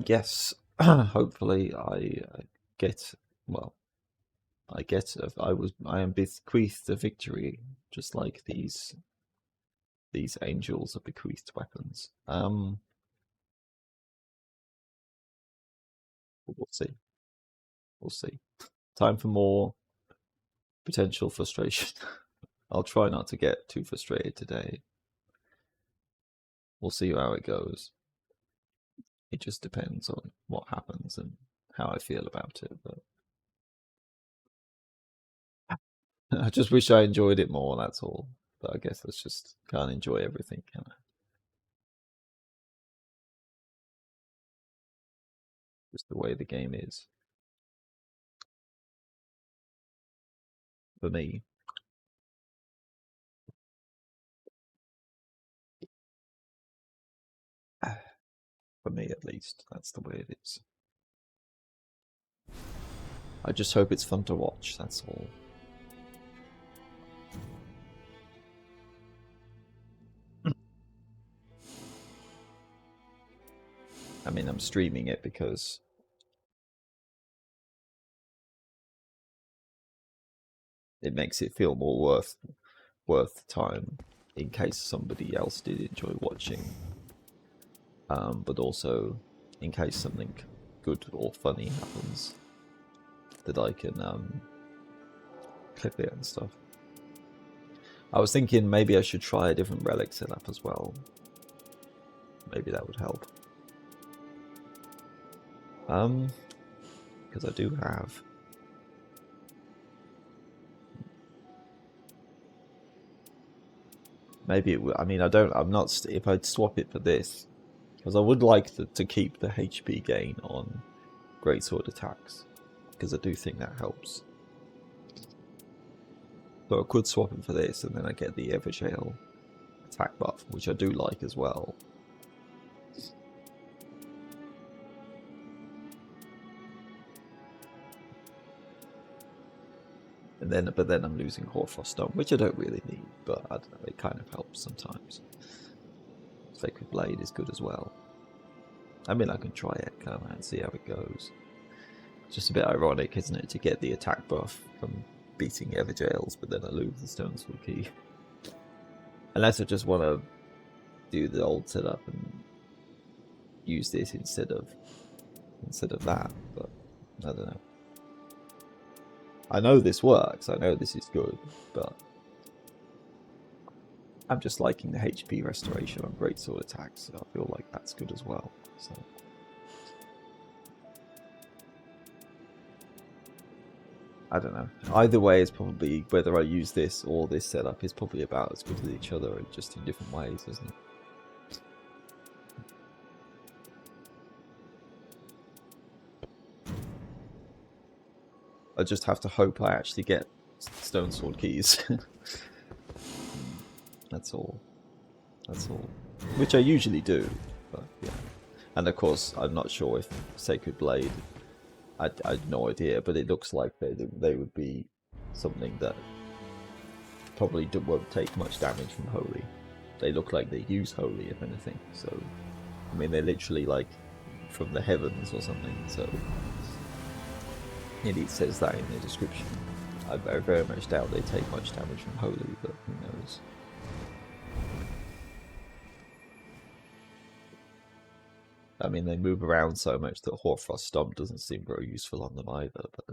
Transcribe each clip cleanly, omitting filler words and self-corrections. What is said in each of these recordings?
Yes. Hopefully, I get well. I am bequeathed a victory, just like these angels are bequeathed weapons. We'll see. We'll see. Time for more potential frustration. I'll try not to get too frustrated today. We'll see how it goes. It just depends on what happens and how I feel about it. But I just wish I enjoyed it more. That's all. But I guess that's just can't enjoy everything, can I? Just the way the game is for me. For me, at least, that's the way it is. I just hope it's fun to watch. That's all. I mean, I'm streaming it because it makes it feel more worth the time in case somebody else did enjoy watching. But also in case something good or funny happens, that I can clip it and stuff. I was thinking maybe I should try a different relic setup as well. Maybe that would help. Because I do have. Maybe it would. I mean, I'm not. If I'd swap it for this, because I would like to keep the HP gain on greatsword attacks, because I do think that helps. So I could swap it for this, and then I get the Everjail attack buff, which I do like as well. But then I'm losing Hoarfrost Stone, which I don't really need, but I don't know, it kind of helps sometimes. Sacred Blade is good as well. I mean, I can try it, can't I, and see how it goes. It's just a bit ironic, isn't it, to get the attack buff from beating Everjails, but then I lose the Stonesword Key. Unless I just want to do the old setup and use this instead of that, but I don't know. I know this works, I know this is good, but I'm just liking the HP restoration on greatsword attacks, so I feel like that's good as well. So I don't know. Either way is probably, whether I use this or this setup is probably about as good as each other, just in different ways, isn't it? I just have to hope I actually get Stonesword Keys. That's all. That's all. Which I usually do, but yeah. And of course, I'm not sure if Sacred Blade, I had no idea, but it looks like they would be something that probably won't take much damage from Holy. They look like they use Holy, if anything. So, I mean, they're literally like from the heavens or something. So, it says that in the description. I very much doubt they take much damage from Holy, but who knows. I mean, they move around so much that Hoarfrost Stomp doesn't seem very useful on them either. But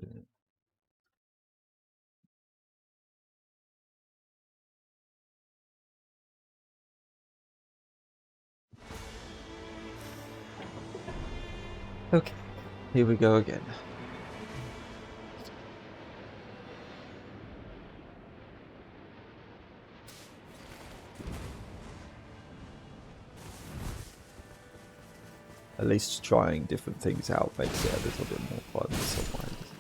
okay, here we go again. At least trying different things out makes it a little bit more fun in some way, doesn't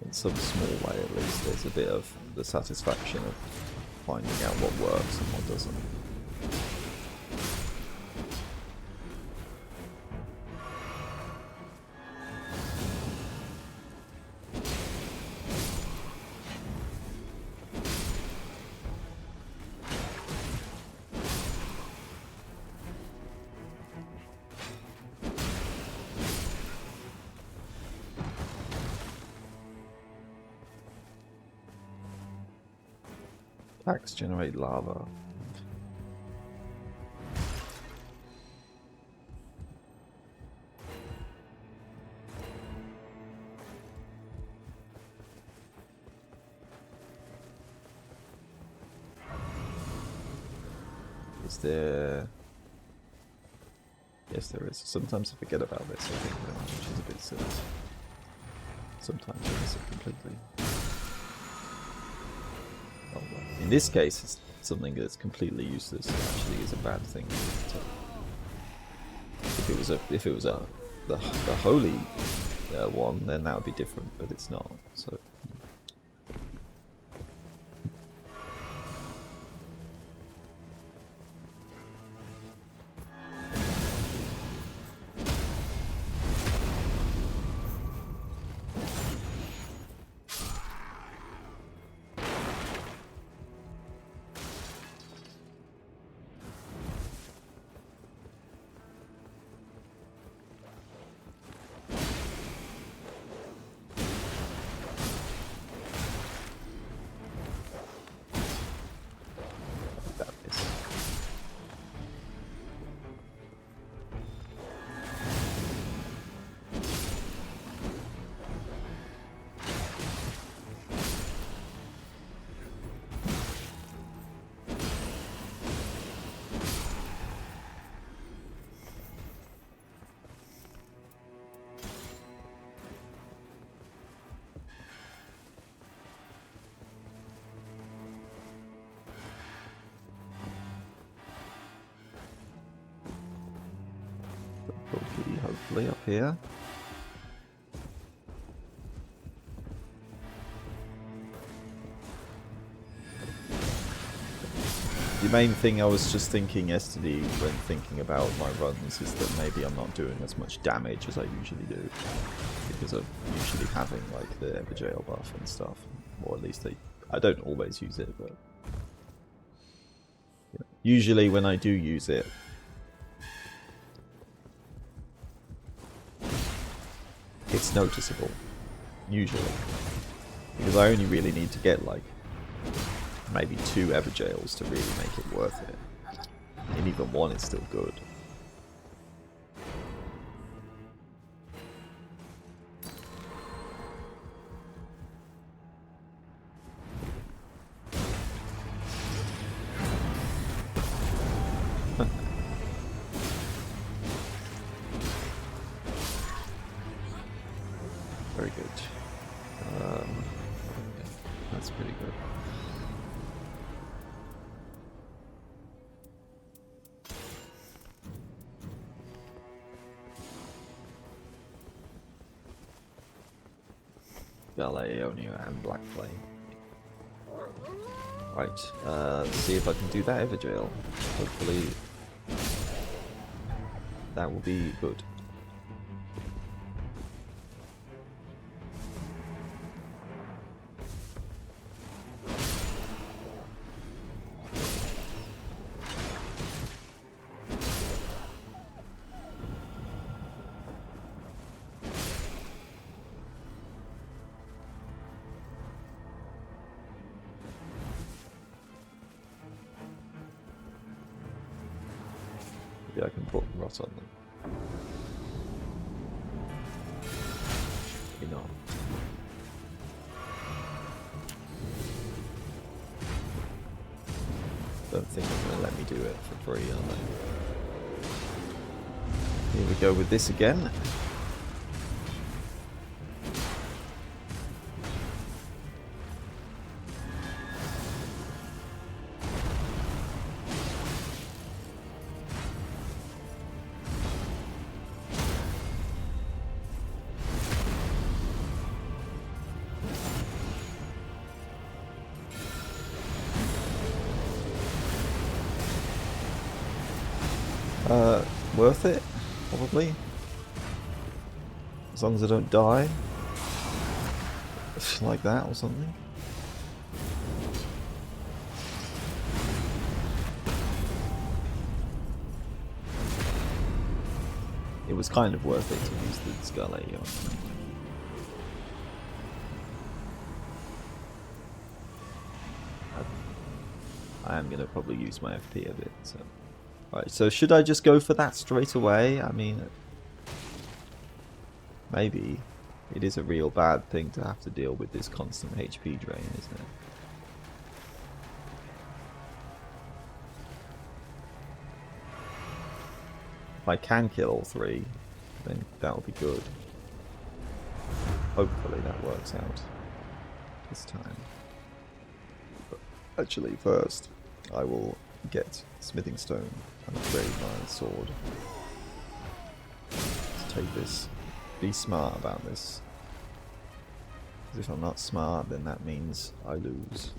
it? In some small way, at least, there's a bit of the satisfaction of finding out what works and what doesn't. Packs generate lava. Is there... Yes, there is. Sometimes I forget about this, I think, which is a bit silly. Sometimes I miss it completely. Oh, well. In this case, it's something that's completely useless. It actually is a bad thing. If it was the holy one, then that would be different, but it's not. So. Hopefully up here. The main thing I was just thinking yesterday when thinking about my runs is that maybe I'm not doing as much damage as I usually do because of usually having like the Everjail buff and stuff, or at least I don't always use it, but usually when I do use it, it's noticeable, usually, because I only really need to get like maybe 2 Everjails to really make it worth it, and even 1 is still good. Very good. That's pretty good. Galeonia and Black Flame. Right, let's see if I can do that Everjail. Hopefully that will be good. Maybe I can put rot on them. Maybe not. Don't think they're going to let me do it for free, are they? Here we go with this again. Worth it, probably. As long as I don't die. Like that or something. It was kind of worth it to use the Scala on. I am going to probably use my FP a bit. So. Alright, so should I just go for that straight away? I mean, maybe it is a real bad thing to have to deal with this constant HP drain, isn't it? If I can kill all 3, then that'll be good. Hopefully that works out this time. But actually, first, I will get smithing stone and upgrade my sword. Let's take this. Be smart about this. Because if I'm not smart, then that means I lose.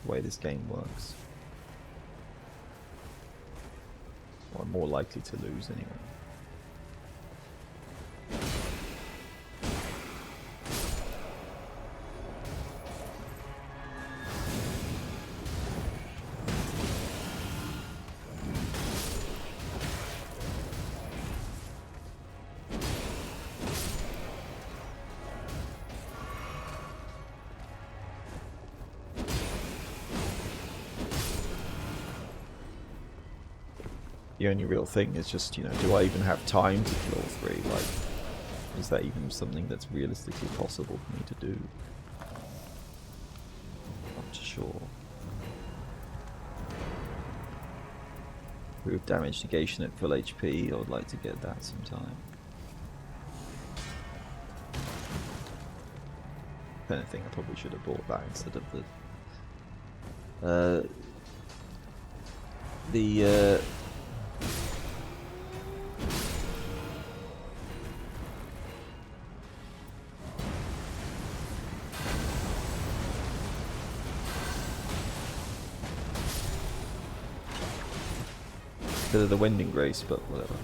The way this game works. Or I'm more likely to lose anyway. The only real thing is just, you know, do I even have time to kill all 3? Like, is that even something that's realistically possible for me to do? Not sure. With damage negation at full HP, I would like to get that sometime. If anything, I probably should have bought that instead of the bit of the Wending Grace, but whatever.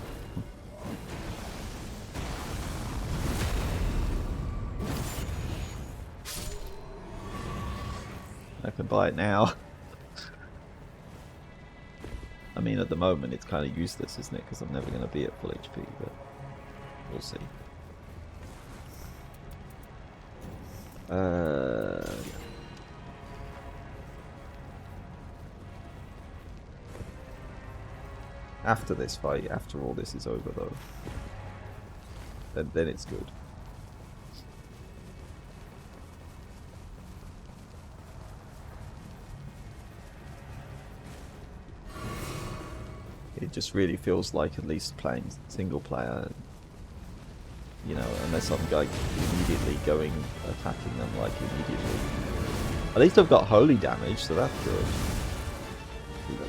I can buy it now. I mean, at the moment it's kind of useless, isn't it? Because I'm never going to be at full HP, but we'll see. Yeah. After this fight, after all this is over though, then it's good. It just really feels like at least playing single player, you know, unless I'm like immediately going attacking them like immediately. At least I've got holy damage, so that's good.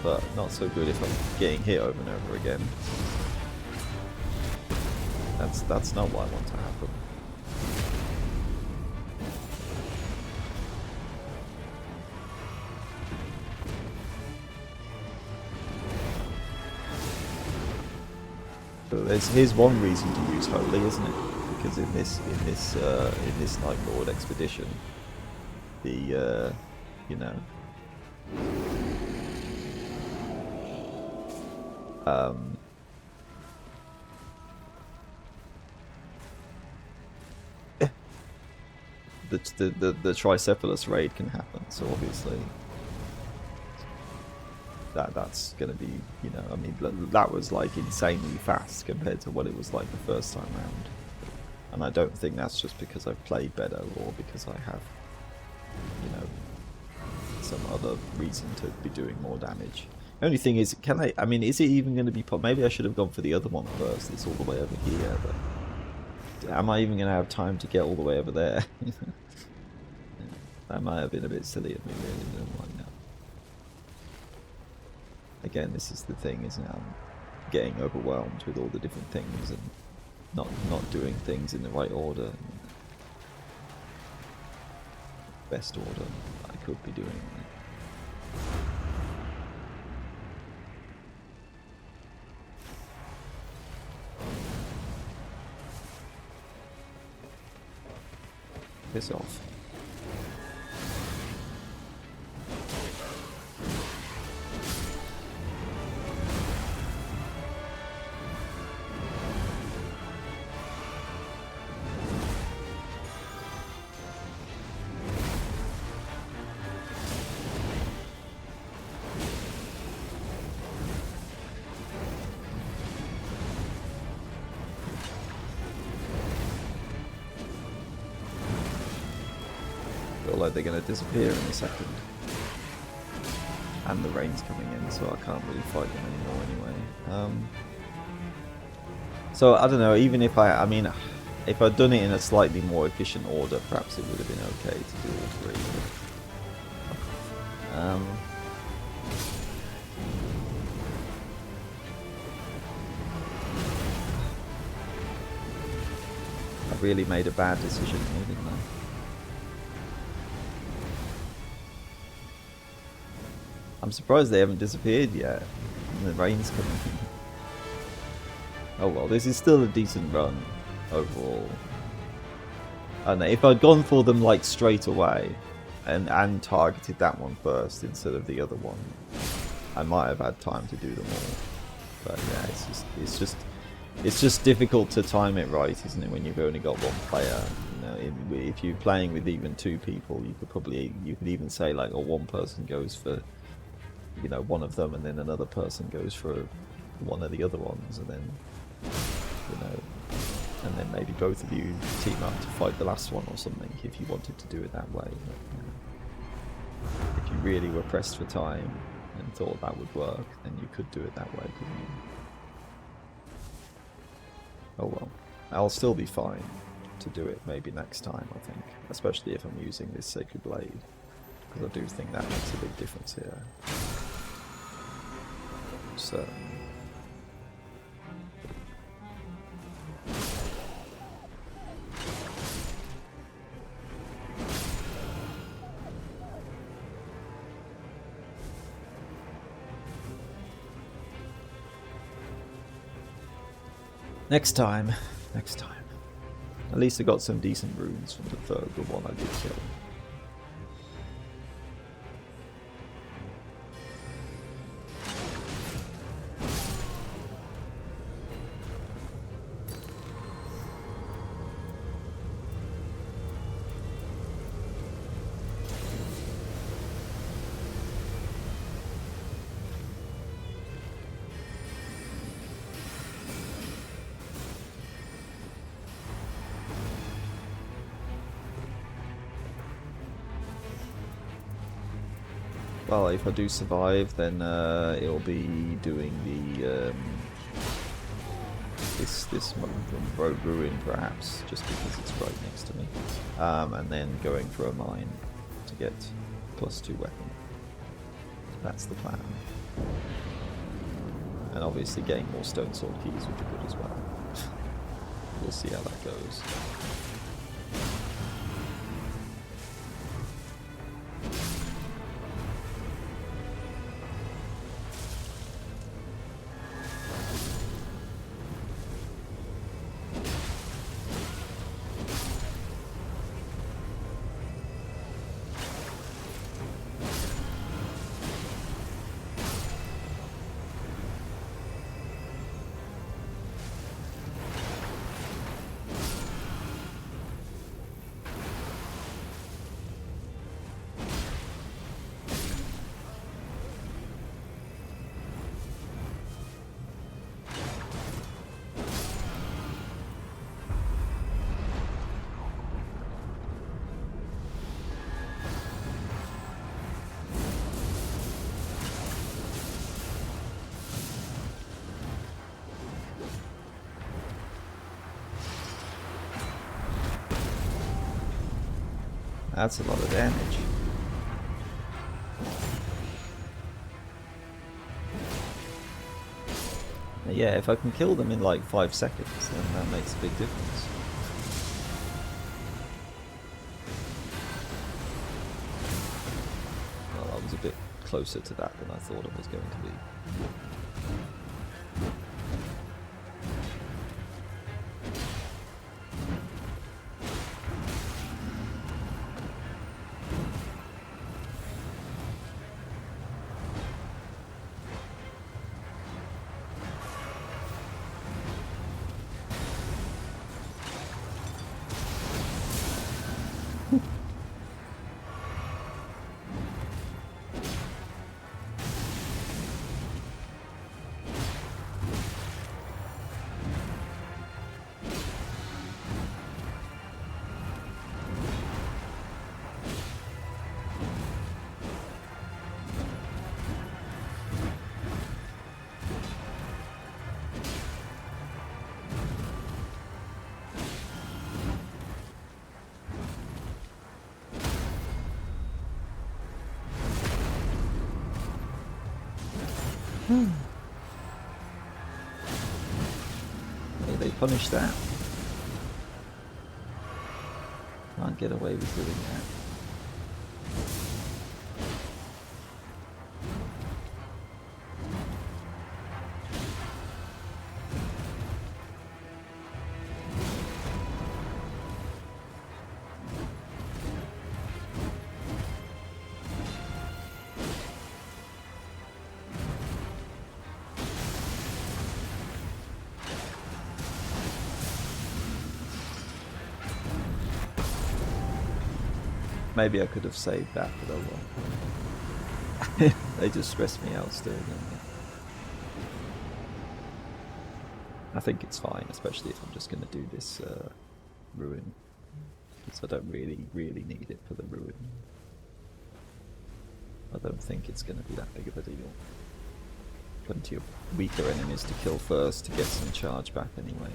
But not so good if I'm getting hit over and over again. That's not what I want to happen. So here's one reason to use holy, isn't it? Because in this Night Lord expedition, the you know. The Tricephalus raid can happen, so obviously that's going to be, you know, I mean, that was like insanely fast compared to what it was like the first time round, and I don't think that's just because I've played better or because I have, you know, some other reason to be doing more damage. The only thing is, I mean, is it even going to be maybe I should have gone for the other one first. It's all the way over here, but am I even going to have time to get all the way over there? That might have been a bit silly of me, really. Don't mind now. Again, this is the thing, isn't it? I'm getting overwhelmed with all the different things and not doing things in the right order. Best order I could be doing. Piss off. feel like they're going to disappear in a second. And the rain's coming in, so I can't really fight them anymore anyway. So I don't know, even if I mean, if I'd done it in a slightly more efficient order, perhaps it would have been okay to do all three. I really made a bad decision here, didn't I? I'm surprised they haven't disappeared yet. And the rain's coming in. Oh well, this is still a decent run overall. I don't know, if I'd gone for them like straight away and targeted that one first instead of the other one, I might have had time to do them all. But yeah, it's just difficult to time it right, isn't it? When you've only got one player. You know, if you're playing with even two people, you could even say like, oh, one person goes for, you know, one of them, and then another person goes for one of the other ones, and then, you know, and then maybe both of you team up to fight the last one or something if you wanted to do it that way. But, you know, if you really were pressed for time and thought that would work, then you could do it that way, couldn't you? Oh well, I'll still be fine to do it maybe next time, I think, especially if I'm using this Sacred Blade, because I do think that makes a big difference here. So next time. At least I got some decent runes from the one I did kill. Well, if I do survive, then it'll be doing the this road ruin perhaps, just because it's right next to me, and then going for a mine to get +2 weapon. That's the plan. And obviously getting more stone sword keys would be good as well. We'll see how that goes. That's a lot of damage. Yeah, if I can kill them in like 5 seconds, then that makes a big difference. Well, I was a bit closer to that than I thought it was going to be. They punish that. Can't get away with doing that. Maybe I could have saved that, but oh well. They just stress me out still, don't they? I think it's fine, especially if I'm just going to do this ruin. Because I don't really need it for the ruin. I don't think it's going to be that big of a deal. Plenty of weaker enemies to kill first to get some charge back anyway.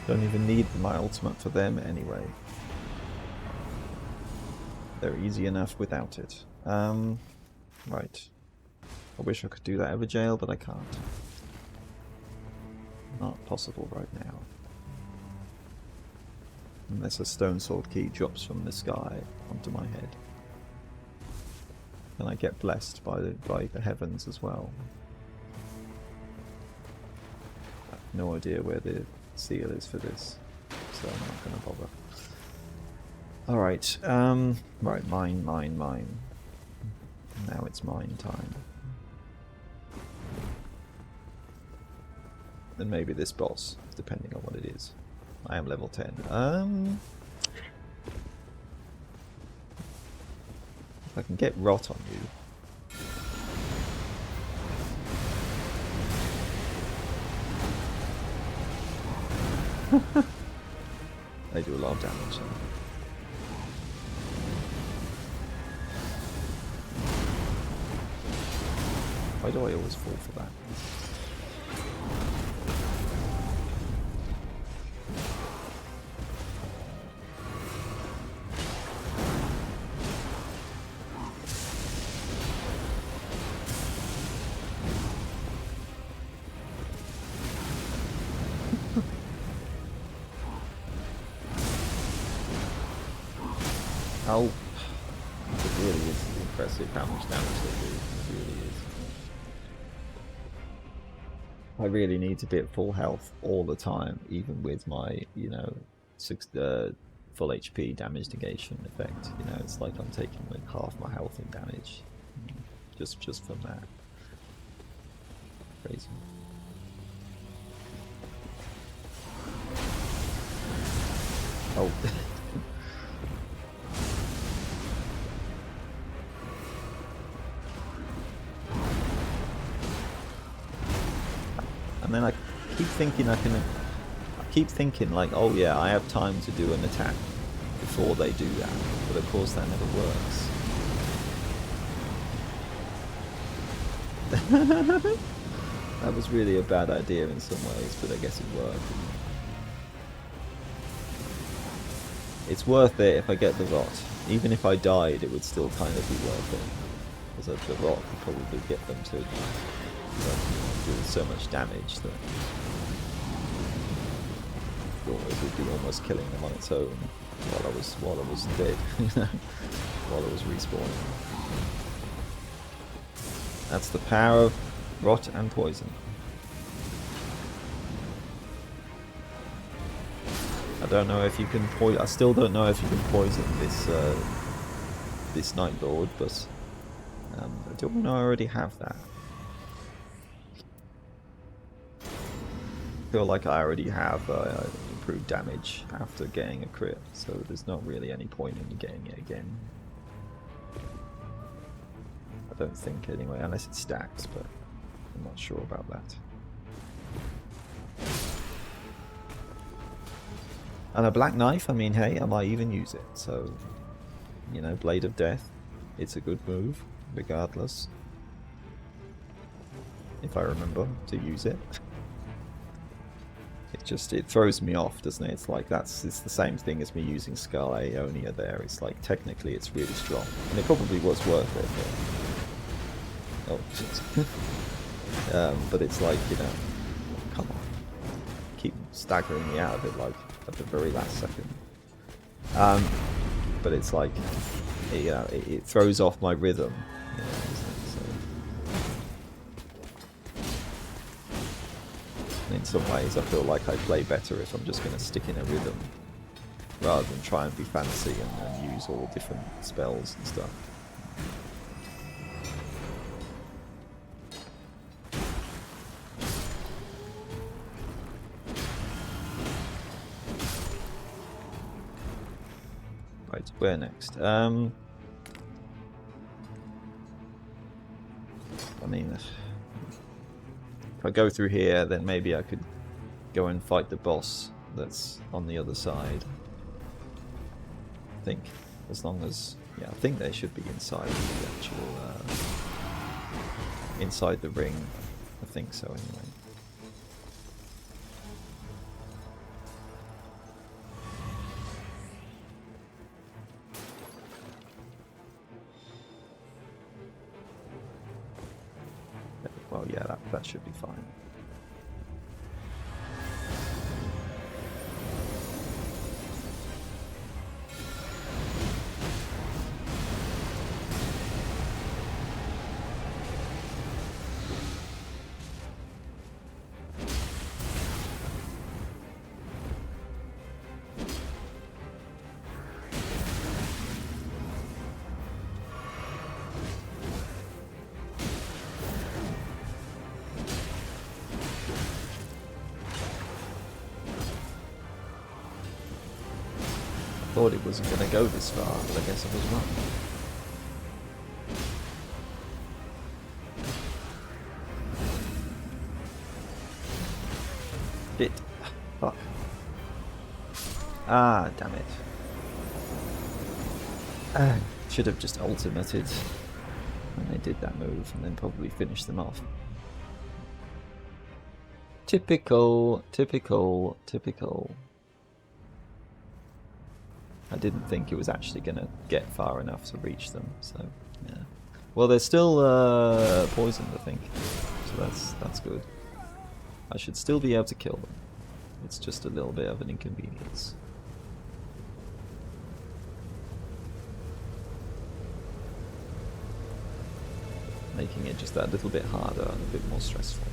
Don't even need my ultimate for them anyway. They're easy enough without it. Right. I wish I could do that over jail, but I can't. Not possible right now. Unless a stone sword key drops from the sky onto my head. And I get blessed by the heavens as well. I have no idea where the seal is for this, so I'm not going to bother. Alright, right, mine. Now it's mine time. And maybe this boss, depending on what it is. I am level 10. If I can get rot on you. They do a lot of damage. So. Why do I always fall for that? Oh, it really is impressive how much damage they do. It really is. I really need to be at full health all the time, even with my, you know, full HP damage negation effect. You know, it's like I'm taking like half my health in damage, just from that. Crazy. Oh. And then I keep thinking like, oh yeah, I have time to do an attack before they do that, but of course that never works. That was really a bad idea in some ways, but I guess it worked. It's worth it if I get the rot. Even if I died, it would still kind of be worth it. Because the rot would probably get them to do so much damage that it would be almost killing them on its own while I was dead, while I was respawning. That's the power of rot and poison. I don't know if you can poison. I still don't know if you can poison this Night Lord, but I don't know. I already have that. I feel like I already have improved damage after getting a crit, so there's not really any point in getting it again. I don't think anyway, unless it stacks, but I'm not sure about that. And a black knife, I mean, hey, I might even use it. So, you know, Blade of Death, it's a good move, regardless. If I remember to use it. It throws me off, doesn't it? It's like it's the same thing as me using Skull Aeonia there. It's like, technically it's really strong. And it probably was worth it, but... Oh, shit. But it's like, you know, come on. Keep staggering me out of it, like, at the very last second. But it's like, you know, it throws off my rhythm. You know, so. In some ways, I feel like I play better if I'm just going to stick in a rhythm, rather than try and be fancy and use all different spells and stuff. Right, where next? I mean, if I go through here, then maybe I could go and fight the boss that's on the other side. I think, as long as... yeah, I think they should be inside the actual... inside the ring. I think so, anyway. Well, yeah, that should be fine. I thought it wasn't going to go this far, but I guess I was wrong. Shit. Fuck. Ah, damn it. Should have just ultimated when they did that move and then probably finished them off. Typical, typical, typical. I didn't think it was actually going to get far enough to reach them, so yeah. Well, they're still poisoned, I think, so that's good. I should still be able to kill them. It's just a little bit of an inconvenience. Making it just that little bit harder and a bit more stressful.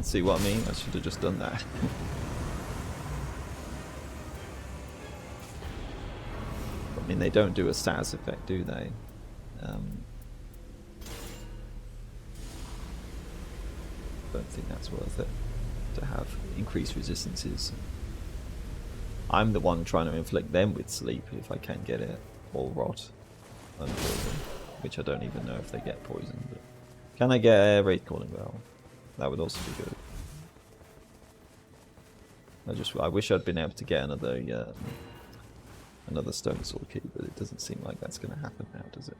See what I mean? I should have just done that. I mean, they don't do a status effect, do they? don't think that's worth it to have increased resistances. I'm the one trying to inflict them with sleep if I can get it, or rot and poison, which I don't even know if they get poisoned. But can I get a Wraith Calling Bell? That would also be good. I wish I'd been able to get another Stone Sword key, but it doesn't seem like that's going to happen now, does it?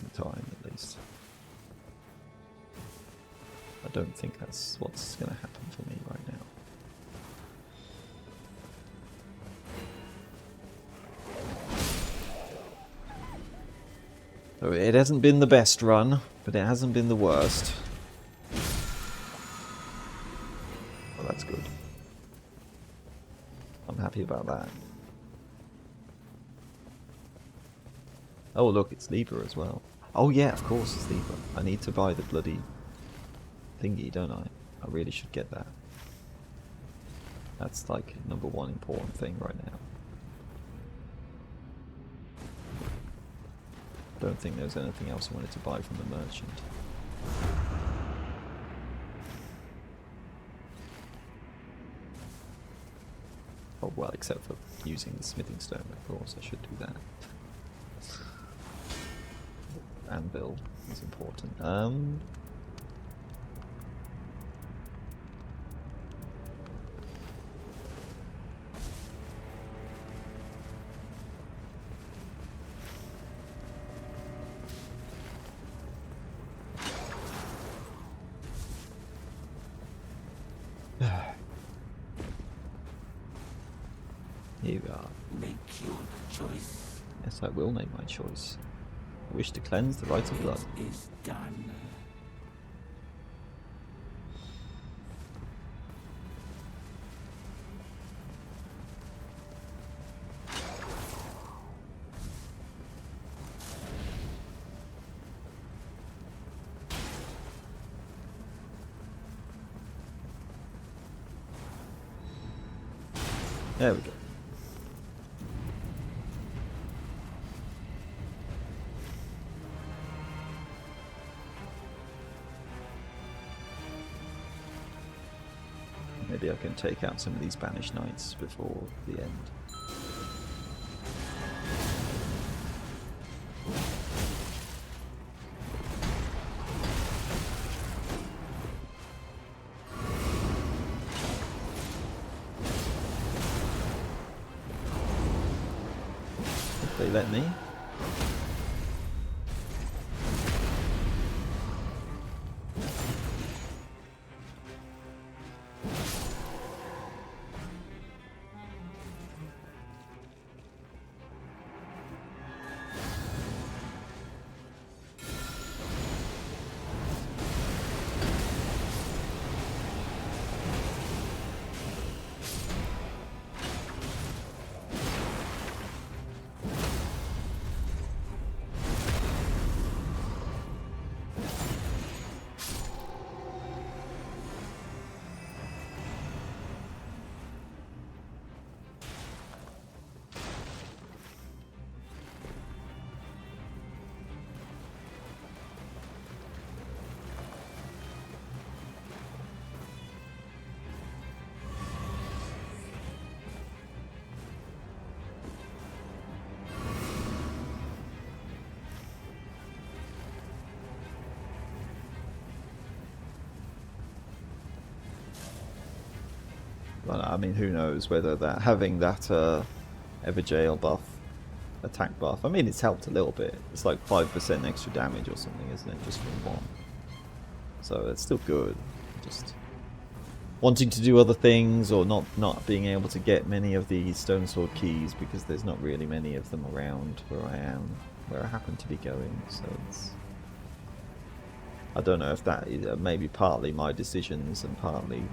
In time, at least. I don't think that's what's going to happen for me right now. So it hasn't been the best run, but it hasn't been the worst. Well, that's good. I'm happy about that. Oh look, it's Libra as well. Oh yeah, of course it's Libra. I need to buy the bloody thingy, don't I? I really should get that. That's like #1 important thing right now. Don't think there's anything else I wanted to buy from the merchant. Oh well, except for using the smithing stone, of course, I should do that. Anvil is important. Here we are. Make your choice. Yes, I will make my choice. I wish to cleanse the rites of blood. It is done. There we go. Maybe I can take out some of these banished knights before the end. If they let me. But I mean, who knows whether that having that Everjail buff, attack buff. I mean, it's helped a little bit. It's like 5% extra damage or something, isn't it? Just from one. So it's still good. Just wanting to do other things, or not being able to get many of the Stone Sword keys because there's not really many of them around where I am, where I happen to be going. So it's, I don't know if that is maybe partly my decisions and partly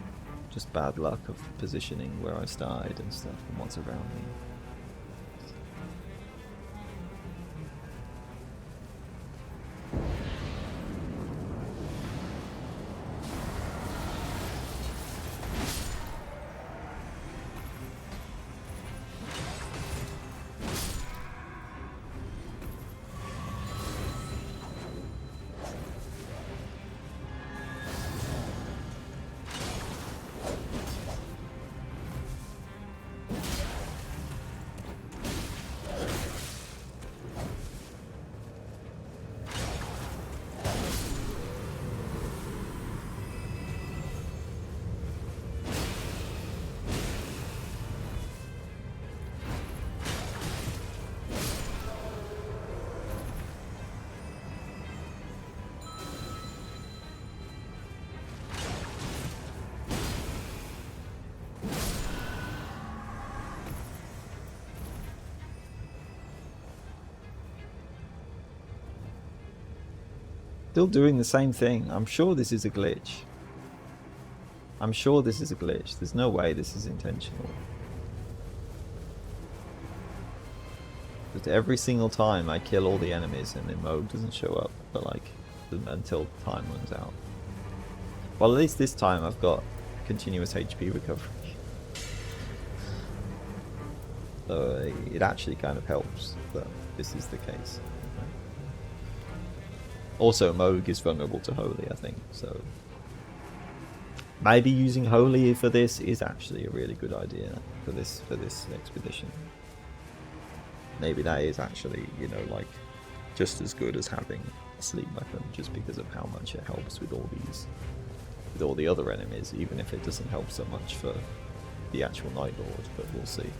just bad luck of positioning where I started and stuff and what's around me. Still doing the same thing. I'm sure this is a glitch. I'm sure this is a glitch. There's no way this is intentional. Just every single time I kill all the enemies and then mode doesn't show up for like until time runs out. Well, at least this time I've got continuous HP recovery. So it actually kind of helps that this is the case. Also, Moog is vulnerable to Holy, I think, so maybe using Holy for this is actually a really good idea for this expedition. Maybe that is actually, you know, like just as good as having a sleep weapon, just because of how much it helps with all the other enemies, even if it doesn't help so much for the actual Night Lord, but we'll see.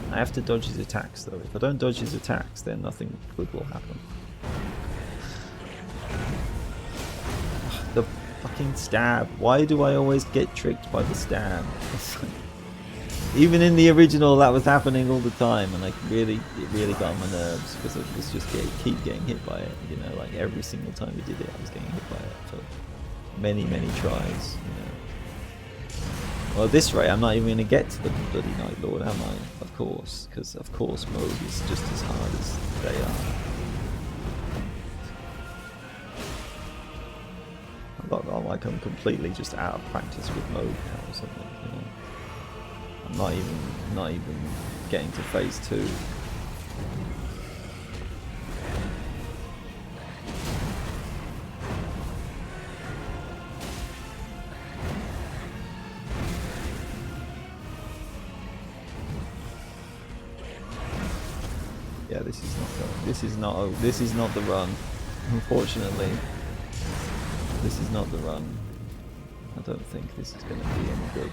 I have to dodge his attacks though. If I don't dodge his attacks, then nothing good will happen. The fucking stab. Why do I always get tricked by the stab? Even in the original that was happening all the time, and it really got on my nerves because I was just keep getting hit by it, you know, like every single time we did it I was getting hit by it for many tries, you know. Well, at this rate, I'm not even going to get to the bloody Night Lord, am I? Of course, because of course Moog is just as hard as they are. Like I'm completely just out of practice with Moog now or something. You know? I'm not even getting to phase 2. Yeah, this is not the run. Unfortunately, this is not the run. I don't think this is going to be any good.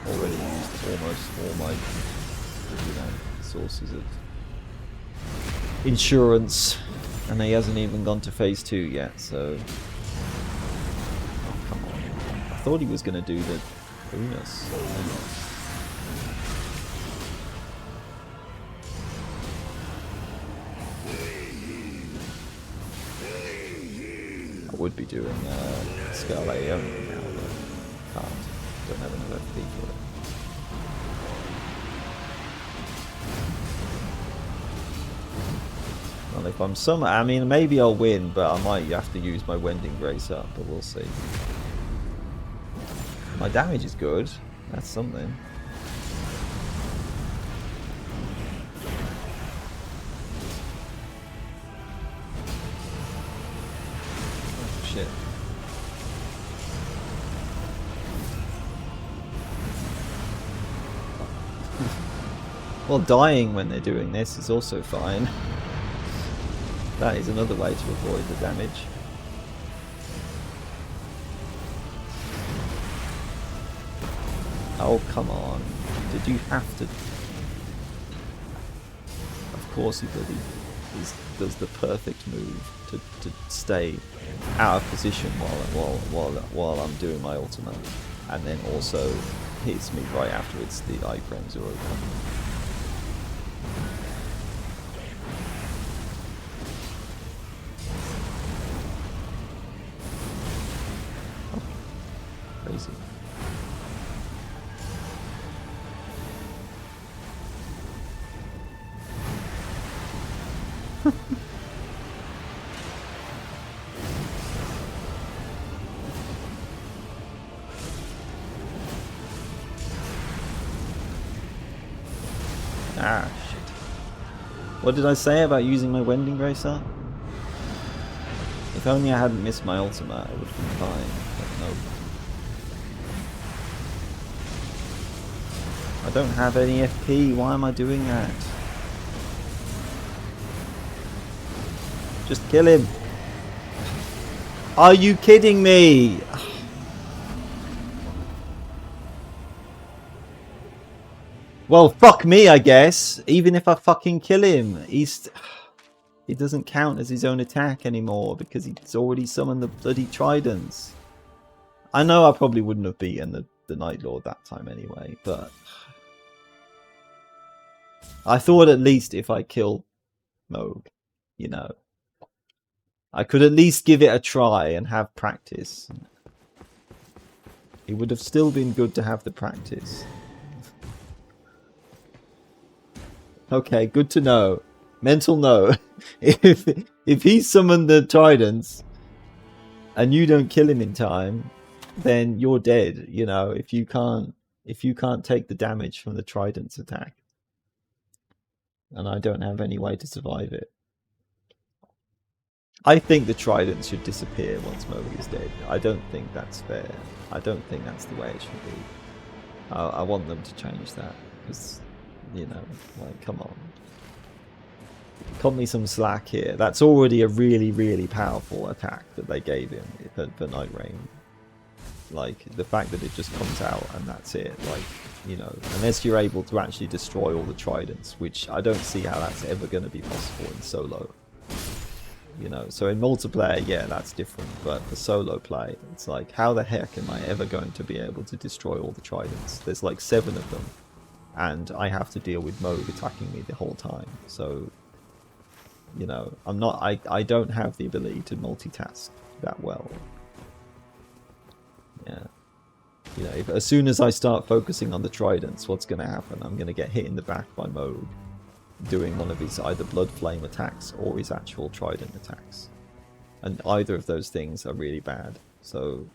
Already used almost all my, you know, sources of insurance, and he hasn't even gone to phase 2 yet. So, oh, come on! I thought he was going to do the bonus. I would be doing Scarlet only now, but can't. Don't have enough FP for it. Well, if I'm I mean, maybe I'll win, but I might have to use my Wending Grace up, but we'll see. My damage is good. That's something. Shit. Well, dying when they're doing this is also fine. That is another way to avoid the damage. Oh, come on. Did you have to? Of course he did. He does the perfect move to stay out of position while I'm doing my ultimate, and then also hits me right afterwards. The iframes are open. Oh, crazy. Ah, shit. What did I say about using my Wending Grace up? If only I hadn't missed my ultimate, I would have been fine. But no. I don't have any FP. Why am I doing that? Just kill him. Are you kidding me? Well, fuck me, I guess. Even if I fucking kill him, he doesn't count as his own attack anymore because he's already summoned the bloody tridents. I know I probably wouldn't have beaten the Night Lord that time anyway, but I thought at least if I kill Moog, you know, I could at least give it a try and have practice. It would have still been good to have the practice. Okay, good to know. Mental note. If he summoned the tridents and you don't kill him in time, then you're dead, you know, if you can't take the damage from the trident's attack. And I don't have any way to survive it. I think the trident should disappear once Moog is dead. I don't think that's fair. I don't think that's the way it should be. I want them to change that, because, you know, like, come on. Cut me some slack here. That's already a really, really powerful attack that they gave him for Nightreign. Like, the fact that it just comes out and that's it. Like, you know, unless you're able to actually destroy all the tridents, which I don't see how that's ever going to be possible in solo. You know, so in multiplayer, yeah, that's different. But for solo play, it's like, how the heck am I ever going to be able to destroy all the tridents? There's like 7 of them. And I have to deal with Moog attacking me the whole time. So, you know, I don't have the ability to multitask that well. Yeah. You know, as soon as I start focusing on the tridents, what's going to happen? I'm going to get hit in the back by Moog doing one of his either blood flame attacks or his actual trident attacks. And either of those things are really bad. So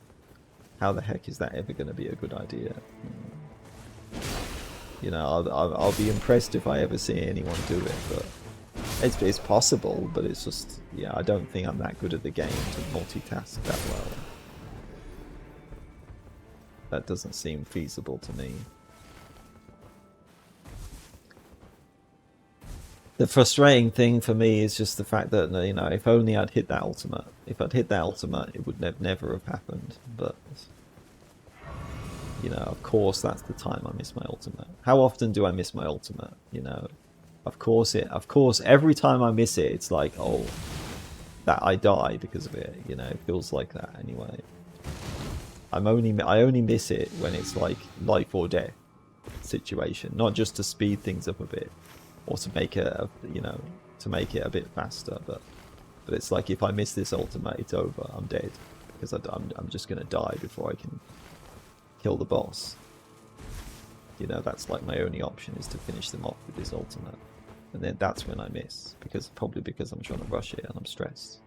how the heck is that ever going to be a good idea? You know, I'll be impressed if I ever see anyone do it, but it's possible, but it's just, yeah, I don't think I'm that good at the game to multitask that well. That doesn't seem feasible to me. The frustrating thing for me is just the fact that, you know, if only I'd hit that ultimate. If I'd hit that ultimate, it would never have happened. But, you know, of course that's the time I miss my ultimate. How often do I miss my ultimate? You know, of course every time I miss it, it's like, oh, that I die because of it. You know, it feels like that anyway. I only miss it when it's like life or death situation, not just to speed things up a bit or to make it, you know, to make it a bit faster. But it's like, if I miss this ultimate, it's over. I'm dead because I'm just gonna die before I can kill the boss. You know, that's like my only option, is to finish them off with this ultimate, and then that's when I miss, probably because I'm trying to rush it and I'm stressed.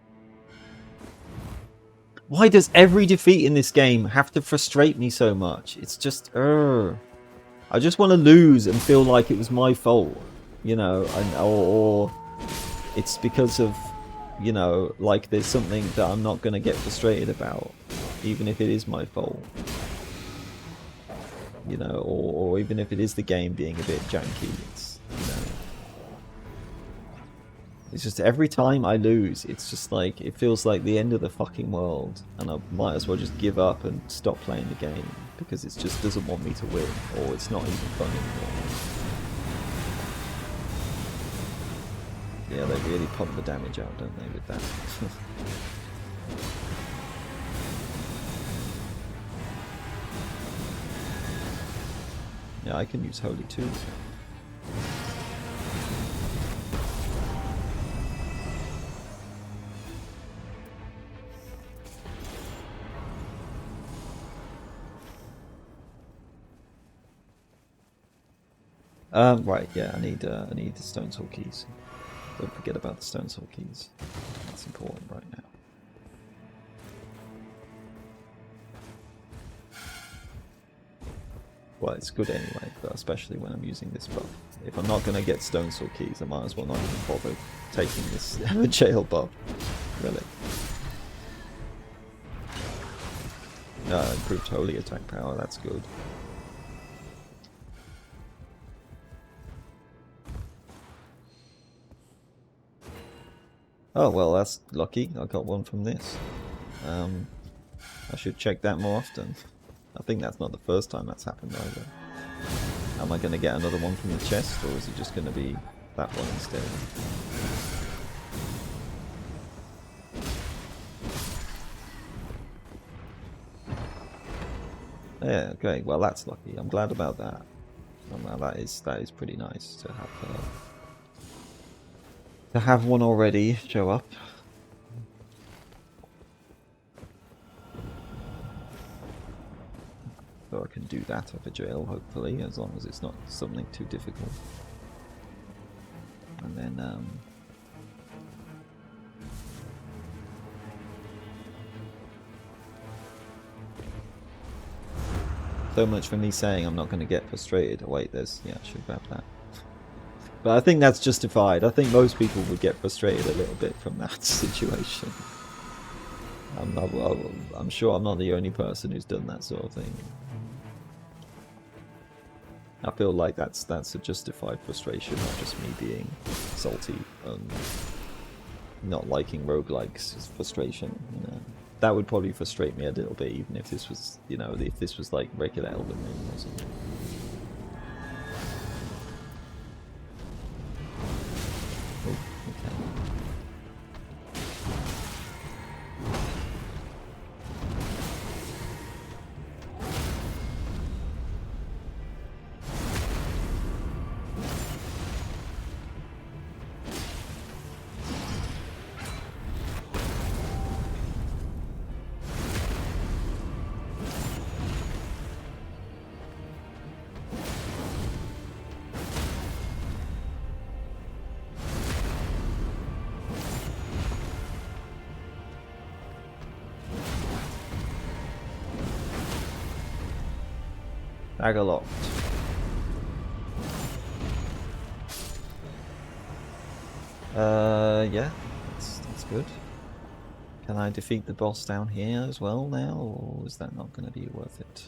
Why does every defeat in this game have to frustrate me so much? It's just, I just want to lose and feel like it was my fault, you know, or it's because of, you know, like there's something that I'm not going to get frustrated about, even if it is my fault. You know, or even if it is the game being a bit janky, it's, you know, it's just every time I lose, it's just like, it feels like the end of the fucking world, and I might as well just give up and stop playing the game, because it just doesn't want me to win, or it's not even fun anymore. Yeah, they really pump the damage out, don't they, with that? Yeah, I can use Holy too. Right, yeah, I need the Stone Soul keys. Don't forget about the Stone Soul keys. That's important right now. Well, it's good anyway, but especially when I'm using this buff. If I'm not going to get Stone Soul keys, I might as well not even bother taking this jail buff. Really. Improved holy attack power, that's good. Oh, well, that's lucky. I got one from this. I should check that more often. I think that's not the first time that's happened either. Am I going to get another one from the chest, or is it just going to be that one instead? Yeah, okay, well that's lucky. I'm glad about that. Well, that is pretty nice to have one already show up. So I can do that over jail, hopefully, as long as it's not something too difficult. And then, so much for me saying I'm not going to get frustrated. Oh, wait, there's... yeah, I should grab that. But I think that's justified. I think most people would get frustrated a little bit from that situation. I'm sure I'm not the only person who's done that sort of thing. I feel like that's a justified frustration, not just me being salty and not liking roguelikes. It's frustration, you know. That would probably frustrate me a little bit, even if this was, you know, if this was like regular Elden Ring or something. Oh, okay. Dagger locked. Yeah, that's good. Can I defeat the boss down here as well now, or is that not going to be worth it?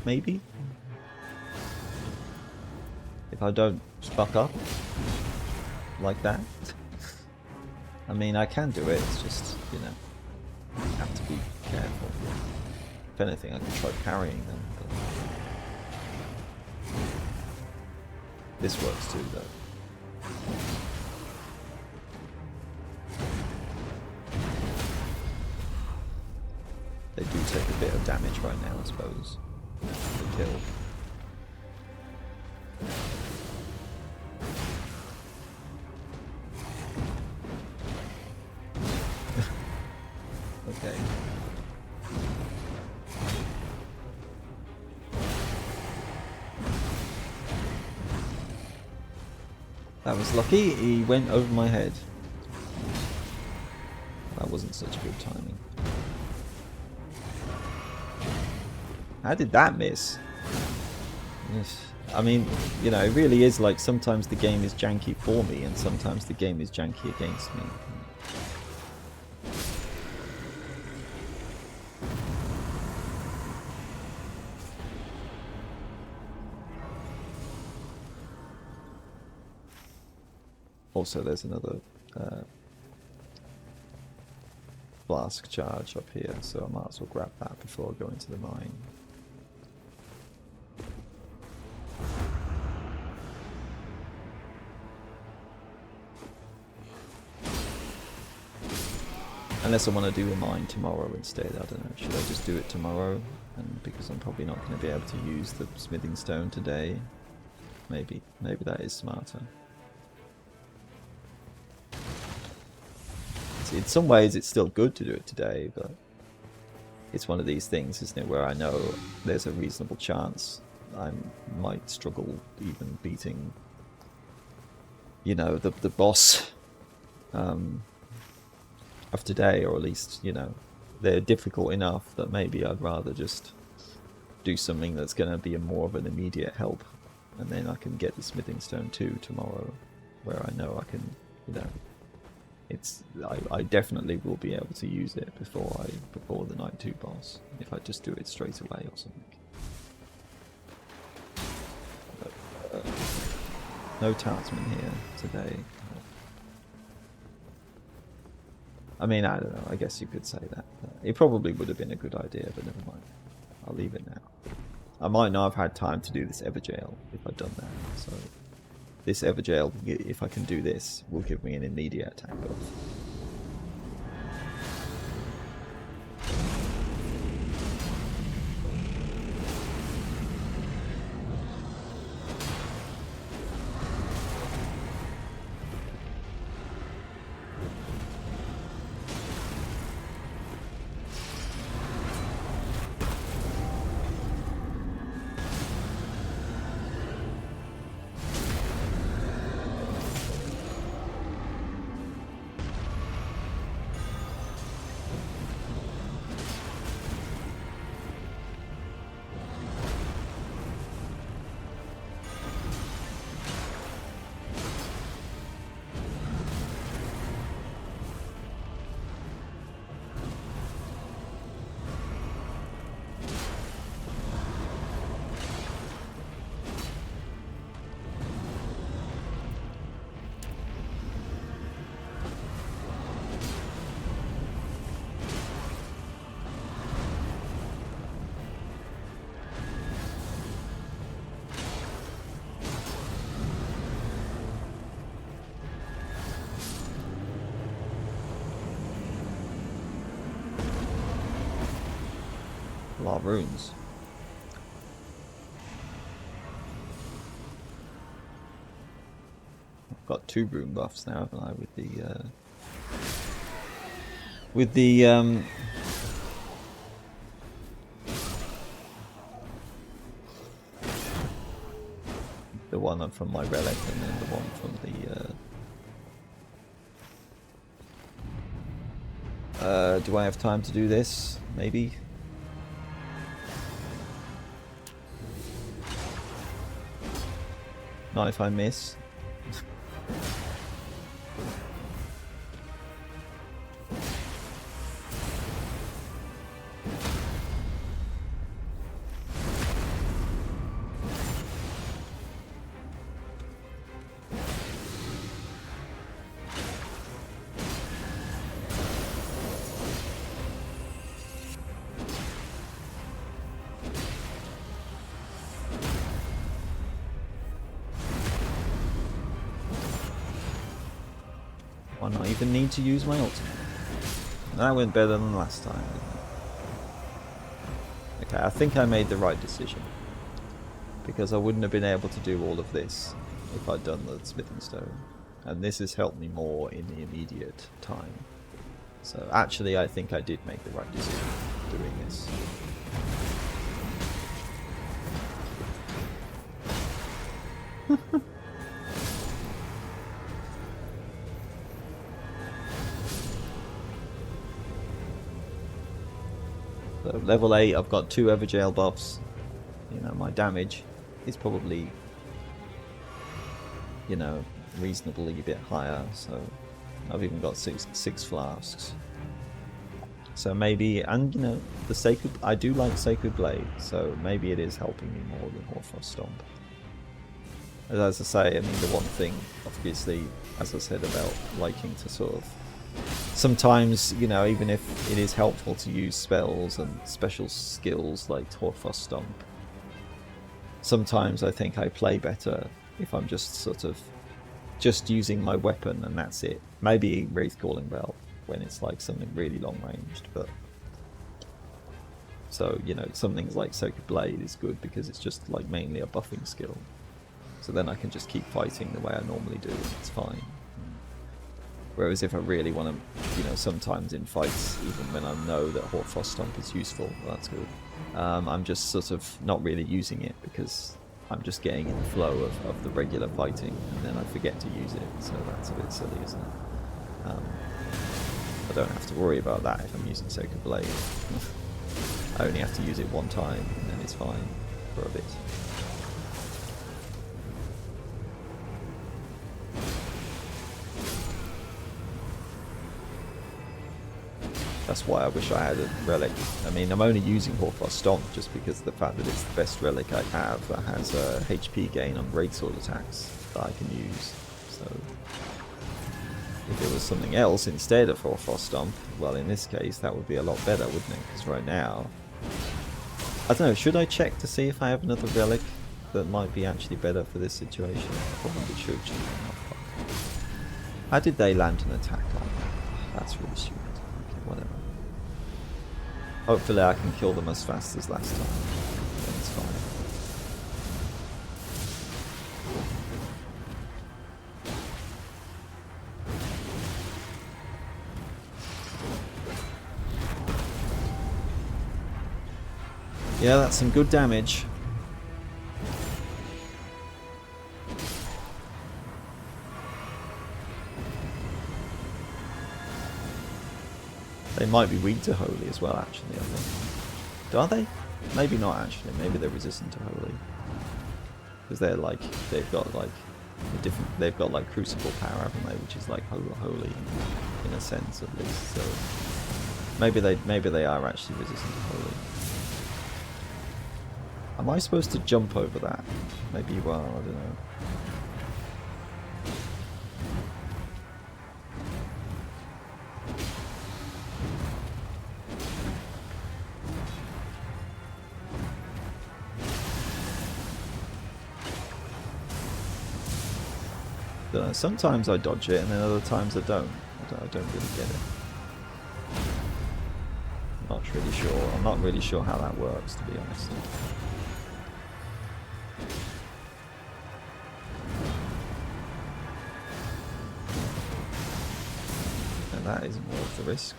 Maybe? If I don't fuck up like that. I mean, I can do it, it's just, you know, have to be careful. If anything, I can try parrying them. But this works too, though. They do take a bit of damage right now, I suppose. The kill. Okay. That was lucky, he went over my head. That wasn't such good timing. How did that miss? I mean, you know, it really is like sometimes the game is janky for me and sometimes the game is janky against me. Also, there's another flask charge up here, so I might as well grab that before I go into the mine. Unless I want to do a mine tomorrow instead, I don't know. Should I just do it tomorrow? And because I'm probably not going to be able to use the smithing stone today. Maybe that is smarter. In some ways it's still good to do it today, but it's one of these things, isn't it, where I know there's a reasonable chance I might struggle even beating, you know, the boss of today, or at least, you know, they're difficult enough that maybe I'd rather just do something that's going to be more of an immediate help, and then I can get the smithing stone 2 tomorrow, where I know I can, you know, I definitely will be able to use it before the Night 2 boss if I just do it straight away or something. But, no talisman here today. I mean, I don't know. I guess you could say that. It probably would have been a good idea, but never mind. I'll leave it now. I might not have had time to do this Everjail if I'd done that. So this Everjail, if I can do this, will give me an immediate attack buff. A lot of runes. I've got 2 rune buffs now, haven't I? With the one from my relic, and then the one from the. Do I have time to do this? Maybe. Not if I miss. I not even need to use my ultimate. That went better than last time. Okay, I think I made the right decision. Because I wouldn't have been able to do all of this if I'd done the smithing stone. And this has helped me more in the immediate time. So actually I think I did make the right decision doing this. So level 8, I've got 2 Everjail buffs. You know, my damage is probably, you know, reasonably a bit higher. So I've even got six flasks. So maybe, and you know, the Sacred, I do like Sacred Blade, so maybe it is helping me more than Hoarfrost Stomp. As I say, I mean, the one thing, obviously, as I said about liking to sort of, sometimes, you know, even if it is helpful to use spells and special skills like Hoarfrost Stomp, sometimes I think I play better if I'm just sort of just using my weapon and that's it. Maybe Wraith Calling Bell when it's like something really long ranged, but so, you know, some things like Sacred Blade is good because it's just like mainly a buffing skill. So then I can just keep fighting the way I normally do and it's fine. Whereas if I really want to, you know, sometimes in fights, even when I know that Hoarfrost Stomp is useful, well, that's good. I'm just sort of not really using it because I'm just getting in the flow of the regular fighting and then I forget to use it. So that's a bit silly, isn't it? I don't have to worry about that if I'm using Sacred Blade. I only have to use it one time and then it's fine for a bit. That's why I wish I had a relic. I mean, I'm only using Hoarfrost Stomp just because of the fact that it's the best relic I have that has a HP gain on greatsword attacks that I can use. So, if it was something else instead of Hoarfrost Stomp, well, in this case, that would be a lot better, wouldn't it? Because right now, I don't know, should I check to see if I have another relic that might be actually better for this situation? I probably should. How did they land an attack like that? That's really stupid. Okay, whatever. Hopefully I can kill them as fast as last time. Then it's fine. Yeah, that's some good damage. They might be weak to Holy as well, actually, I think. Are they? Maybe not, actually. Maybe they're resistant to Holy. Because they're like, they've got like a different, they've got like Crucible power, haven't they? Which is like Holy in a sense, at least. So maybe they are actually resistant to Holy. Am I supposed to jump over that? Maybe you are, I don't know. Sometimes I dodge it, and then other times I don't. I don't really get it. Not really sure. I'm not really sure how that works, to be honest. And that isn't worth the risk.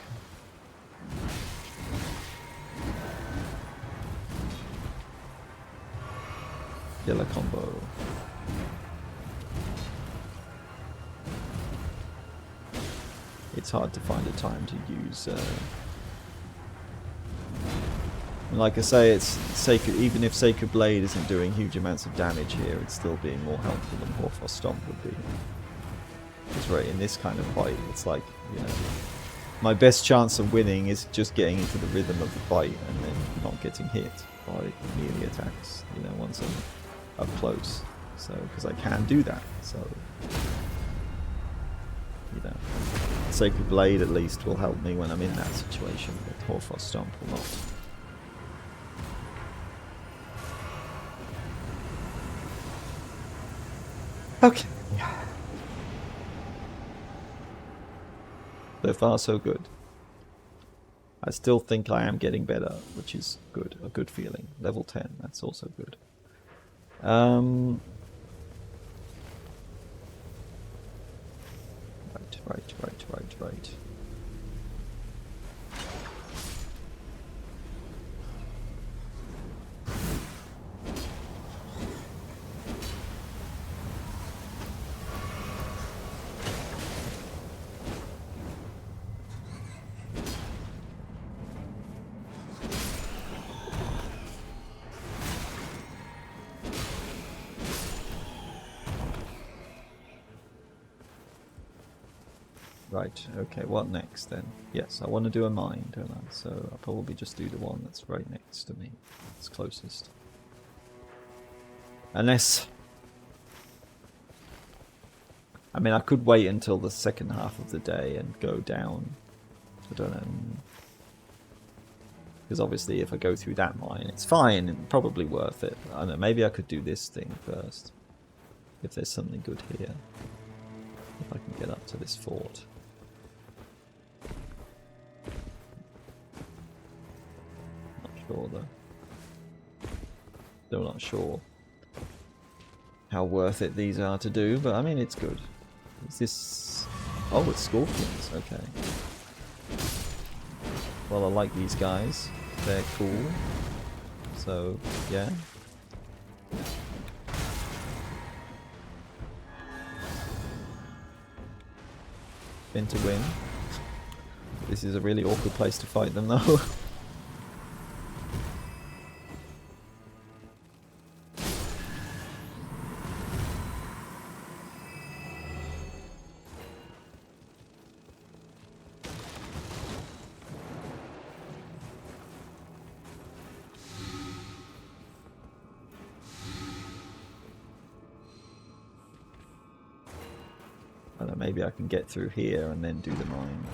Killer combo. It's hard to find a time to use. Like I say, it's Sacred. Even if Sacred Blade isn't doing huge amounts of damage here, it's still being more helpful than Hoarfrost Stomp would be. Because right in this kind of fight, it's like, you know, my best chance of winning is just getting into the rhythm of the fight and then not getting hit by melee attacks. You know, once I'm up close. So because I can do that. So you know. Sacred Blade at least will help me when I'm in that situation, but Hoarfrost Stomp will not. Okay. So far so good. I still think I am getting better, which is good, a good feeling. Level 10, that's also good. Right. Right, okay, what next then? Yes, I want to do a mine, don't I? So I'll probably just do the one that's right next to me. It's closest. Unless... I mean, I could wait until the second half of the day and go down. I don't know. Because obviously if I go through that mine, it's fine and probably worth it. I don't know, maybe I could do this thing first. If there's something good here. If I can get up to this fort. Sure though. Still not sure how worth it these are to do, but I mean it's good. Is this... Oh, it's scorpions, okay. Well, I like these guys. They're cool. So, yeah. Spin to win. This is a really awkward place to fight them though. know, maybe I can get through here and then do the mine.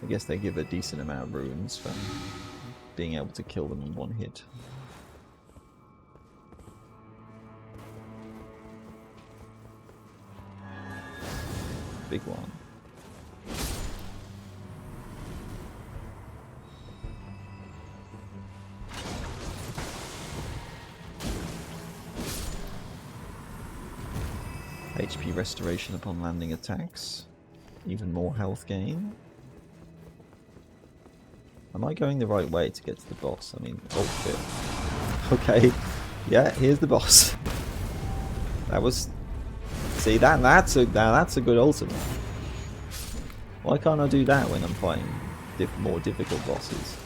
I guess they give a decent amount of runes for being able to kill them in one hit. Big one. HP restoration upon landing attacks. Even more health gain. Am I going the right way to get to the boss? I mean, oh shit. Okay, yeah, here's the boss. That was... See, that's a good ultimate. Why can't I do that when I'm fighting more difficult bosses?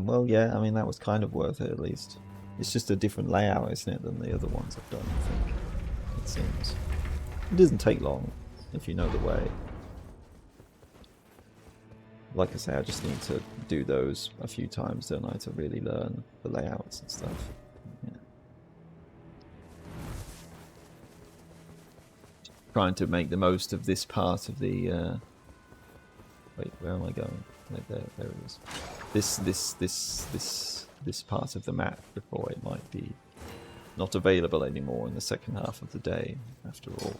Well, yeah, I mean, that was kind of worth it, at least. It's just a different layout, isn't it, than the other ones I've done, I think. It seems. It doesn't take long, if you know the way. Like I say, I just need to do those a few times, don't I, to really learn the layouts and stuff. Yeah. Trying to make the most of this part of the... Wait, where am I going? There it is. This part of the map before it might be not available anymore in the second half of the day, after all.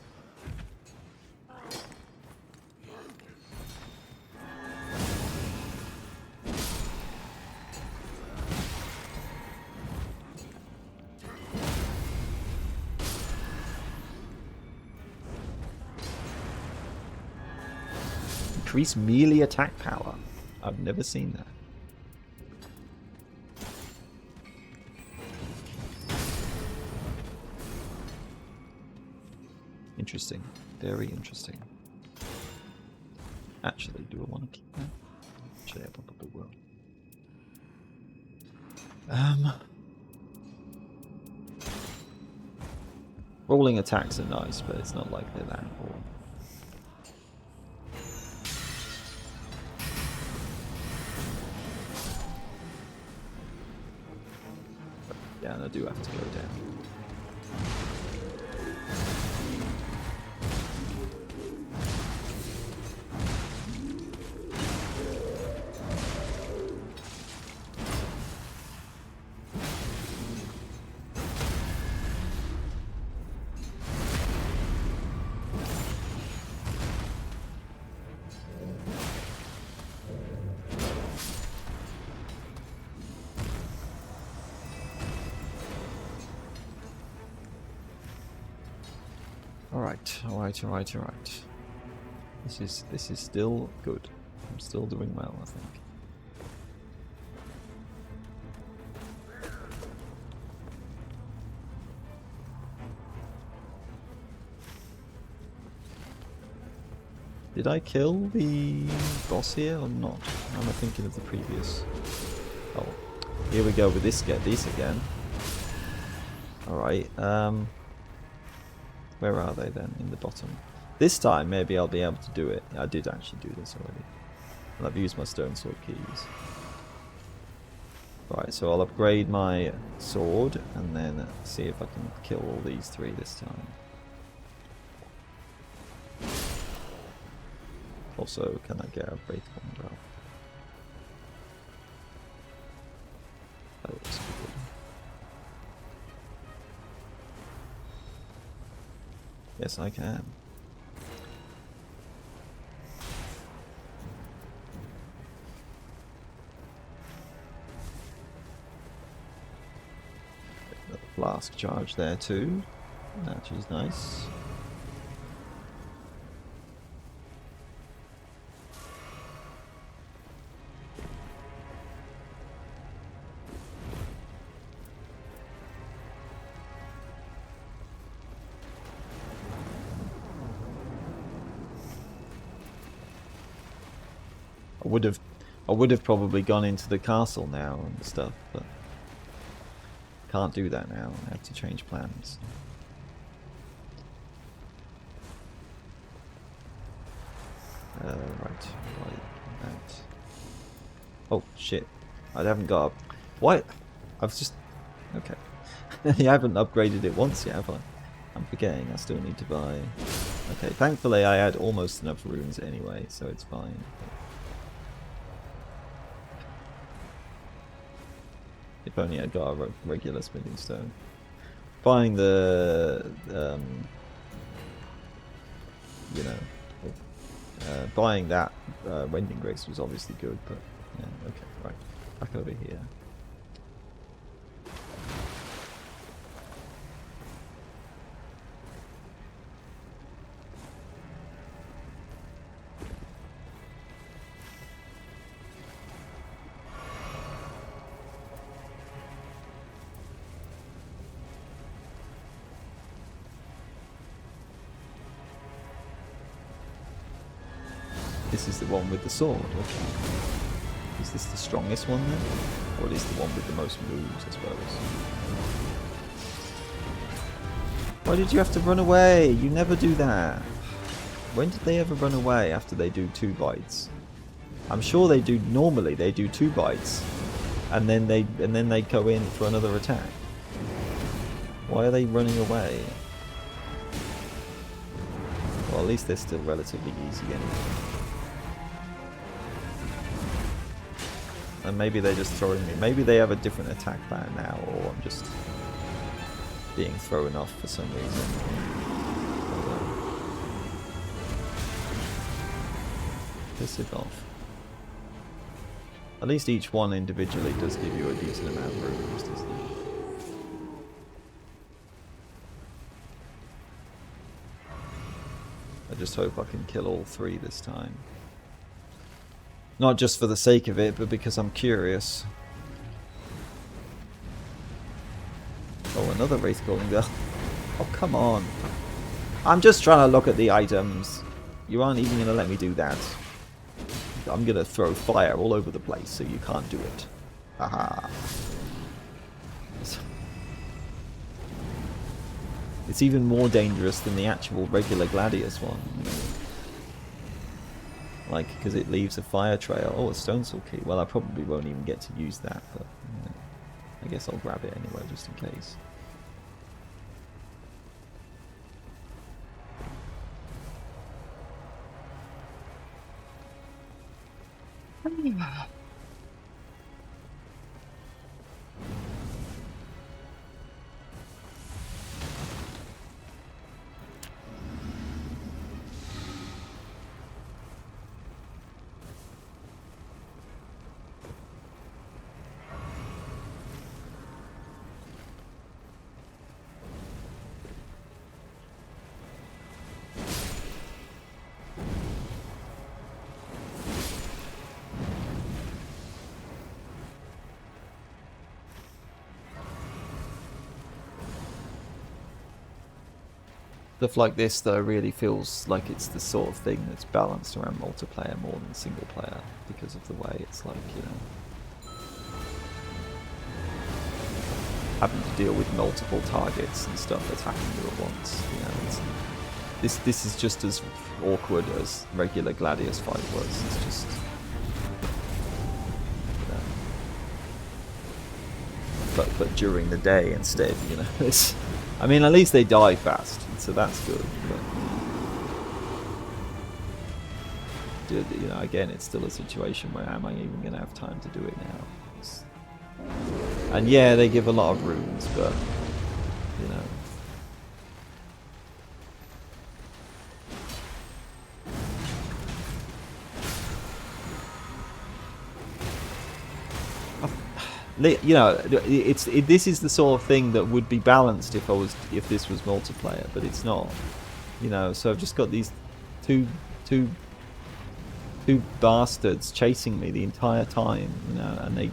Increase melee attack power. I've never seen that. Interesting. Very interesting. Actually, do I want to keep that? Actually, I probably will. Rolling attacks are nice, but it's not like they're that important. Yeah, and I do have to go down. Alright. This is still good. I'm still doing well, I think. Did I kill the boss here or not? Am I thinking of the previous? Oh, here we go with these again. Alright, where are they then? In the bottom. This time, maybe I'll be able to do it. I did actually do this already. And I've used my stone sword keys. Right, so I'll upgrade my sword and then see if I can kill all these three this time. Also, can I get a Wraith one as well? That looks good. Yes, I can. Another flask charge there too. That is nice. I would have probably gone into the castle now and stuff, but can't do that now. I have to change plans. Right. That. Oh shit! I haven't got. What? I've just. Okay. You haven't upgraded it once yet, have I? I'm forgetting. I still need to buy. Okay. Thankfully, I had almost enough runes anyway, so it's fine. If only I got a regular smithing stone. Buying the, you know, buying that Wending Grace was obviously good, but yeah, okay, right, back over here. This is the one with the sword. Okay. Is this the strongest one then? Or is the one with the most moves, I suppose? Why did you have to run away? You never do that. When did they ever run away after they do 2 bites? I'm sure they do. Normally they do 2 bites, and then they go in for another attack. Why are they running away? Well, at least they're still relatively easy anyway. And maybe they're just throwing me. Maybe they have a different attack pattern now, or I'm just being thrown off for some reason. Piss it off. At least each one individually does give you a decent amount of runes, doesn't it? I just hope I can kill all 3 this time. Not just for the sake of it, but because I'm curious. Oh, another Wraith Calling Girl. Oh, come on. I'm just trying to look at the items. You aren't even going to let me do that. I'm going to throw fire all over the place, so you can't do it. Haha. It's even more dangerous than the actual regular Gladius one. Like, because it leaves a fire trail. Oh, a stone soul key. Well, I probably won't even get to use that, but I guess I'll grab it anyway, just in case. Stuff like this, though, really feels like it's the sort of thing that's balanced around multiplayer more than single player, because of the way it's like, you know, having to deal with multiple targets and stuff attacking you at once. You know, this is just as awkward as regular Gladius fight was. It's just, you know, but during the day instead. You know, it's. I mean, at least they die fast, so that's good. But you know, again, it's still a situation where am I even going to have time to do it now? And yeah, they give a lot of runes, but you know. You know, this is the sort of thing that would be balanced if this was multiplayer, but it's not. You know, so I've just got these two bastards chasing me the entire time. You know, and they,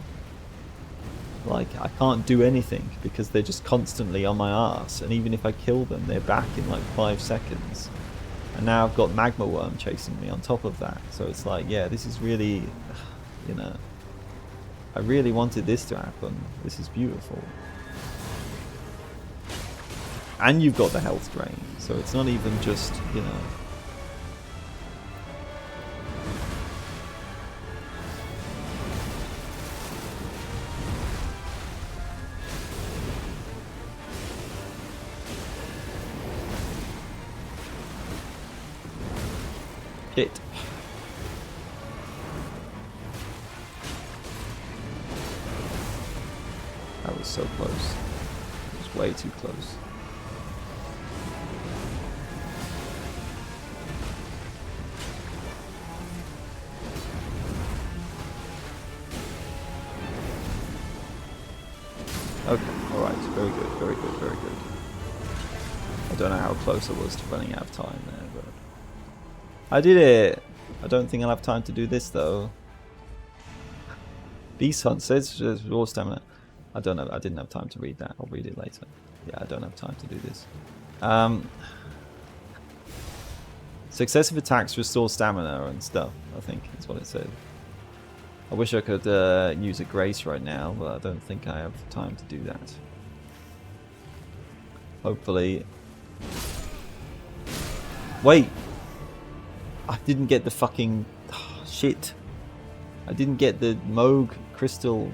like, I can't do anything because they're just constantly on my arse. And even if I kill them, they're back in like 5 seconds. And now I've got Magma Worm chasing me on top of that. So it's like, yeah, this is really, you know, I really wanted this to happen. This is beautiful. And you've got the health drain, so it's not even just, you know. Shit. That was so close. It was way too close. Okay, alright, very good, very good, very good. I don't know how close I was to running out of time there, but I did it! I don't think I'll have time to do this though. Beast Hunt says raw stamina. I don't know, I didn't have time to read that. I'll read it later. Yeah, I don't have time to do this. Successive attacks restore stamina and stuff, I think is what it said. I wish I could use a grace right now, but I don't think I have time to do that. Hopefully. Wait! I didn't get the fucking... Oh, shit. I didn't get the Moog crystal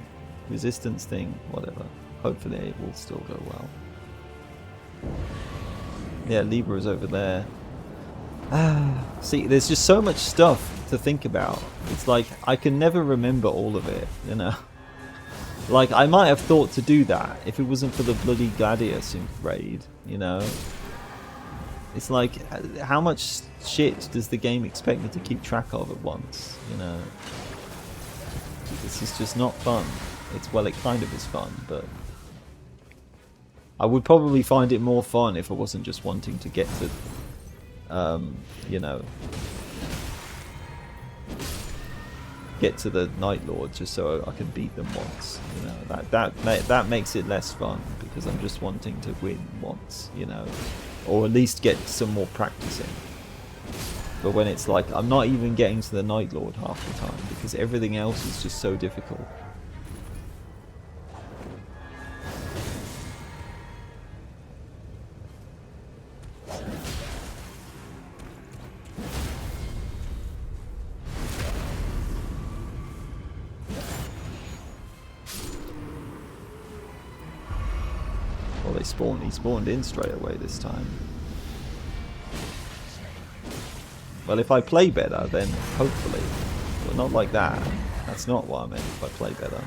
resistance thing, whatever. Hopefully it will still go well. Yeah, Libra is over there. See, there's just so much stuff to think about. It's like, I can never remember all of it, you know? Like, I might have thought to do that if it wasn't for the bloody Gladius raid, you know? It's like, how much shit does the game expect me to keep track of at once, you know? This is just not fun. It's, well, it kind of is fun, but I would probably find it more fun if I wasn't just wanting to get to, you know, get to the Night Lord just so I can beat them once, you know. That makes it less fun because I'm just wanting to win once, you know, or at least get some more practice in. But when it's like I'm not even getting to the Night Lord half the time because everything else is just so difficult. He spawned in straight away this time. Well, if I play better, then hopefully. But not like that. That's not what I meant, if I play better.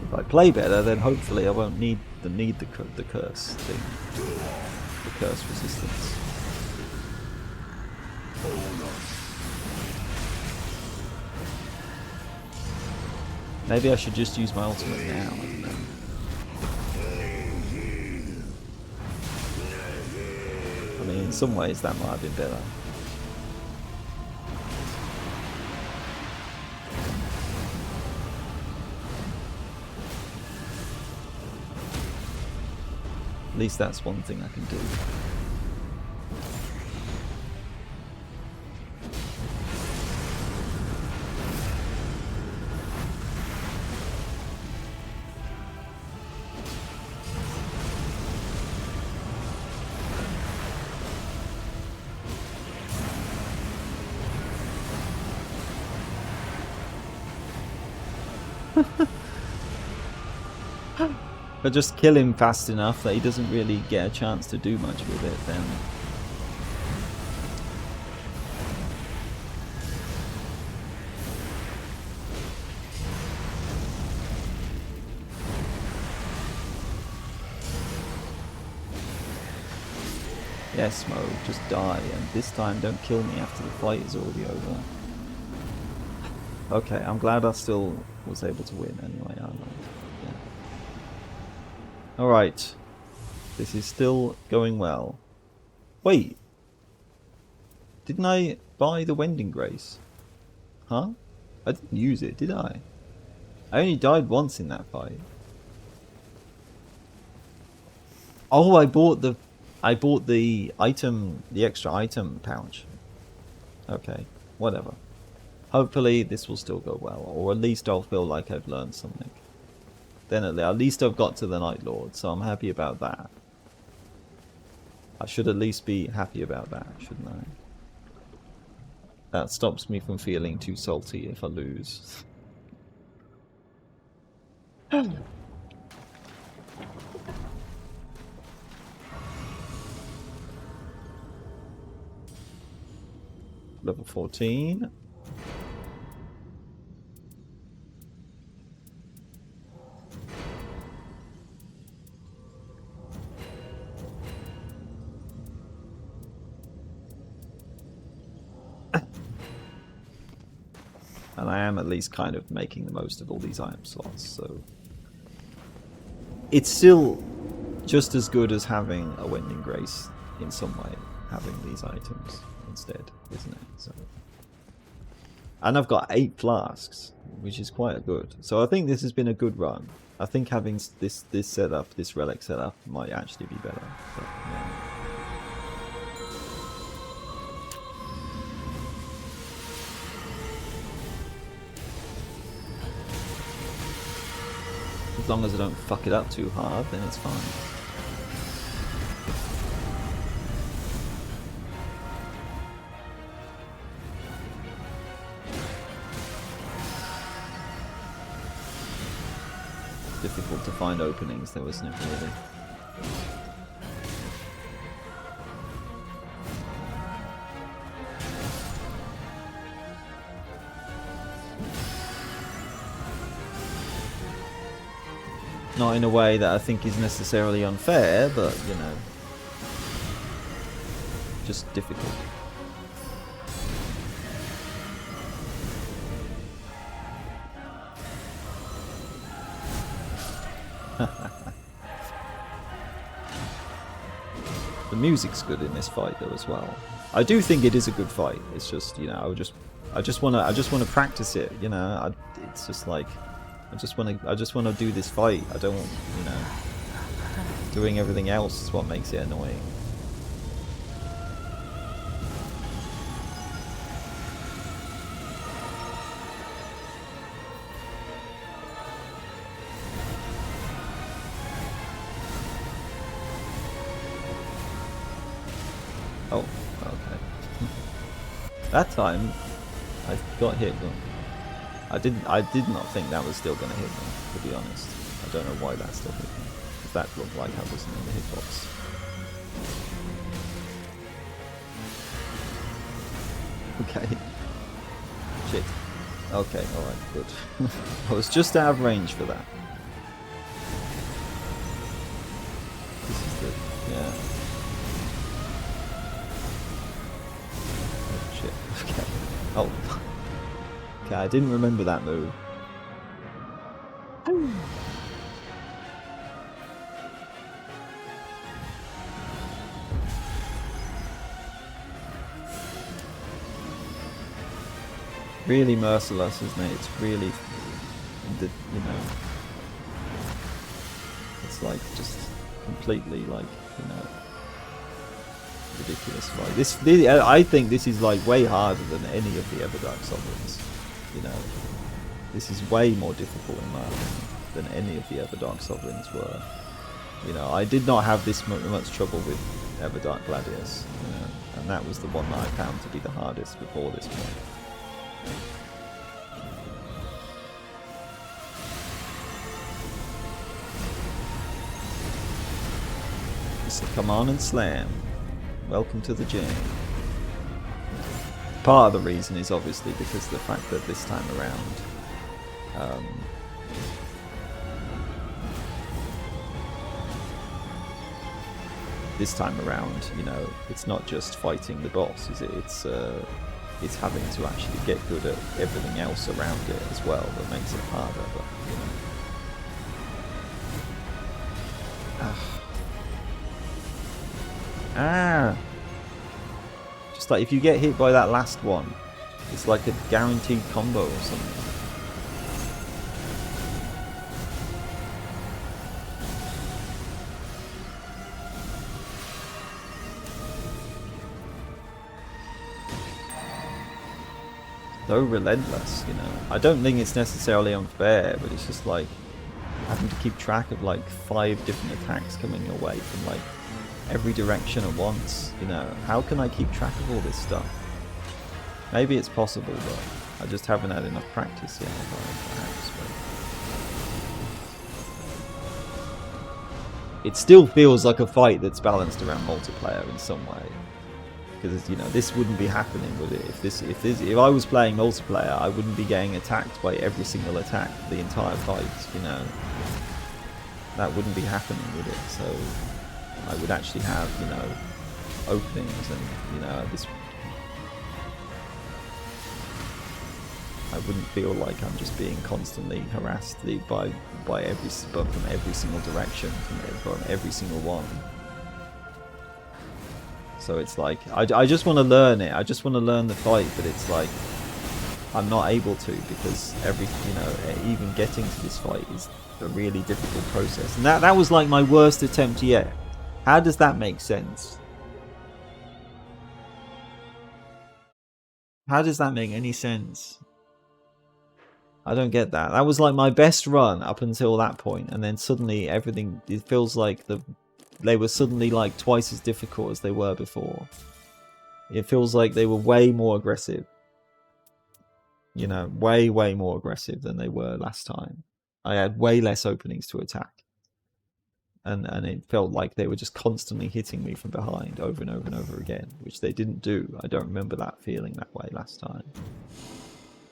If I play better, then hopefully I won't need the curse thing, the curse resistance. Maybe I should just use my ultimate now. I don't know. I mean, in some ways that might have been better. At least that's one thing I can do. But just kill him fast enough that he doesn't really get a chance to do much with it, then yes, Mo, just die, and this time don't kill me after the fight is already over. Okay, I'm glad I still was able to win anyway, aren't I? Yeah. Alright. This is still going well. Wait. Didn't I buy the Wending Grace? Huh? I didn't use it, did I? I only died once in that fight. Oh, I bought the item, the extra item pouch. Okay, whatever. Hopefully this will still go well, or at least I'll feel like I've learned something. Then at least I've got to the Night Lord, so I'm happy about that. I should at least be happy about that, shouldn't I? That stops me from feeling too salty if I lose. Level 14. And I am at least kind of making the most of all these item slots, so it's still just as good as having a Wending Grace in some way, having these items instead, isn't it? So, and I've got 8 flasks, which is quite good. So I think this has been a good run. I think having this setup, this relic setup, might actually be better. But, yeah. As long as I don't fuck it up too hard, then it's fine. Difficult to find openings though, isn't it, really? Not in a way that I think is necessarily unfair, but, you know, just difficult. The music's good in this fight though as well. I do think it is a good fight. It's just, you know, I just want to practice it, you know. It's just like I just want to do this fight. I don't want, you know, doing everything else is what makes it annoying. Oh, okay. That time I got hit. I did not think that was still going to hit me, to be honest. I don't know why that still hit me. That looked like I wasn't in the hitbox. Okay. Shit. Okay, alright, good. I was just out of range for that. This is the... yeah. Oh, shit. Okay. Oh. Okay, I didn't remember that move. Really merciless, isn't it? It's really, you know, it's like just completely like, you know, ridiculous fight. This I think this is like way harder than any of the Everdark Sovereigns. You know, this is way more difficult in my opinion than any of the Everdark Sovereigns were. You know, I did not have this much trouble with Everdark Gladius, you know, and that was the one that I found to be the hardest before this point. So come on and slam. Welcome to the gym. Part of the reason is obviously because of the fact that this time around, you know, it's not just fighting the boss, is it? It's having to actually get good at everything else around it as well that makes it harder. But you know. Ah! Just like if you get hit by that last one, it's like a guaranteed combo or something. So relentless, you know. I don't think it's necessarily unfair, but it's just like having to keep track of like 5 different attacks coming your way from like every direction at once, you know. How can I keep track of all this stuff? Maybe it's possible, but I just haven't had enough practice yet, perhaps. But it still feels like a fight that's balanced around multiplayer in some way. Because, you know, this wouldn't be happening, would it? If I was playing multiplayer, I wouldn't be getting attacked by every single attack the entire fight, you know. That wouldn't be happening, would it? So I would actually have, you know, openings and, you know, this. I wouldn't feel like I'm just being constantly harassed from every single direction, from every single one. So it's like, I just want to learn it. I just want to learn the fight, but it's like, I'm not able to because even getting to this fight is a really difficult process. And that was like my worst attempt yet. How does that make sense? How does that make any sense? I don't get that. That was like my best run up until that point, and then suddenly everything, it feels like they were suddenly like twice as difficult as they were before. It feels like they were way more aggressive. You know, way more aggressive than they were last time. I had way less openings to attack. And it felt like they were just constantly hitting me from behind over and over and over again, which they didn't do. I don't remember that feeling that way last time.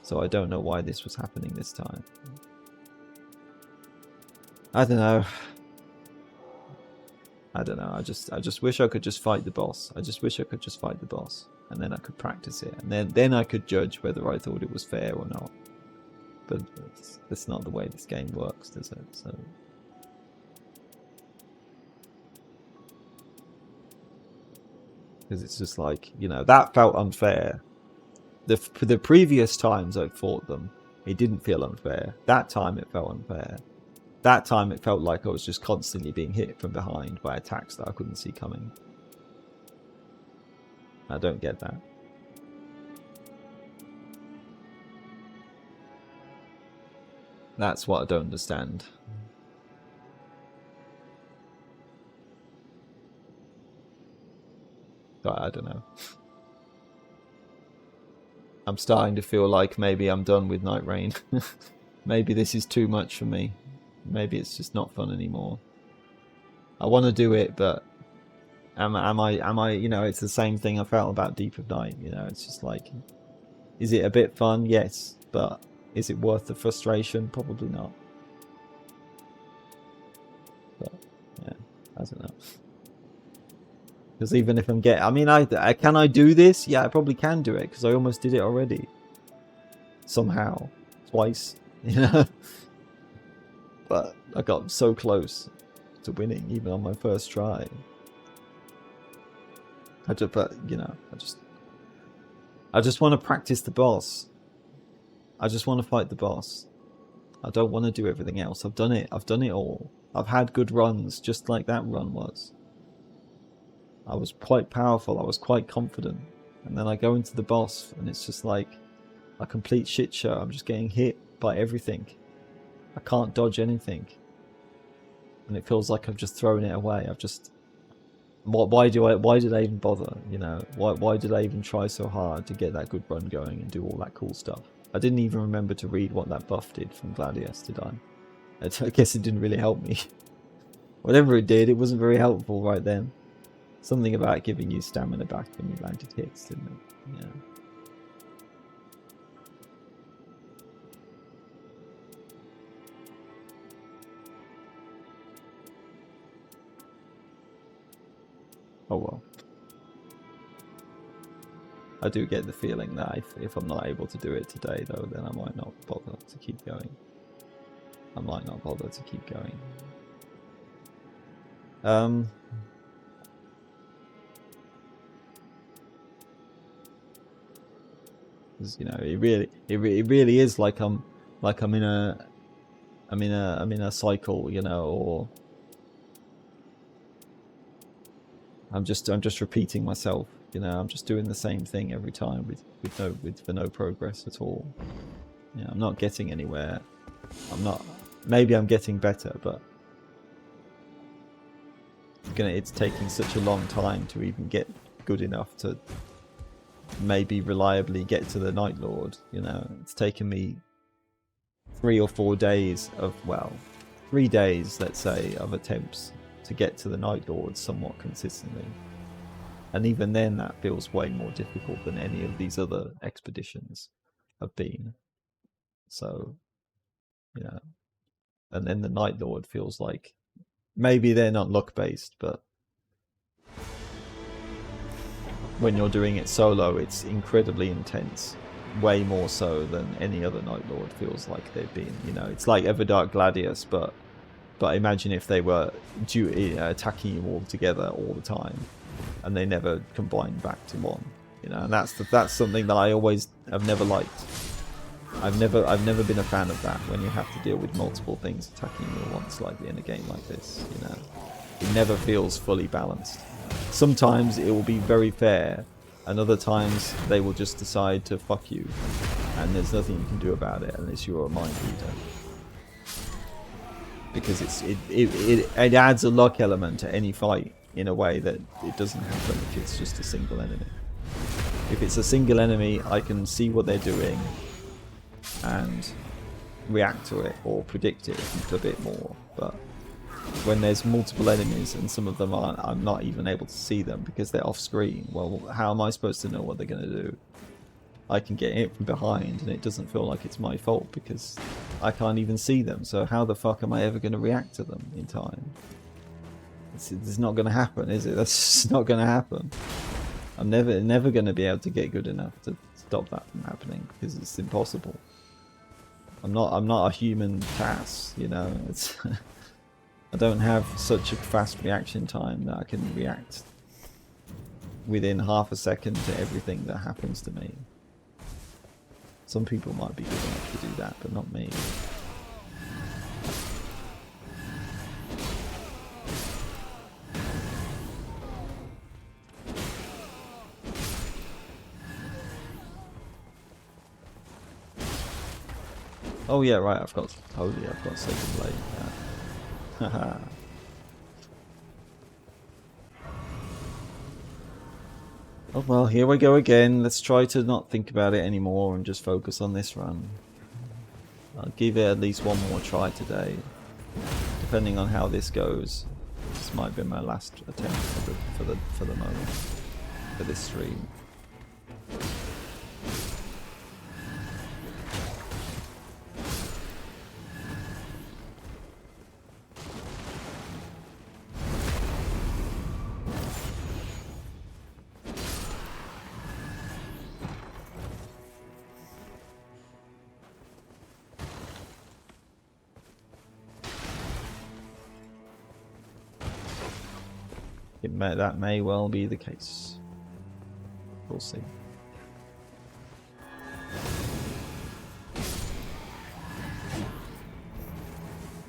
So I don't know why this was happening this time. I don't know. I just wish I could just fight the boss. I just wish I could just fight the boss, and then I could practice it, and then I could judge whether I thought it was fair or not. But that's not the way this game works, does it? So because it's just like, you know, that felt unfair. The previous times I fought them, it didn't feel unfair. That time it felt unfair. That time it felt like I was just constantly being hit from behind by attacks that I couldn't see coming. I don't get that. That's what I don't understand. But I don't know. I'm starting to feel like maybe I'm done with Nightreign. Maybe this is too much for me. Maybe it's just not fun anymore. I want to do it, but am I, you know, it's the same thing I felt about Deep of Night, you know, it's just like, is it a bit fun? Yes, but is it worth the frustration? Probably not. But yeah, I don't know. Because even if I'm I mean, can I do this? Yeah, I probably can do it because I almost did it already. Somehow, twice, you know. But I got so close to winning, even on my first try. But you know, I just want to practice the boss. I just want to fight the boss. I don't want to do everything else. I've done it. I've done it all. I've had good runs, just like that run was. I was quite powerful. I was quite confident. And then I go into the boss, and it's just like a complete shit show. I'm just getting hit by everything. I can't dodge anything, and it feels like I've just thrown it away. I've just, why did I even bother? You know, why did I even try so hard to get that good run going and do all that cool stuff? I didn't even remember to read what that buff did from Gladius, did I? I guess it didn't really help me. Whatever it did, it wasn't very helpful right then. Something about giving you stamina back when you landed hits, didn't it? Yeah. Oh well. I do get the feeling that if I'm not able to do it today, though, then I might not bother to keep going. I might not bother to keep going. because you know it really is like I'm in a cycle, you know, or I'm just repeating myself, you know. I'm just doing the same thing every time for no progress at all. You know, I'm not getting anywhere. Maybe I'm getting better, but it's taking such a long time to even get good enough to maybe reliably get to the Night Lord. You know, it's taken me 3 or 4 days of, well, 3 days, let's say, of attempts to get to the Night Lord somewhat consistently. And even then, that feels way more difficult than any of these other expeditions have been. So, you know, and then the Night Lord feels like, maybe they're not luck based, but when you're doing it solo, it's incredibly intense, way more so than any other Night Lord feels like they've been. You know, it's like Everdark Gladius, but imagine if they were attacking you all together all the time, and they never combined back to one. You know, and that's something that I have never liked. I've never been a fan of that, when you have to deal with multiple things attacking you at once, like in a game like this. You know, it never feels fully balanced. Sometimes it will be very fair, and other times they will just decide to fuck you, and there's nothing you can do about it unless you're a mind reader. Because it adds a luck element to any fight in a way that it doesn't happen if it's just a single enemy. If it's a single enemy, I can see what they're doing and react to it or predict it a bit more. But when there's multiple enemies and some of them I'm not even able to see them because they're off screen, well, how am I supposed to know what they're going to do? I can get hit from behind and it doesn't feel like it's my fault because I can't even see them. So how the fuck am I ever going to react to them in time? It's not going to happen, is it? That's just not going to happen. I'm never going to be able to get good enough to stop that from happening because it's impossible. I'm not a human task, you know. It's I don't have such a fast reaction time that I can react within half a second to everything that happens to me. Some people might be good enough to do that, but not me. Oh yeah, right, I've got Sacred Blade. Haha. Oh well, here we go again. Let's try to not think about it anymore and just focus on this run. I'll give it at least one more try today. Depending on how this goes, this might be my last attempt for the moment, for this stream. That may well be the case. We'll see.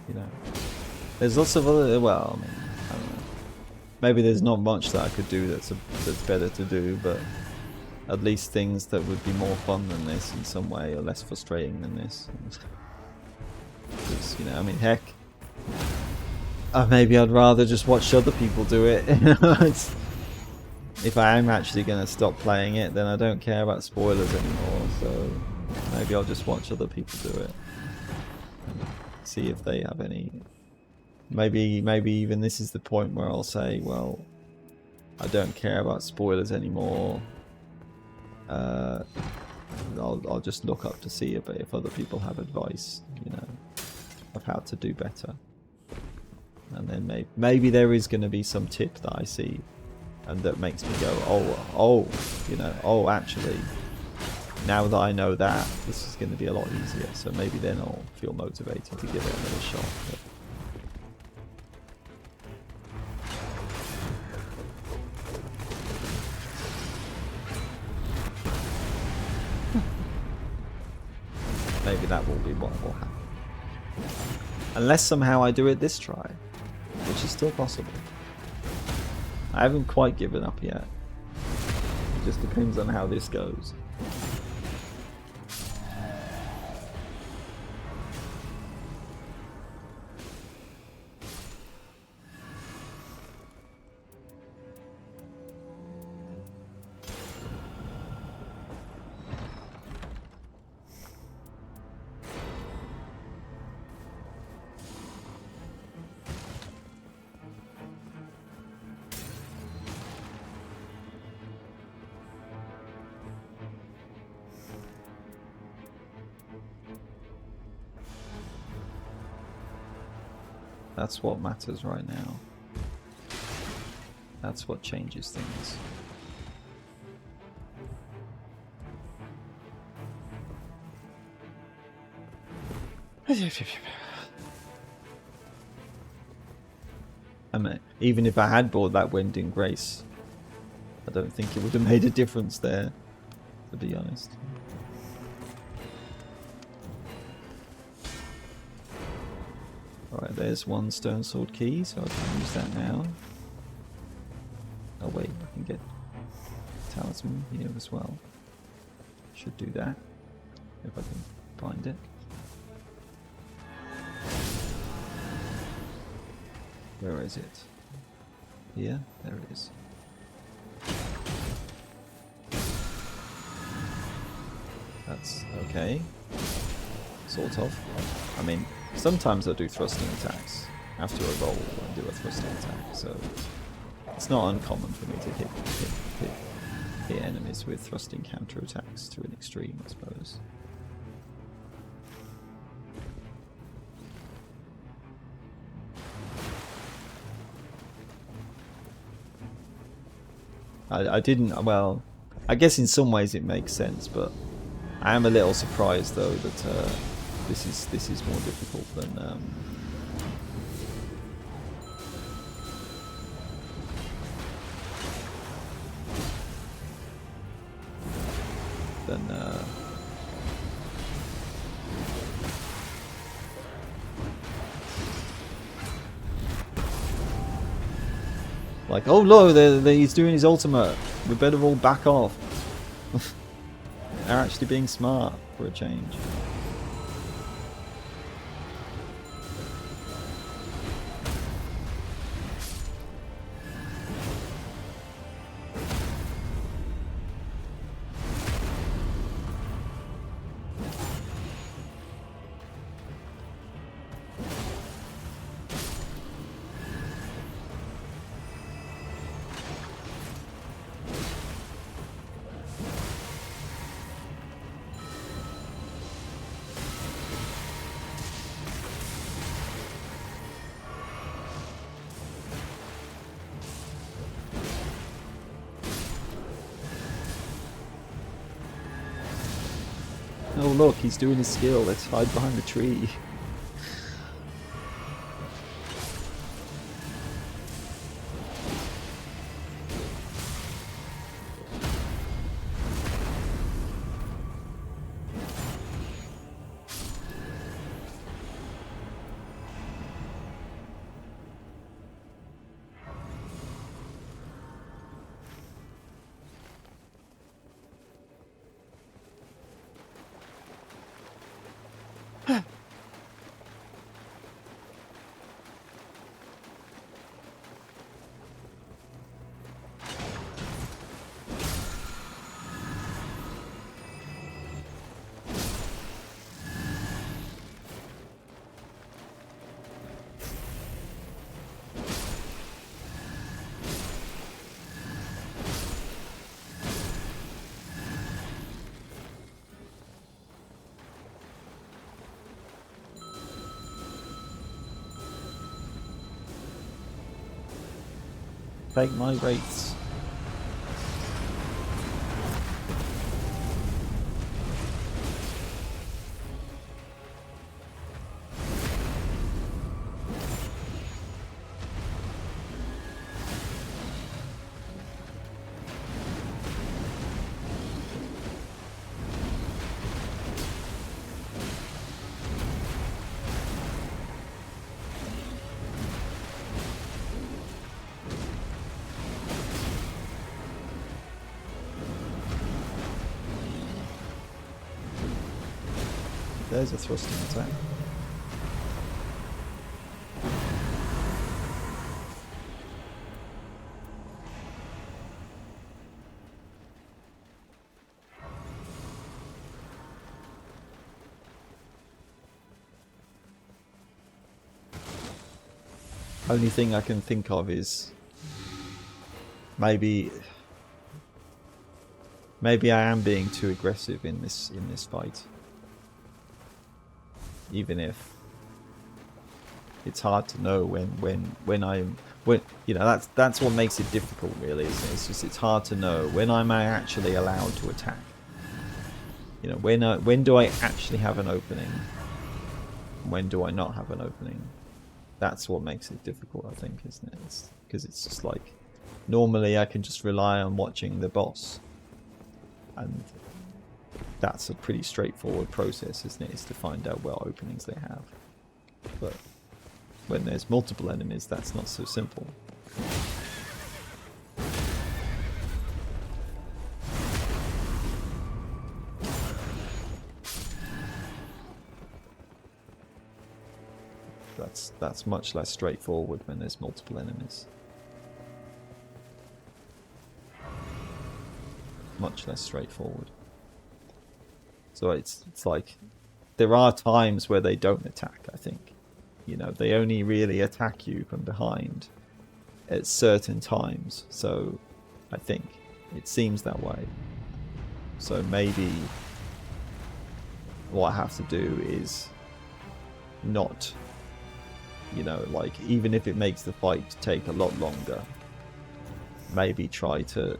You know, there's lots of other. Well, I mean, I don't know. Maybe there's not much that I could do that's better to do, but at least things that would be more fun than this in some way, or less frustrating than this. Because, you know, I mean, heck. Maybe I'd rather just watch other people do it. If I am actually going to stop playing it, then I don't care about spoilers anymore. So maybe I'll just watch other people do it and see if they have any. Maybe even this is the point where I'll say, well, I don't care about spoilers anymore. I'll just look up to see if other people have advice, you know, of how to do better. And then maybe there is going to be some tip that I see and that makes me go, oh, you know, oh, actually, now that I know that, this is going to be a lot easier. So maybe then I'll feel motivated to give it another shot. But that will be what will happen. Unless somehow I do it this try, which is still possible. I haven't quite given up yet. It just depends on how this goes. That's what matters right now. That's what changes things. I mean, even if I had bought that Wending Grace, I don't think it would have made a difference there, to be honest. Alright, there's one Stone Sword key, so I can use that now. Oh wait, I can get Talisman here as well. Should do that, if I can find it. Where is it? Here? There it is. That's okay. Sort of. I mean, sometimes I do thrusting attacks after a roll. I do a thrusting attack, so it's not uncommon for me to hit enemies with thrusting counterattacks to an extreme, I suppose. I didn't. Well, I guess in some ways it makes sense, but I am a little surprised though that. This is more difficult than like, oh no, he's doing his ultimate. We better all back off. They're actually being smart for a change. Oh look, he's doing his skill. Let's hide behind the tree. Take my wraiths. there's a thrusting attack. Only thing I can think of is maybe I am being too aggressive in this fight. Even if it's hard to know when you know, that's what makes it difficult really, isn't it? It's just it's hard to know when I'm actually allowed to attack. You know, when do I actually have an opening? When do I not have an opening? That's what makes it difficult, I think, isn't it? Because it's just like normally I can just rely on watching the boss, and that's a pretty straightforward process, isn't it? Is to find out what openings they have. But when there's multiple enemies, that's not so simple. That's much less straightforward when there's multiple enemies. Much less straightforward. So it's like there are times where they don't attack, I think. You know, they only really attack you from behind at certain times. So I think it seems that way. So maybe what I have to do is not, you know, like even if it makes the fight take a lot longer, maybe try to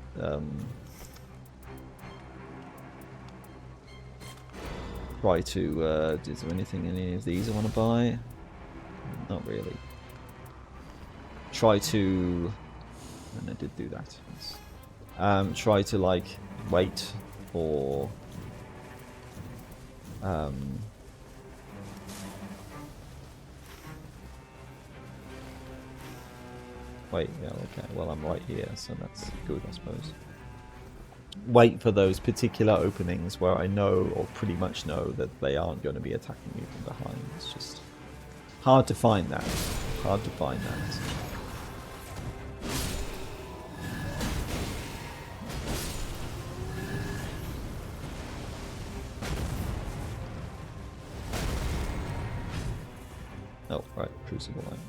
is there anything in any of these I want to buy? Not really. Try to, and I did do that. Yes. Try to like wait for wait, yeah, okay, well I'm right here, so that's good, I suppose. Wait for those particular openings where I know, or pretty much know, that they aren't going to be attacking me from behind. It's just hard to find that. Hard to find that. Oh, right, Crucible line.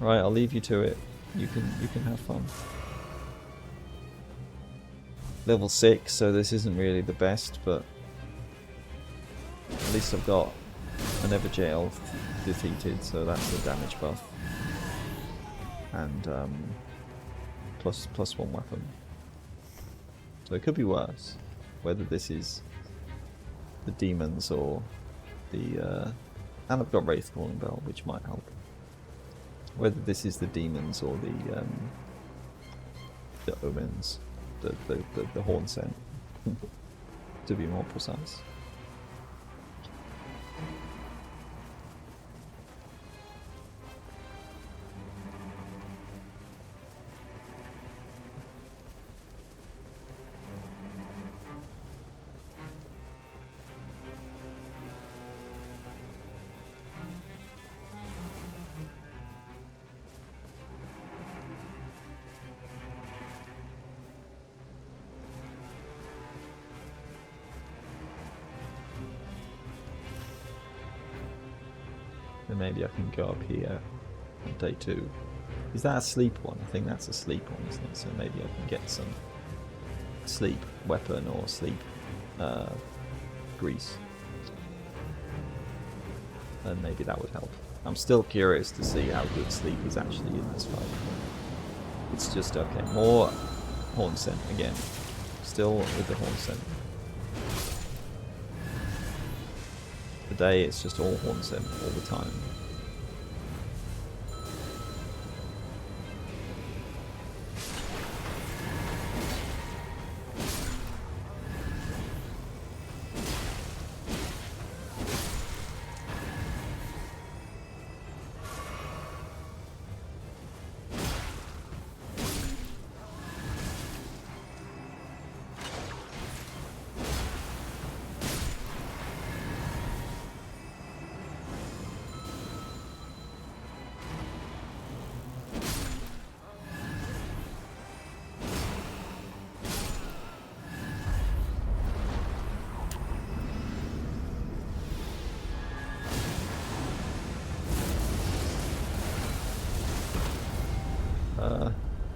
Right, I'll leave you to it. You can have fun. Level 6, so this isn't really the best, but at least I've got an Everjail defeated, so that's a damage buff. And plus one weapon. So it could be worse. Whether this is the demons or the and I've got Wraith Calling Bell, which might help. Whether this is the demons or the omens, the horn scent, to be more precise. Then maybe I can go up here on day 2. Is that a sleep one? I think that's a sleep one, isn't it? So maybe I can get some sleep weapon or sleep grease. And maybe that would help. I'm still curious to see how good sleep is actually in this fight. It's just, okay, more horn scent again. Still with the horn scent. Today it's just all horn scent all the time.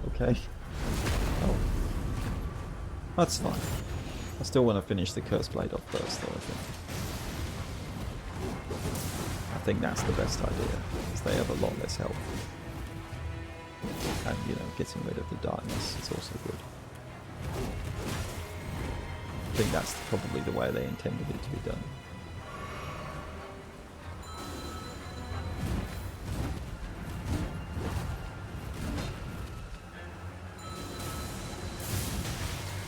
Okay. Oh. That's fine. I still want to finish the Cursed Blade off first, though, I think. I think that's the best idea, because they have a lot less health. And, you know, getting rid of the darkness is also good. I think that's probably the way they intended it to be done.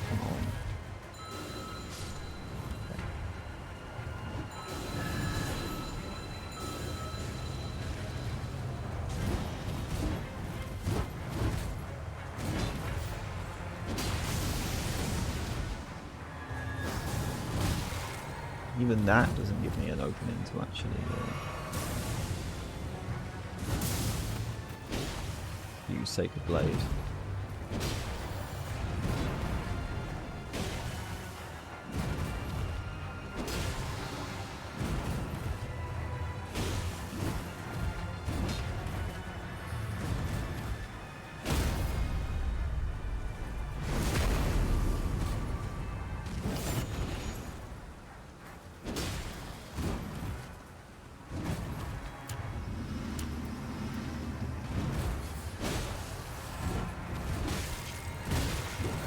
Come on. Even that doesn't give me an opening to actually use Sacred Blade.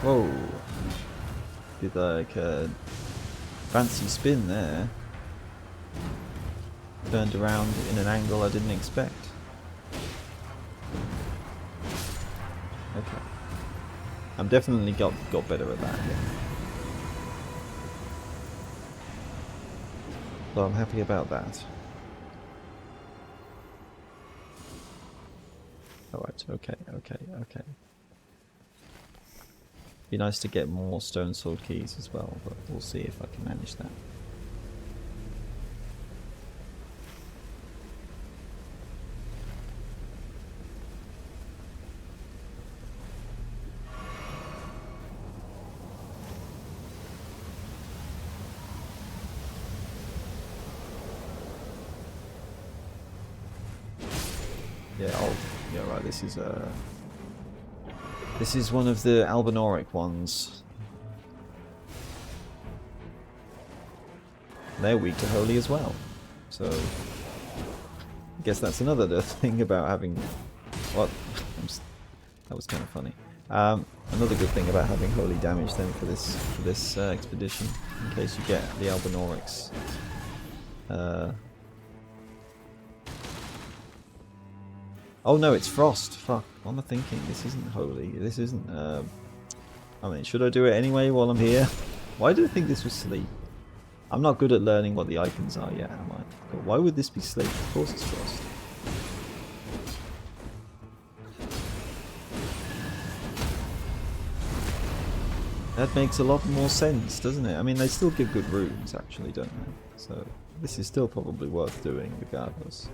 Whoa, did like a fancy spin there. Turned around in an angle I didn't expect. Okay. I'm definitely got better at that, yeah. So I'm happy about that. Alright, okay. Be nice to get more stone sword keys as well, but we'll see if I can manage that. Yeah, oh, yeah, right, this is one of the Albinoric ones. They're weak to holy as well. So I guess that's another thing about having what that was kind of funny. Another good thing about having holy damage then for this expedition, in case you get the Albinorics. Oh no, it's frost. Fuck. What am I thinking? This isn't holy. This isn't. I mean, should I do it anyway while I'm here? Why did I think this was sleep? I'm not good at learning what the icons are yet, am I? But why would this be sleep? Of course it's frost. That makes a lot more sense, doesn't it? I mean, they still give good runes, actually, don't they? So this is still probably worth doing, regardless.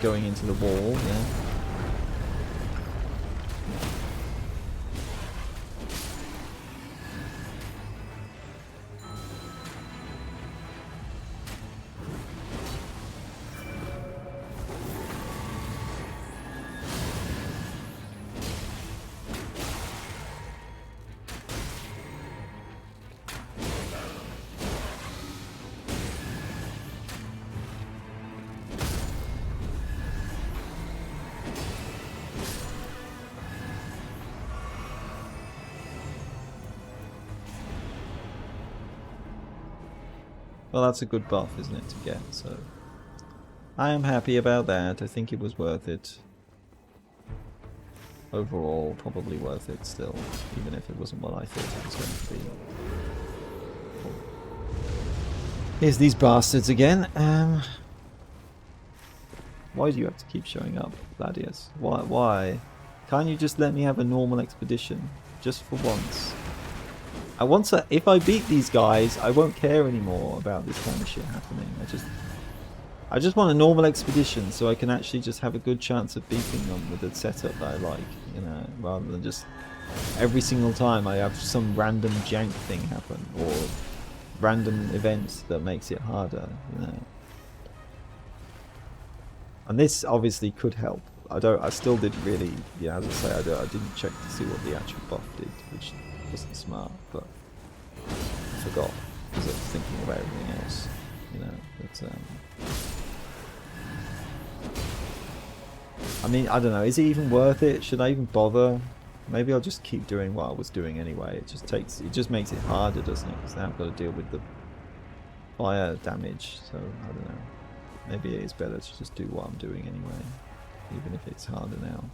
Going into the wall, yeah. Well, that's a good buff, isn't it, to get, so I am happy about that. I think it was worth it. Overall, probably worth it still, even if it wasn't what I thought it was going to be. Here's these bastards again. Why do you have to keep showing up, Gladius? Why? Can't you just let me have a normal expedition? Just for once. If I beat these guys, I won't care anymore about this kind of shit happening. I just want a normal expedition so I can actually just have a good chance of beating them with a setup that I like, you know, rather than just every single time I have some random jank thing happen or random events that makes it harder, you know. And this obviously could help. I still didn't really, yeah, as I say, I didn't check to see what the actual buff did, which wasn't smart, but I forgot because I was thinking about everything else, you know. But I mean, I don't know. Is it even worth it? Should I even bother? Maybe I'll just keep doing what I was doing anyway. It just makes it harder, doesn't it? Because now I've got to deal with the fire damage. So I don't know. Maybe it is better to just do what I'm doing anyway, even if it's harder now.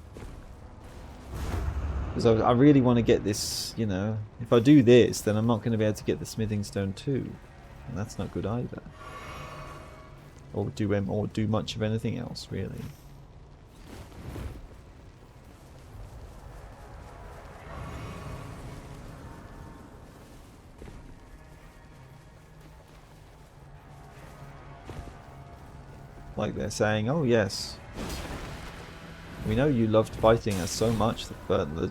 Because I really want to get this, you know. If I do this, then I'm not going to be able to get the smithing stone too, and that's not good either. Or do much of anything else really. Like they're saying, oh yes, we know you loved fighting us so much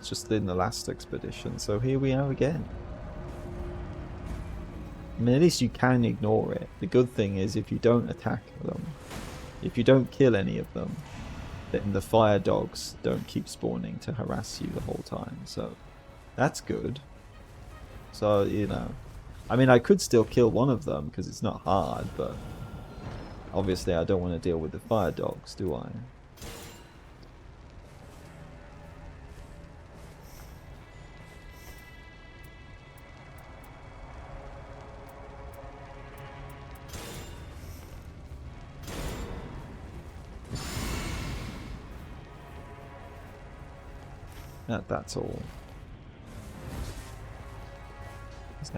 just in the last expedition, so here we are again. I mean, at least you can ignore it. The good thing is if you don't attack them, if you don't kill any of them, then the fire dogs don't keep spawning to harass you the whole time, so that's good. So, you know, I mean, I could still kill one of them because it's not hard, but obviously I don't want to deal with the fire dogs, do I? That's all.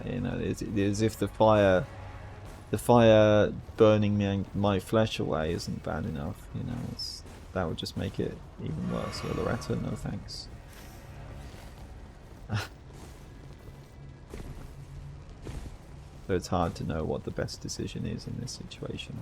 You know, it's as if the fire burning my flesh away isn't bad enough. You know, that would just make it even worse. Yeah, Loretta, no thanks. So it's hard to know what the best decision is in this situation.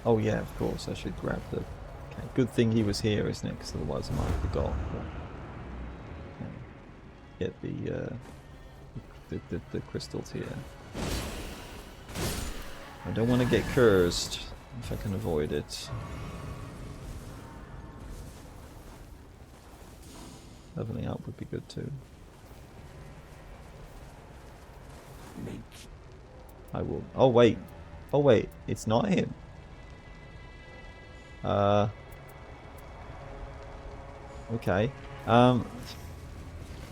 Oh yeah, of course, I should grab the... Okay, good thing he was here, isn't it? Because otherwise I might have forgot. But, get the crystals here. I don't want to get cursed, if I can avoid it. Leveling up would be good too. I will... Oh wait! Oh wait, it's not him. Okay.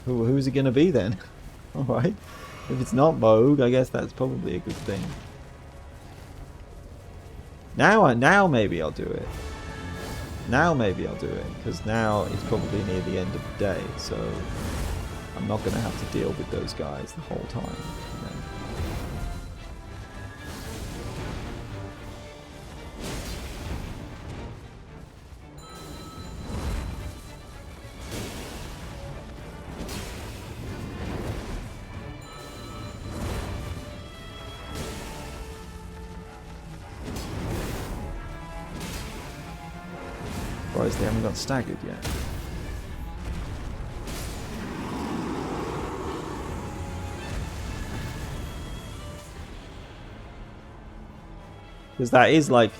Who's it gonna be then? Alright. If it's not Moog, I guess that's probably a good thing. Now maybe I'll do it. Now maybe I'll do it, because now it's probably near the end of the day, so I'm not gonna have to deal with those guys the whole time. You know? Surprised they haven't got staggered yet. Because that is like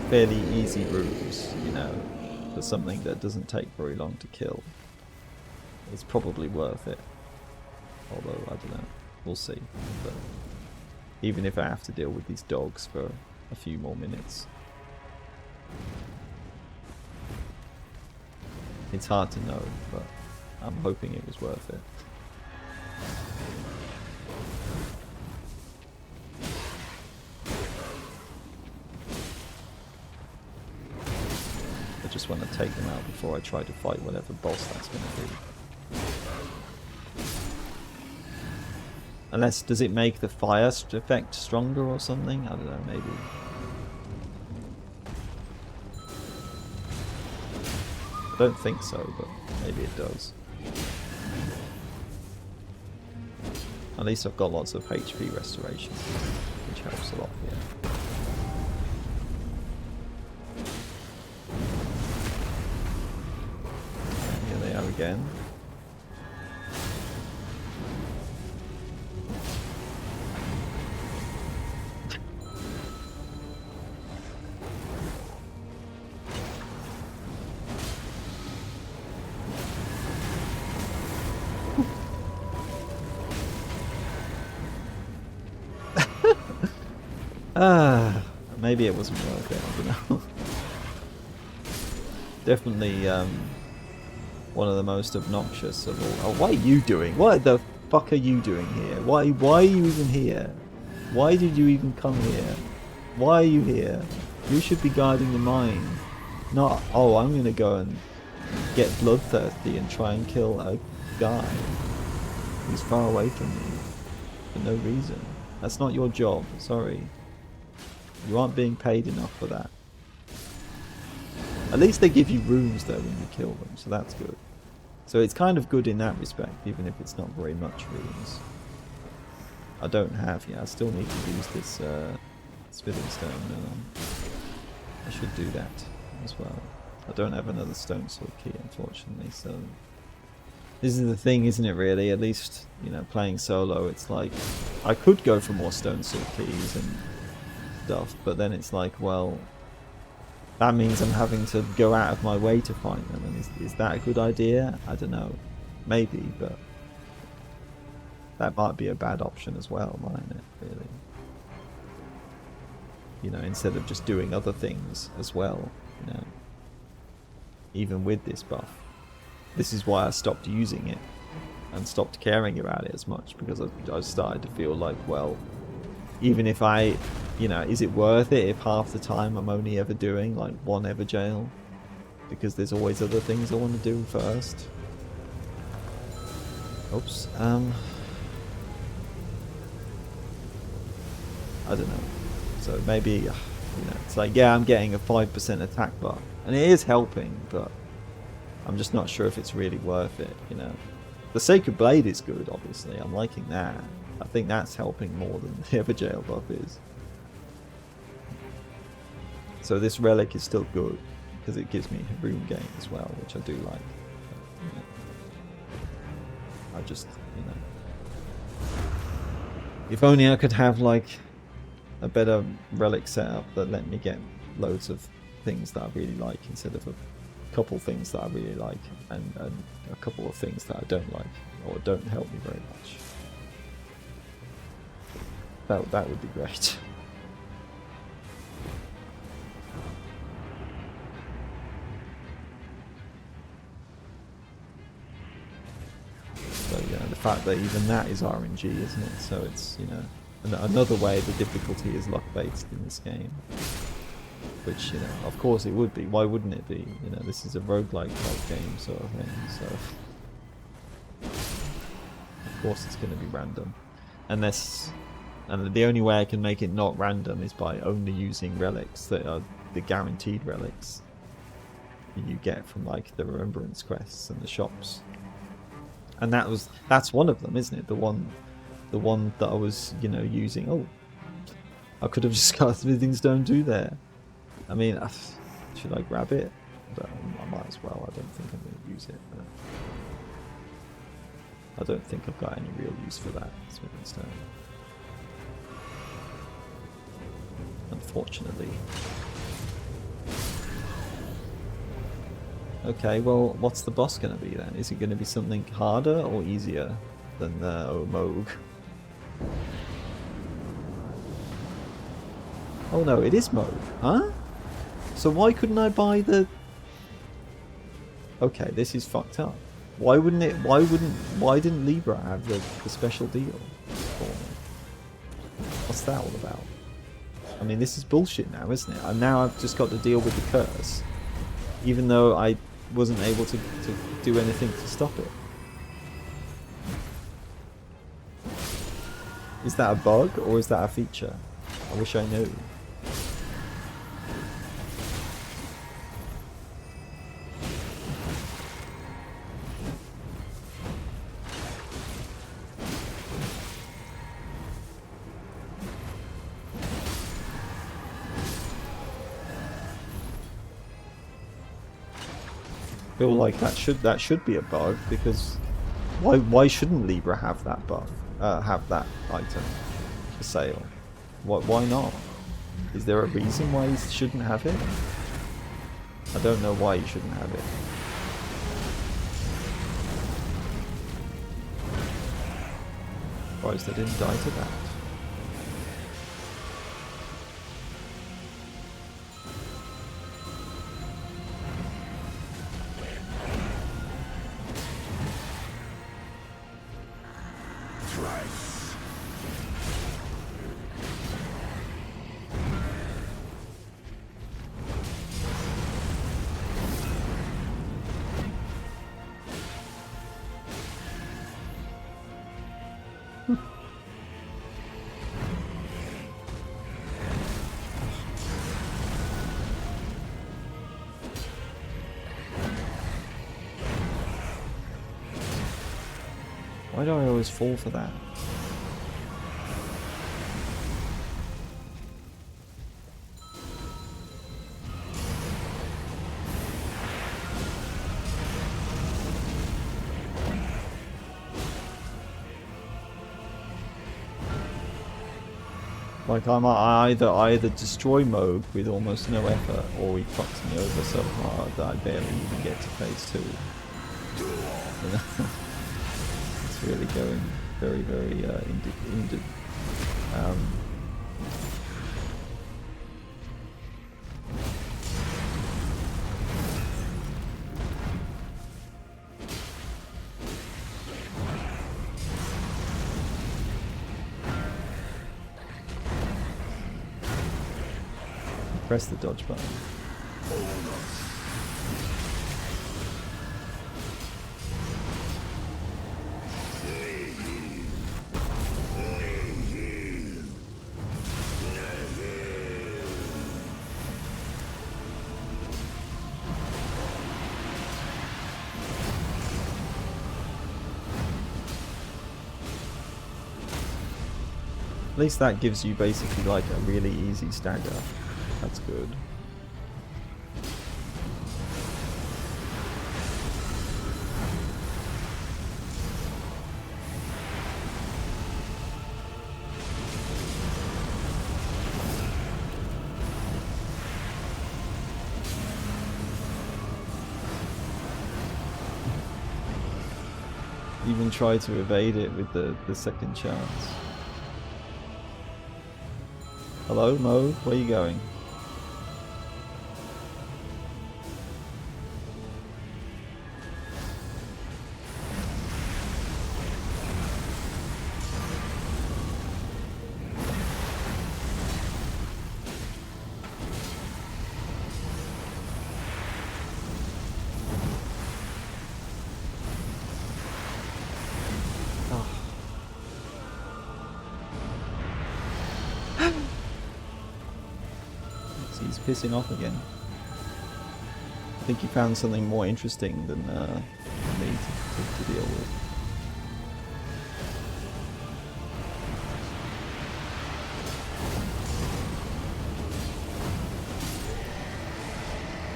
fairly easy rooms, you know, for something that doesn't take very long to kill. It's probably worth it. Although, I don't know. We'll see. But even if I have to deal with these dogs for a few more minutes. It's hard to know, but I'm hoping it was worth it. I just want to take them out before I try to fight whatever boss that's going to be. Unless, does it make the fire effect stronger or something? I don't know, maybe. I don't think so, but maybe it does. At least I've got lots of HP restoration, which helps a lot here. And here they are again. Maybe it wasn't worth it, I don't know. Definitely one of the most obnoxious of all. Oh, what are you doing? What the fuck are you doing here? Why are you even here? Why did you even come here? Why are you here? You should be guarding the mine. Not, oh, I'm gonna go and get bloodthirsty and try and kill a guy who's far away from me for no reason. That's not your job, sorry. You aren't being paid enough for that. At least they give you runes though when you kill them, so that's good. So it's kind of good in that respect, even if it's not very much runes. I don't have yet. I still need to use this spitting stone. I should do that as well. I don't have another stone sword key, unfortunately, so... This is the thing, isn't it, really? At least, you know, playing solo, it's like... I could go for more stone sword keys and stuff, but then it's like, well... That means I'm having to go out of my way to find them, and is that a good idea? I don't know. Maybe, but... That might be a bad option as well, mightn't it, really? You know, instead of just doing other things as well, you know. Even with this buff. This is why I stopped using it and stopped caring about it as much, because I started to feel like, well, even if I, you know, is it worth it if half the time I'm only ever doing like one Everjail? Because there's always other things I want to do first. Oops. I don't know. So maybe, you know, it's like, yeah, I'm getting a 5% attack buff, and it is helping, but I'm just not sure if it's really worth it, you know. The Sacred Blade is good, obviously. I'm liking that. I think that's helping more than the Everjail buff is. So this relic is still good, because it gives me rune gain as well, which I do like. But, you know, I just, you know... If only I could have, like, a better relic setup that let me get loads of things that I really like, instead of a couple things that I really like and a couple of things that I don't like or don't help me very much. That would be great. So yeah, the fact that even that is RNG, isn't it? So it's, you know, another way the difficulty is luck-based in this game. Which, you know, of course it would be. Why wouldn't it be? You know, this is a roguelike type game sort of thing, so... Of course it's going to be random. And the only way I can make it not random is by only using relics that are the guaranteed relics you get from, like, the remembrance quests and the shops. And that's one of them, isn't it? The one that I was, you know, using. Oh, I could have just got things don't do there. I mean, should I grab it? But I might as well. I don't think I'm going to use it. But I don't think I've got any real use for that. So, unfortunately. Okay, well, what's the boss going to be then? Is it going to be something harder or easier than Moog? Oh no, it is Moog, huh? So why couldn't I buy the... Okay, this is fucked up. Why didn't Libra have the special deal for me? What's that all about? I mean, this is bullshit now, isn't it? And now I've just got to deal with the curse, even though I wasn't able to do anything to stop it. Is that a bug or is that a feature? I wish I knew. Feel like that should be a bug, because why shouldn't Libra have that buff, have that item for sale? Why not? Is there a reason why he shouldn't have it? I don't know why he shouldn't have it. Surprised I didn't die to that. Why do I always fall for that? Like I either destroy Moog with almost no effort, or he fucks me over so hard that I barely even get to phase 2. You know? It's really going very, very press the dodge button. At least that gives you basically like a really easy stagger. That's good. Even try to evade it with the second chance. Hello, Mo, where are you going? he's pissing off again. I think he found something more interesting than me to deal with.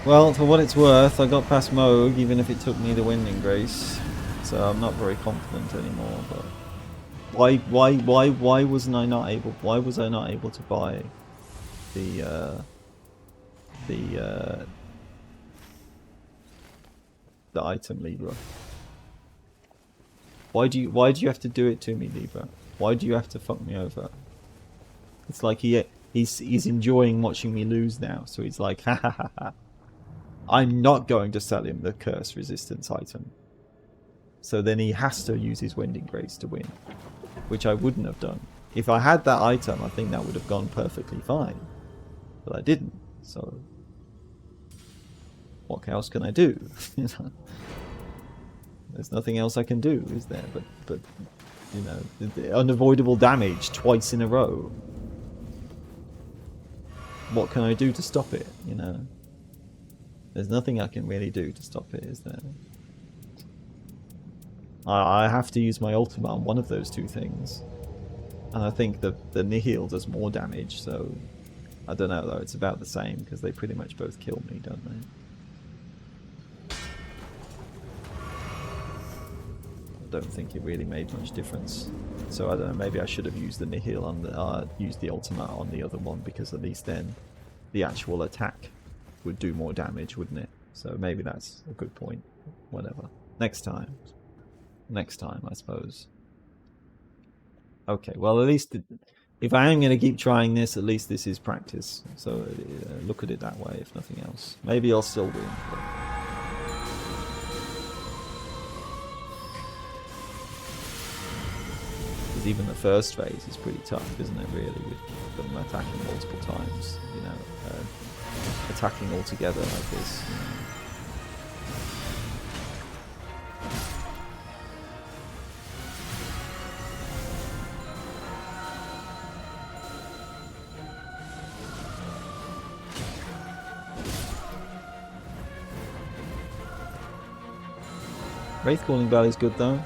Well, for what it's worth, I got past Moog, even if it took me the Winding Grace. So I'm not very confident anymore. But why wasn't I not able? Why was I not able to buy the item, Libra? Why do you have to do it to me, Libra? Why do you have to fuck me over? It's like he's enjoying watching me lose now, so he's like, ha ha ha ha. I'm not going to sell him the curse resistance item. So then he has to use his Winding Grace to win, which I wouldn't have done. If I had that item, I think that would have gone perfectly fine, but I didn't. So what else can I do? There's nothing else I can do, is there? But you know, the unavoidable damage twice in a row. What can I do to stop it? You know, there's nothing I can really do to stop it, is there? I have to use my ultimate on one of those two things, and I think the Nihil does more damage. So I don't know though. It's about the same because they pretty much both kill me, don't they? I don't think it really made much difference. So I don't know, maybe I should have used the Nihil on the used the ultimate on the other one, because at least then the actual attack would do more damage, wouldn't it? So maybe that's a good point. Whatever. Next time, I suppose. Okay, well at least if I am going to keep trying this, at least this is practice. So look at it that way, if nothing else. Maybe I'll still win. But even the first phase is pretty tough, isn't it, really, with them attacking multiple times, you know, attacking all together like this, you know. Wraith Calling Bell is good though.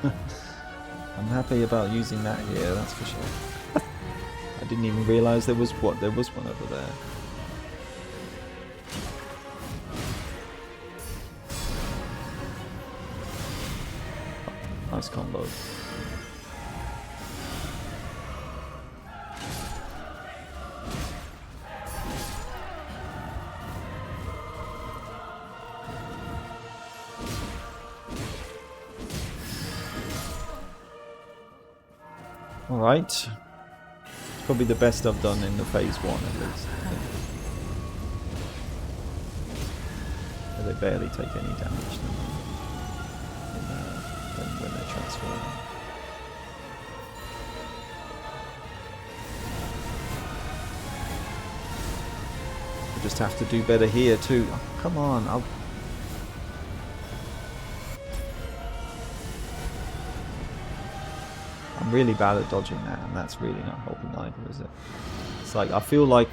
I'm happy about using that here, that's for sure. I didn't even realise there was one over there. Nice combo. Alright. Probably the best I've done in the phase 1 at least, I think. They barely take any damage when they're transforming. I just have to do better here too. Oh, come on, I'm really bad at dodging that, and that's really not helping either, is it? It's like, I feel like,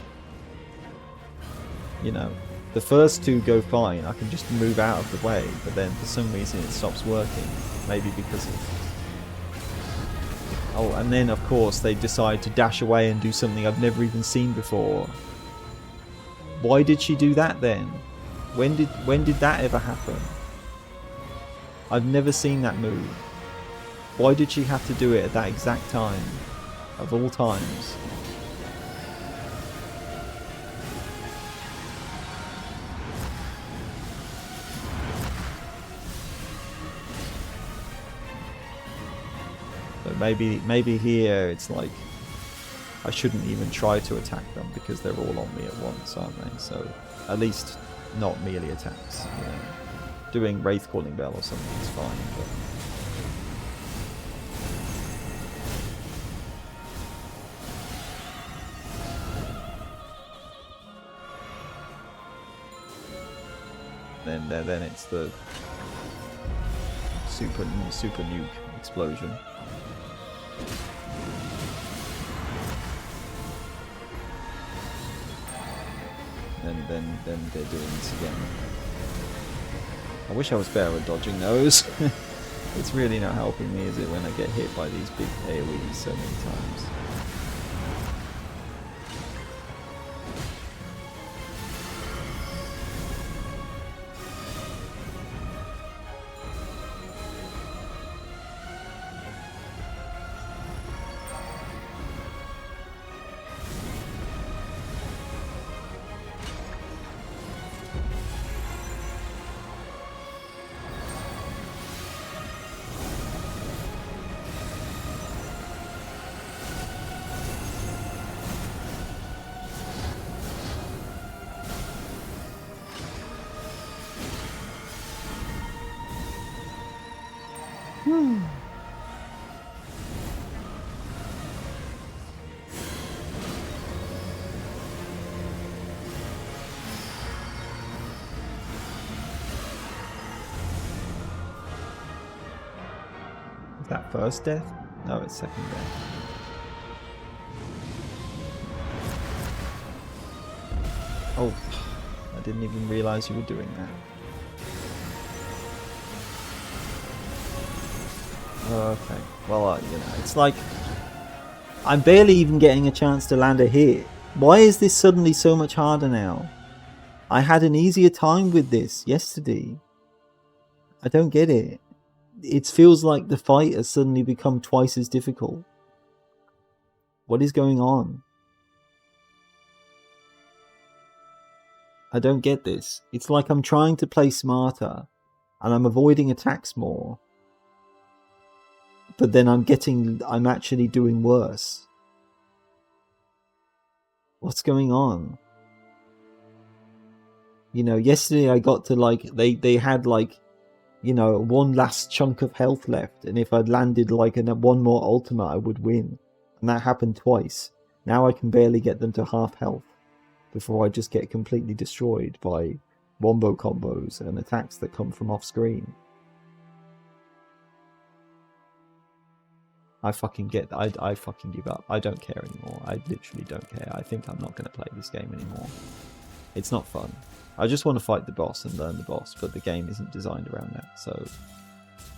you know, the first two go fine, I can just move out of the way, but then for some reason it stops working. Maybe because of... Oh, and then of course they decide to dash away and do something I've never even seen before. Why did she do that then? When did that ever happen? I've never seen that move. Why did she have to do it at that exact time? Of all times. But maybe here it's like I shouldn't even try to attack them because they're all on me at once, aren't they? So at least not melee attacks. You know. Doing Wraith Calling Bell or something is fine, but then it's the super nuke explosion. and then they're doing this again. I wish I was better at dodging those. It's really not helping me, is it, when I get hit by these big AoEs so many times. Is that first death? No, it's second death. Oh, I didn't even realize you were doing that. Okay, well, you know, it's like I'm barely even getting a chance to land a hit. Why is this suddenly so much harder now? I had an easier time with this yesterday. I don't get it. It feels like the fight has suddenly become twice as difficult. What is going on? I don't get this. It's like I'm trying to play smarter and I'm avoiding attacks more. But then I'm actually doing worse. What's going on? You know, yesterday I got to like, they had like, you know, one last chunk of health left. And if I'd landed like one more ultimate, I would win. And that happened twice. Now I can barely get them to half health before I just get completely destroyed by wombo combos and attacks that come from off screen. I fucking give up. I don't care anymore. I literally don't care. I think I'm not going to play this game anymore. It's not fun. I just want to fight the boss and learn the boss, but the game isn't designed around that. So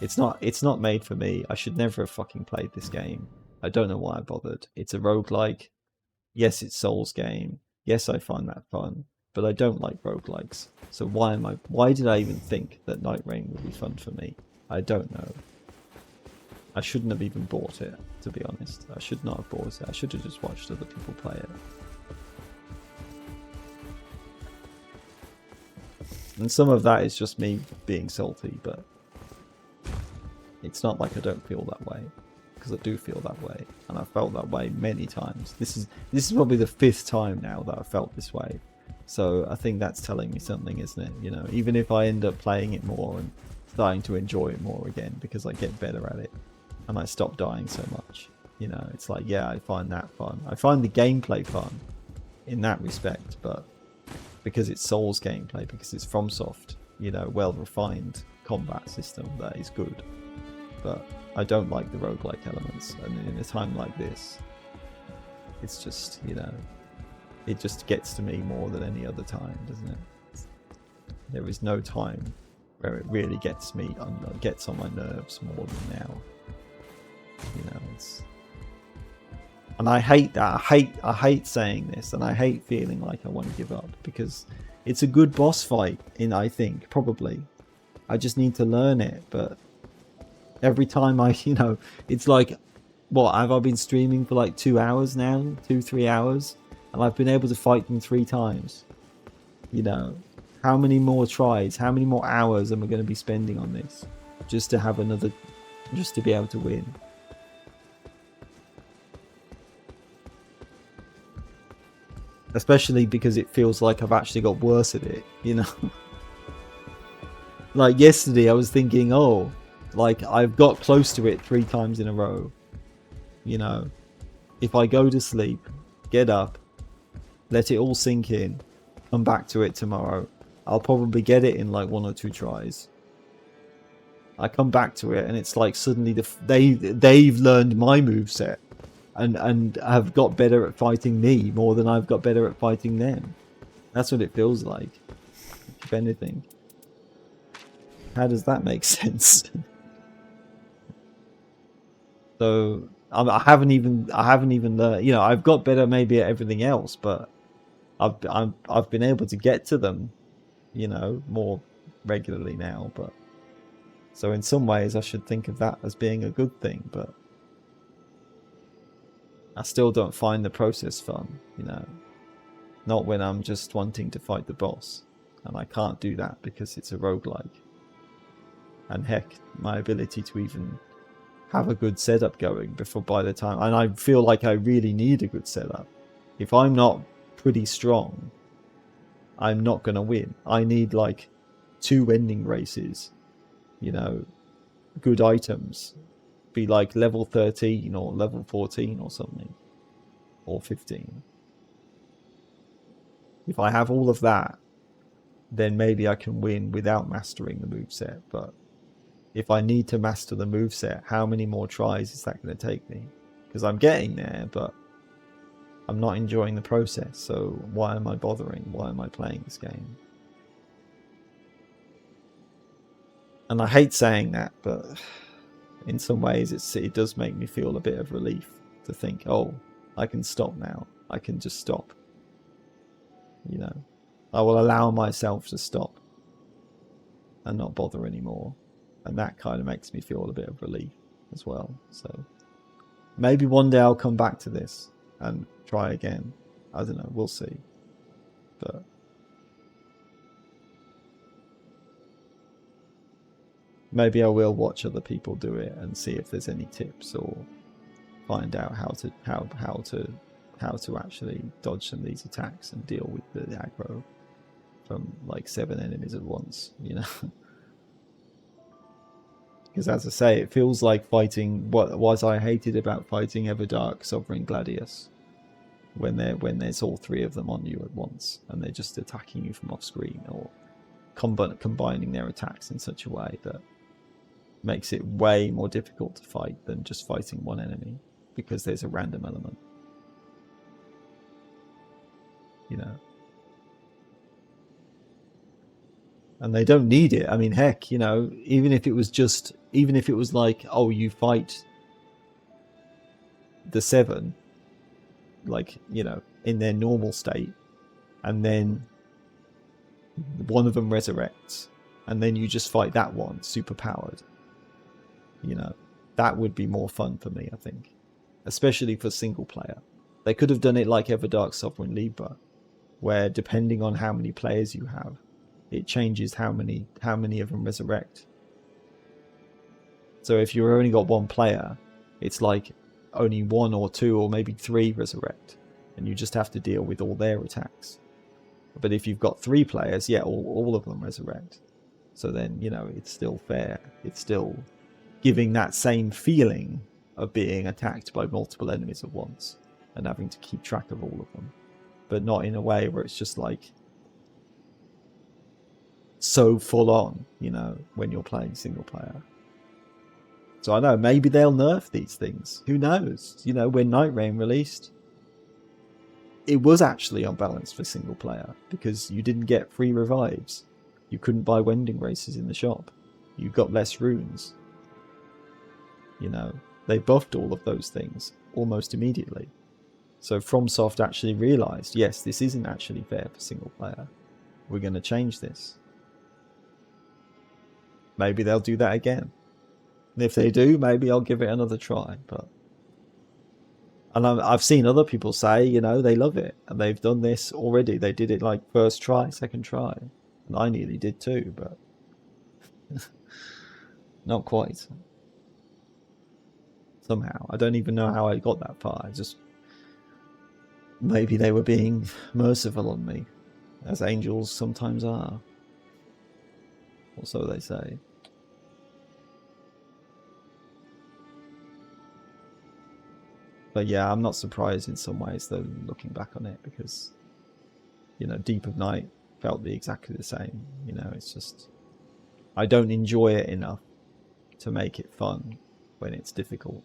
it's not made for me. I should never have fucking played this game. I don't know why I bothered. It's a roguelike. Yes, it's Souls game. Yes, I find that fun, but I don't like roguelikes. So why did I even think that Nightreign would be fun for me? I don't know. I shouldn't have even bought it, to be honest. I should not have bought it. I should have just watched other people play it. And some of that is just me being salty, but it's not like I don't feel that way, because I do feel that way, and I've felt that way many times. This is probably the 5th time now that I've felt this way. So I think that's telling me something, isn't it? You know, even if I end up playing it more and starting to enjoy it more again because I get better at it and I stop dying so much, you know, it's like, yeah, I find that fun. I find the gameplay fun in that respect, but because it's Souls gameplay, because it's FromSoft, you know, well-refined combat system that is good. But I don't like the roguelike elements, and in a time like this, it's just, you know, it just gets to me more than any other time, doesn't it? There is no time where it really gets me, gets on my nerves more than now. You know, and I hate that. I hate saying this, and I hate feeling like I want to give up, because it's a good boss fight I think, probably. I just need to learn it, but every time you know, it's like, what, have I been streaming for like 2 hours now? 2-3 hours? And I've been able to fight them 3 times. You know, how many more tries, how many more hours am I going to be spending on this? Just to have just to be able to win. Especially because it feels like I've actually got worse at it, you know? Like yesterday I was thinking, oh, like I've got close to it 3 times in a row. You know, if I go to sleep, get up, let it all sink in, come back to it tomorrow, I'll probably get it in like 1 or 2 tries. I come back to it and it's like suddenly they've learned my moveset. And have got better at fighting me more than I've got better at fighting them. That's what it feels like, if anything. How does that make sense? So I haven't even learned. You know, I've got better maybe at everything else, but I've been able to get to them, you know, more regularly now. But so in some ways, I should think of that as being a good thing. But I still don't find the process fun, you know. Not when I'm just wanting to fight the boss, and I can't do that because it's a roguelike. And heck, my ability to even have a good setup going before by the time, and I feel like I really need a good setup. If I'm not pretty strong, I'm not gonna win. I need like 2 ending races, you know, good items, be like level 13 or level 14 or something, or 15. If I have all of that, then maybe I can win without mastering the moveset. But if I need to master the moveset, how many more tries is that going to take me? Because I'm getting there, but I'm not enjoying the process. So why am I bothering? Why am I playing this game? And I hate saying that, but in some ways it does make me feel a bit of relief to think, oh, I can stop now. I can just stop. You know, I will allow myself to stop and not bother anymore. And that kind of makes me feel a bit of relief as well. So maybe one day I'll come back to this and try again. I don't know, we'll see. But maybe I will watch other people do it and see if there's any tips, or find out how to actually dodge some of these attacks and deal with the aggro from like 7 enemies at once, you know. Because as I say, it feels like fighting what I hated about fighting Everdark, Sovereign, Gladius, when there's all 3 of them on you at once and they're just attacking you from off screen, or combining their attacks in such a way that makes it way more difficult to fight than just fighting one enemy, because there's a random element, you know. And they don't need it. I mean, heck, you know, even if it was like, oh, you fight the 7, like, you know, in their normal state, and then one of them resurrects, and then you just fight that one super powered, you know, that would be more fun for me, I think, especially for single player. They could have done it like Everdark, Sovereign, Libra, where depending on how many players you have, it changes how many of them resurrect. So if you've only got 1 player, it's like only 1 or 2 or maybe 3 resurrect, and you just have to deal with all their attacks. But if you've got 3 players, yeah, all of them resurrect. So then, you know, it's still fair. It's still giving that same feeling of being attacked by multiple enemies at once and having to keep track of all of them, but not in a way where it's just like so full on, you know, when you're playing single player. So I know, maybe they'll nerf these things. Who knows? You know, when Nightreign released, it was actually unbalanced for single player because you didn't get free revives. You couldn't buy wending races in the shop. You got less runes. You know, they buffed all of those things almost immediately. So FromSoft actually realized, yes, this isn't actually fair for single player. We're going to change this. Maybe they'll do that again. And if they do, maybe I'll give it another try. And I've seen other people say, you know, they love it. And they've done this already. They did it like first try, second try. And I nearly did too, but not quite. Somehow. I don't even know how I got that far. Maybe they were being merciful on me, as angels sometimes are. Or so they say. But yeah, I'm not surprised in some ways, though, looking back on it, because, you know, Deep of Night felt exactly the same. You know, it's just, I don't enjoy it enough to make it fun when it's difficult.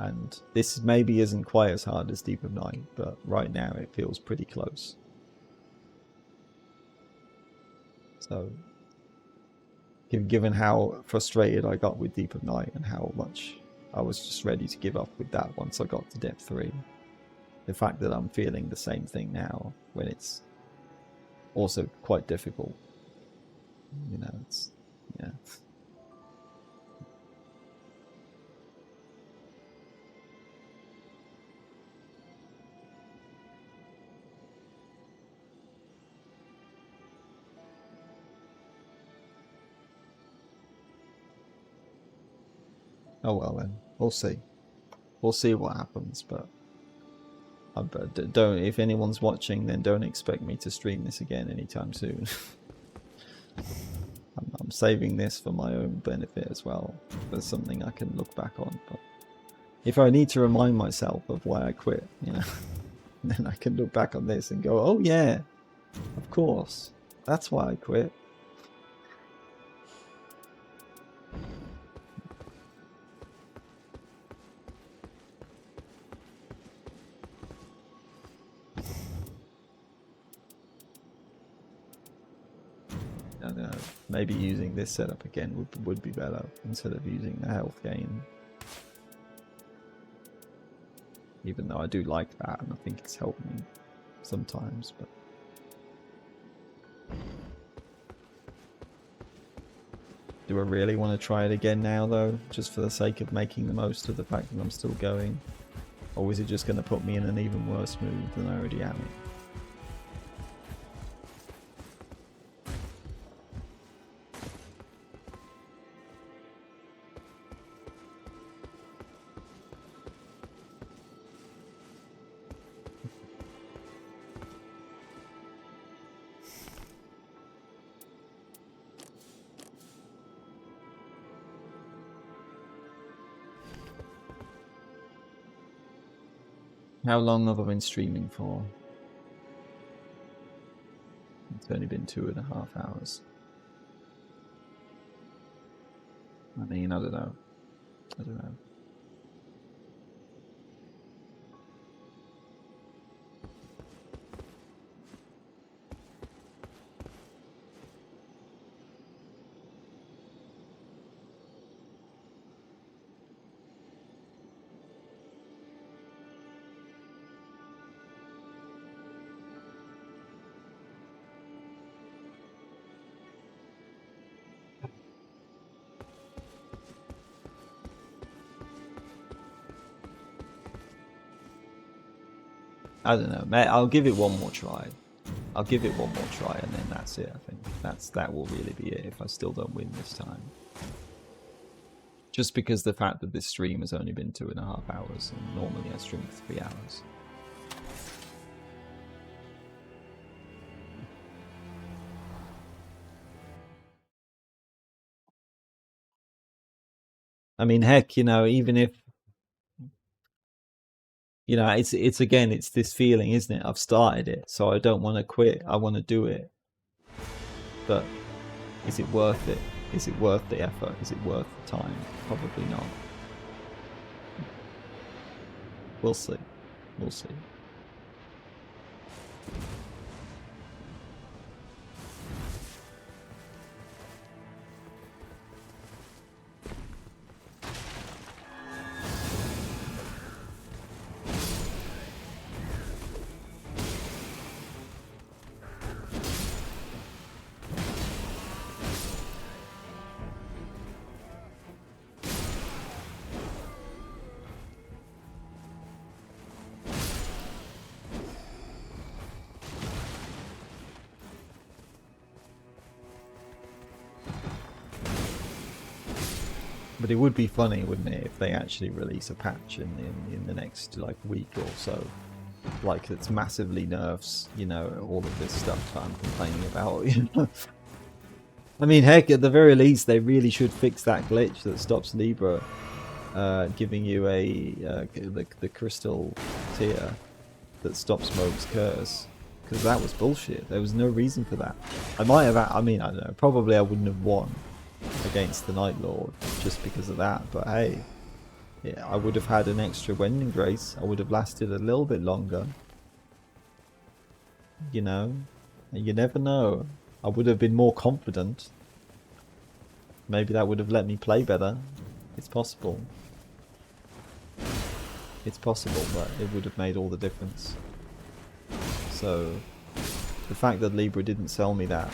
And this maybe isn't quite as hard as Deep of Night, but right now it feels pretty close. So, given how frustrated I got with Deep of Night and how much I was just ready to give up with that once I got to depth 3, the fact that I'm feeling the same thing now when it's also quite difficult, you know, it's, yeah. Oh well then, we'll see. We'll see what happens, but don't. If anyone's watching, then don't expect me to stream this again anytime soon. I'm saving this for my own benefit as well. There's something I can look back on. But if I need to remind myself of why I quit, you know, then I can look back on this and go, "Oh yeah, of course, that's why I quit." I don't know, maybe using this setup again would be better instead of using the health gain. Even though I do like that and I think it's helped me sometimes, but do I really want to try it again now though, just for the sake of making the most of the fact that I'm still going? Or is it just going to put me in an even worse mood than I already am in? How long have I been streaming for? It's only been 2.5 hours. I mean, I don't know. I don't know. I don't know, mate. I'll give it one more try. I'll give it one more try, and then that's it. I think that will really be it if I still don't win this time. Just because the fact that this stream has only been 2.5 hours, and normally I stream for 3 hours. I mean, heck, you know, even if, you know, it's again, it's this feeling, isn't it? I've started it, so I don't want to quit. I want to do it. But is it worth it? Is it worth the effort? Is it worth the time? Probably not. We'll see. We'll see. But it would be funny, wouldn't it, if they actually release a patch in the next like week or so, like it's massively nerfs, you know, all of this stuff that I'm complaining about. You know, I mean, heck, at the very least, they really should fix that glitch that stops Libra giving you the crystal tier that stops Moog's curse, because that was bullshit. There was no reason for that. I might have, I mean, I don't know, probably I wouldn't have won against the Night Lord just because of that, but hey, yeah, I would have had an extra Wending Grace. I would have lasted a little bit longer, you know. You never know. I would have been more confident. Maybe that would have let me play better. It's possible. It's possible, but it would have made all the difference. So, the fact that Libra didn't sell me that,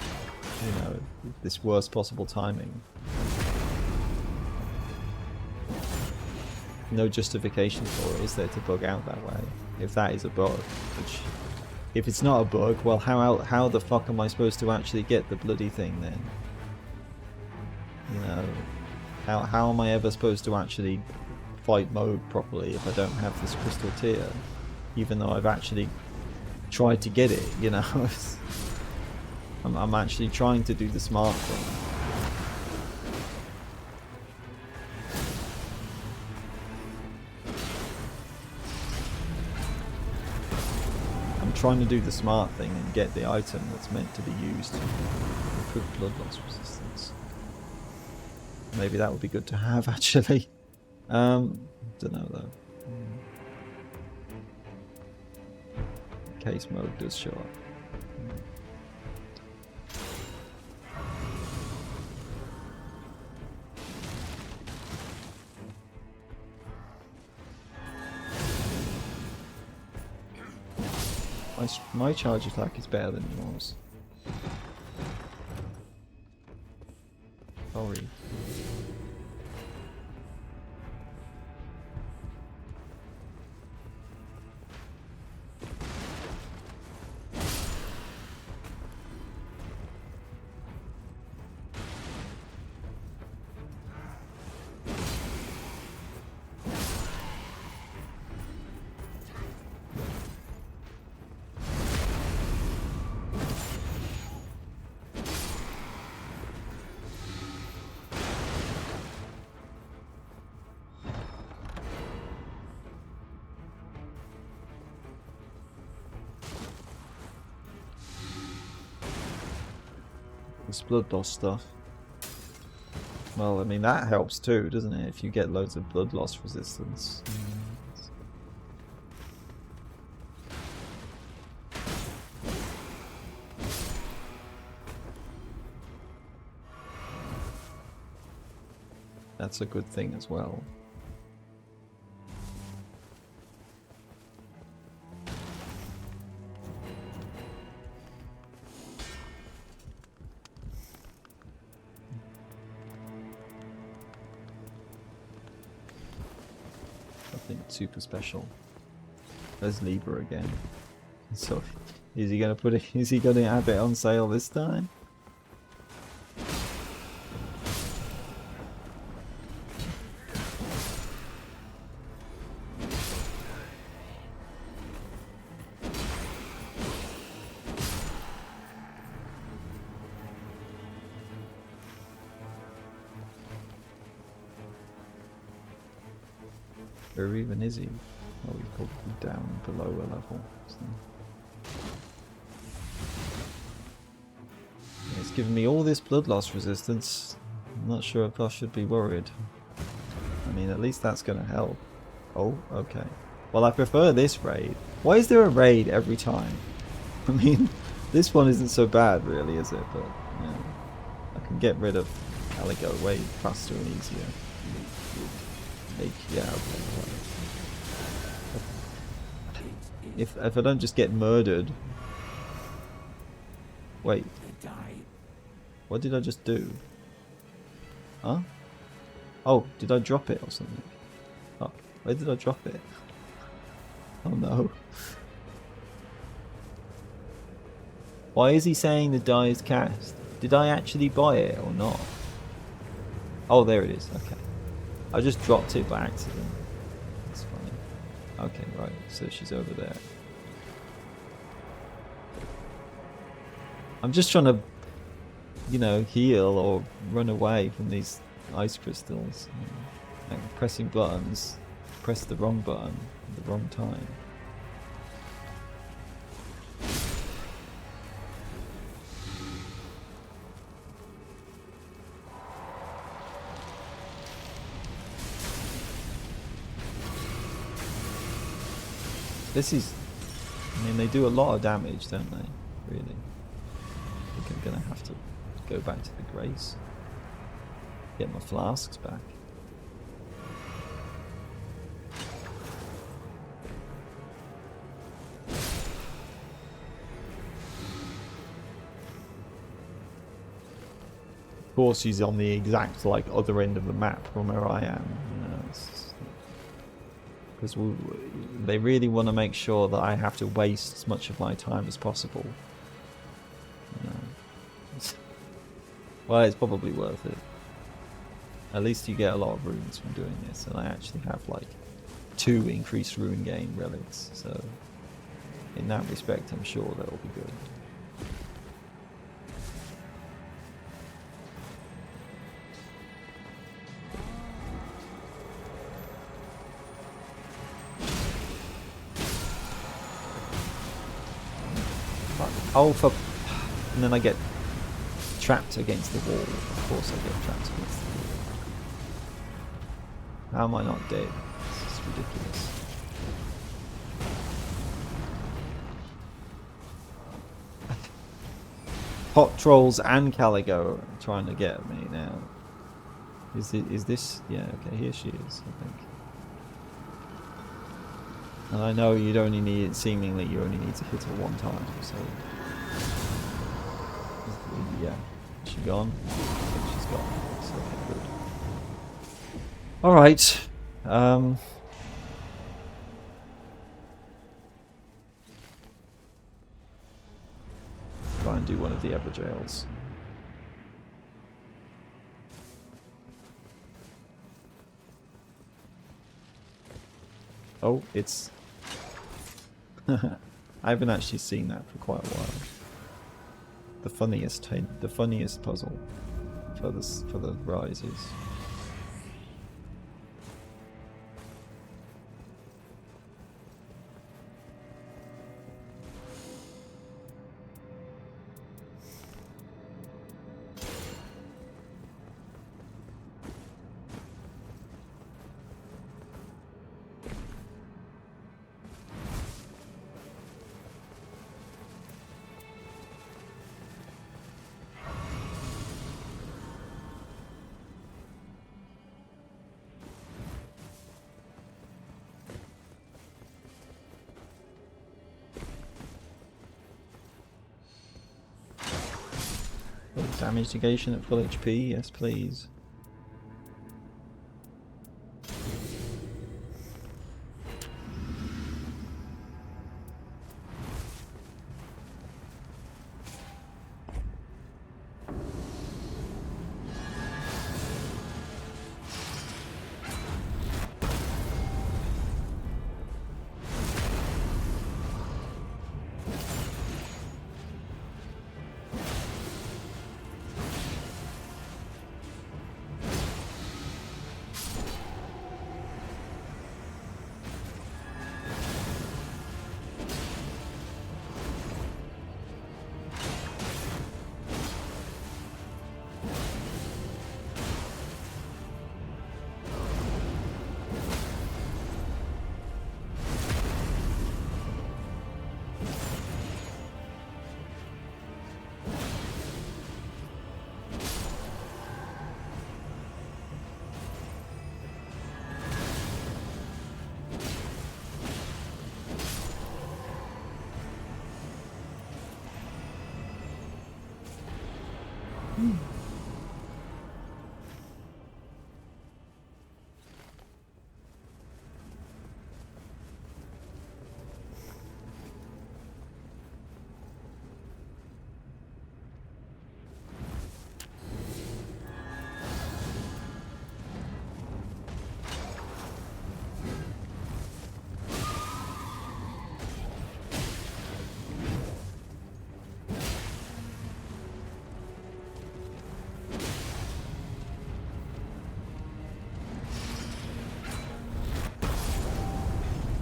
you know, this worst possible timing. No justification for it, is there, to bug out that way? If that is a bug, which, if it's not a bug, well, how the fuck am I supposed to actually get the bloody thing then? You know, how am I ever supposed to actually fight mode properly if I don't have this crystal tier, even though I've actually tried to get it, you know? I'm actually trying to do the smart thing. I'm trying to do the smart thing and get the item that's meant to be used to improve blood loss resistance. Maybe that would be good to have, actually. Don't know though. Case mode does show up. My charge attack is better than yours. Sorry. This blood loss stuff. Well, I mean, that helps too, doesn't it? If you get loads of blood loss resistance. That's a good thing as well. Super special. There's Libra again. So, is he gonna put it? Is he gonna have it on sale this time? Or even is he? Oh, he's probably down below a level. So. Yeah, it's giving me all this blood loss resistance. I'm not sure if I should be worried. I mean, at least that's going to help. Oh, okay. Well, I prefer this raid. Why is there a raid every time? I mean, this one isn't so bad, really, is it? But yeah, I can get rid of Aligo way faster and easier. Yeah, okay. If I don't just get murdered. Wait. What did I just do? Huh? Oh, did I drop it or something? Oh, where did I drop it? Oh no. Why is he saying the die is cast? Did I actually buy it or not? Oh, there it is. Okay. I just dropped it by accident. That's funny. Okay, right. So she's over there. I'm just trying to, you know, heal or run away from these ice crystals. Like pressing buttons. Press the wrong button at the wrong time. This is, I mean, they do a lot of damage, don't they? Really. The I'm gonna have to go back to the Grace. Get my flasks back. Of course, he's on the exact like other end of the map from where I am. You know, because they really want to make sure that I have to waste as much of my time as possible. You know. Well, it's probably worth it. At least you get a lot of runes from doing this, and I actually have like 2 increased rune gain relics, so in that respect I'm sure that'll be good. Oh, for... and then I get trapped against the wall. Of course I get trapped against the wall. How am I not dead? This is ridiculous. Hot Trolls and Caligo are trying to get me now. Is this... yeah, okay, here she is, I think. And I know you'd only need... seemingly you only need to hit her 1 time, so... yeah. Is she gone? I think she's gone. So, okay, good. Alright. Try and do one of the Ever Jails. Oh, it's... I haven't actually seen that for quite a while. The funniest puzzle for the rises. Damage negation at full HP, yes please.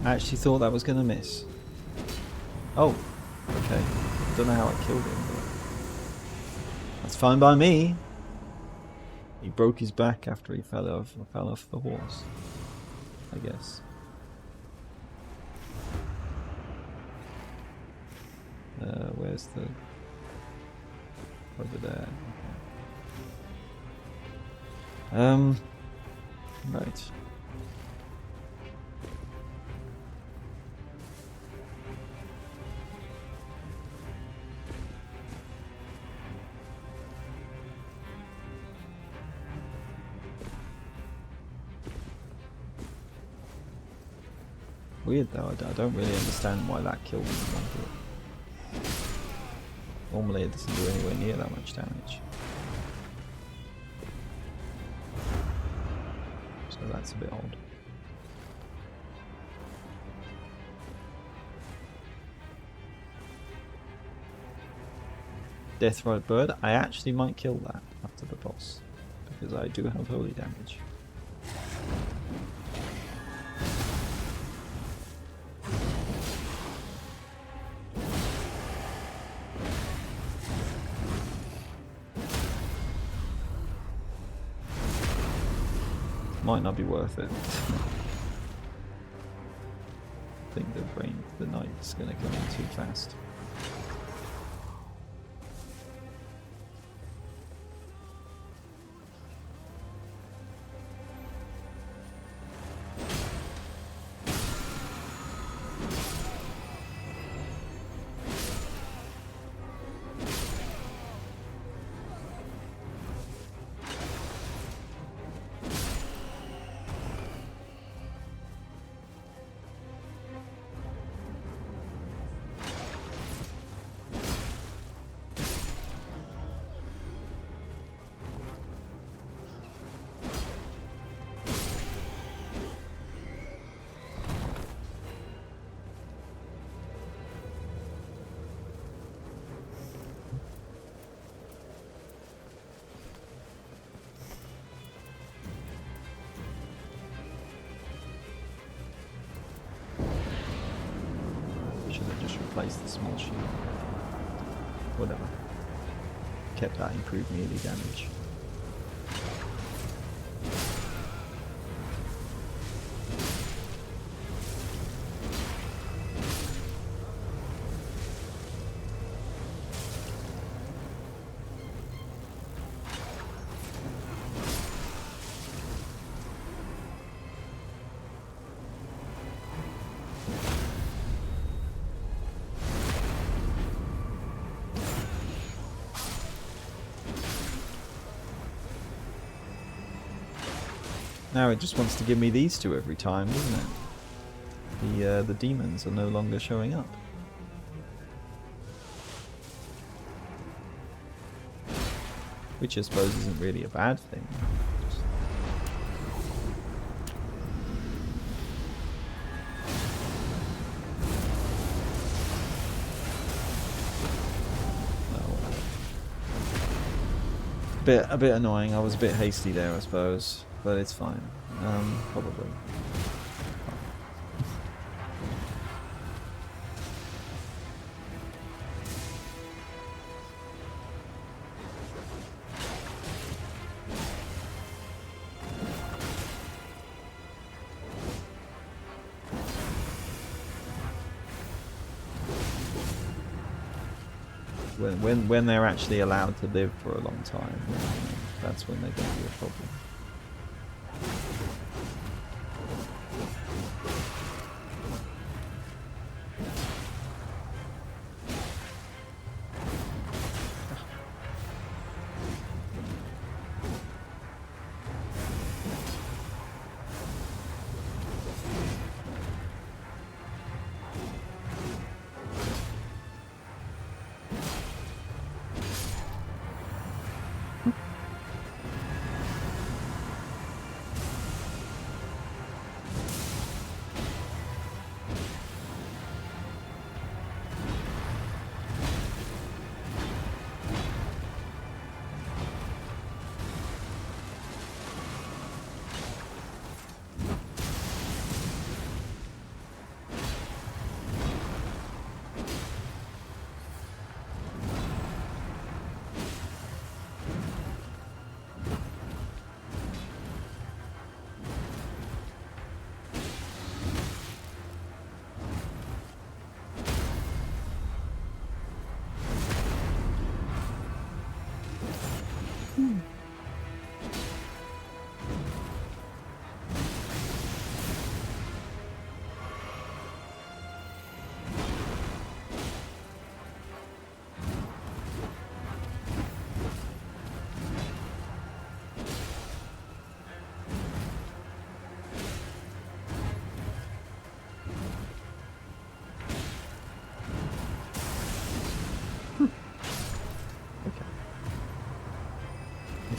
I actually thought that was going to miss. Oh, okay. Don't know how I killed him, but that's fine by me. He broke his back after he fell off the horse, I guess. Where's the... over there. Right. Weird though, I don't really understand why that killed me. Normally it doesn't do anywhere near that much damage. So that's a bit odd. Deathrite Bird, I actually might kill that after the boss, because I do have holy damage. Might not be worth it. I think the knight's gonna come in too fast. Replace the small shield. Whatever. Kept that improved melee damage. Now it just wants to give me these two every time, doesn't it? The demons are no longer showing up. Which I suppose isn't really a bad thing. A bit annoying. I was a bit hasty there, I suppose. But it's fine. Probably. When they're actually allowed to live for a long time, that's when they're going to be a problem.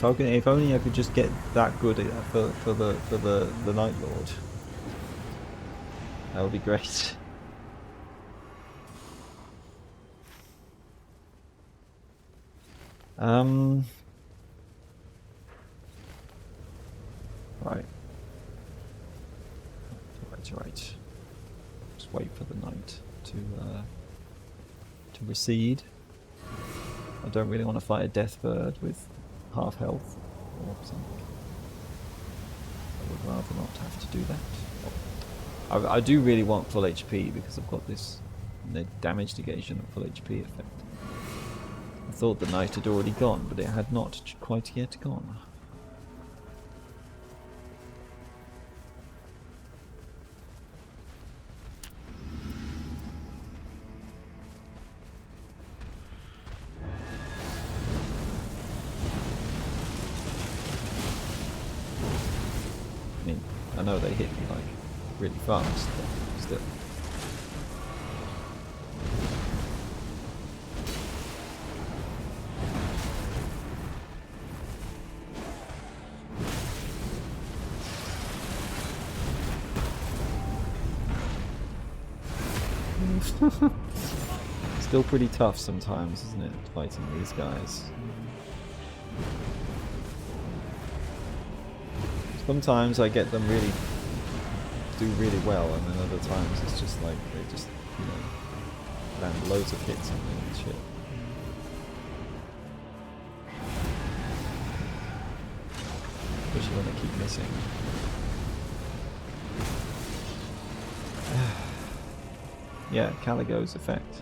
if only I could just get that good for the Night Lord. That would be great. Right. Right. Just wait for the night to recede. I don't really want to fight a death bird with half health or something. I would rather not have to do that. I do really want full HP because I've got this damage negation of full HP effect. I thought the night had already gone, but it had not quite yet gone. I know they hit me like really fast, but still. Still pretty tough sometimes, isn't it, fighting these guys? Sometimes I get them do really well, and then other times it's just like they just, you know, land loads of hits on me and shit. Especially when they keep missing. Yeah, Caligo's effect.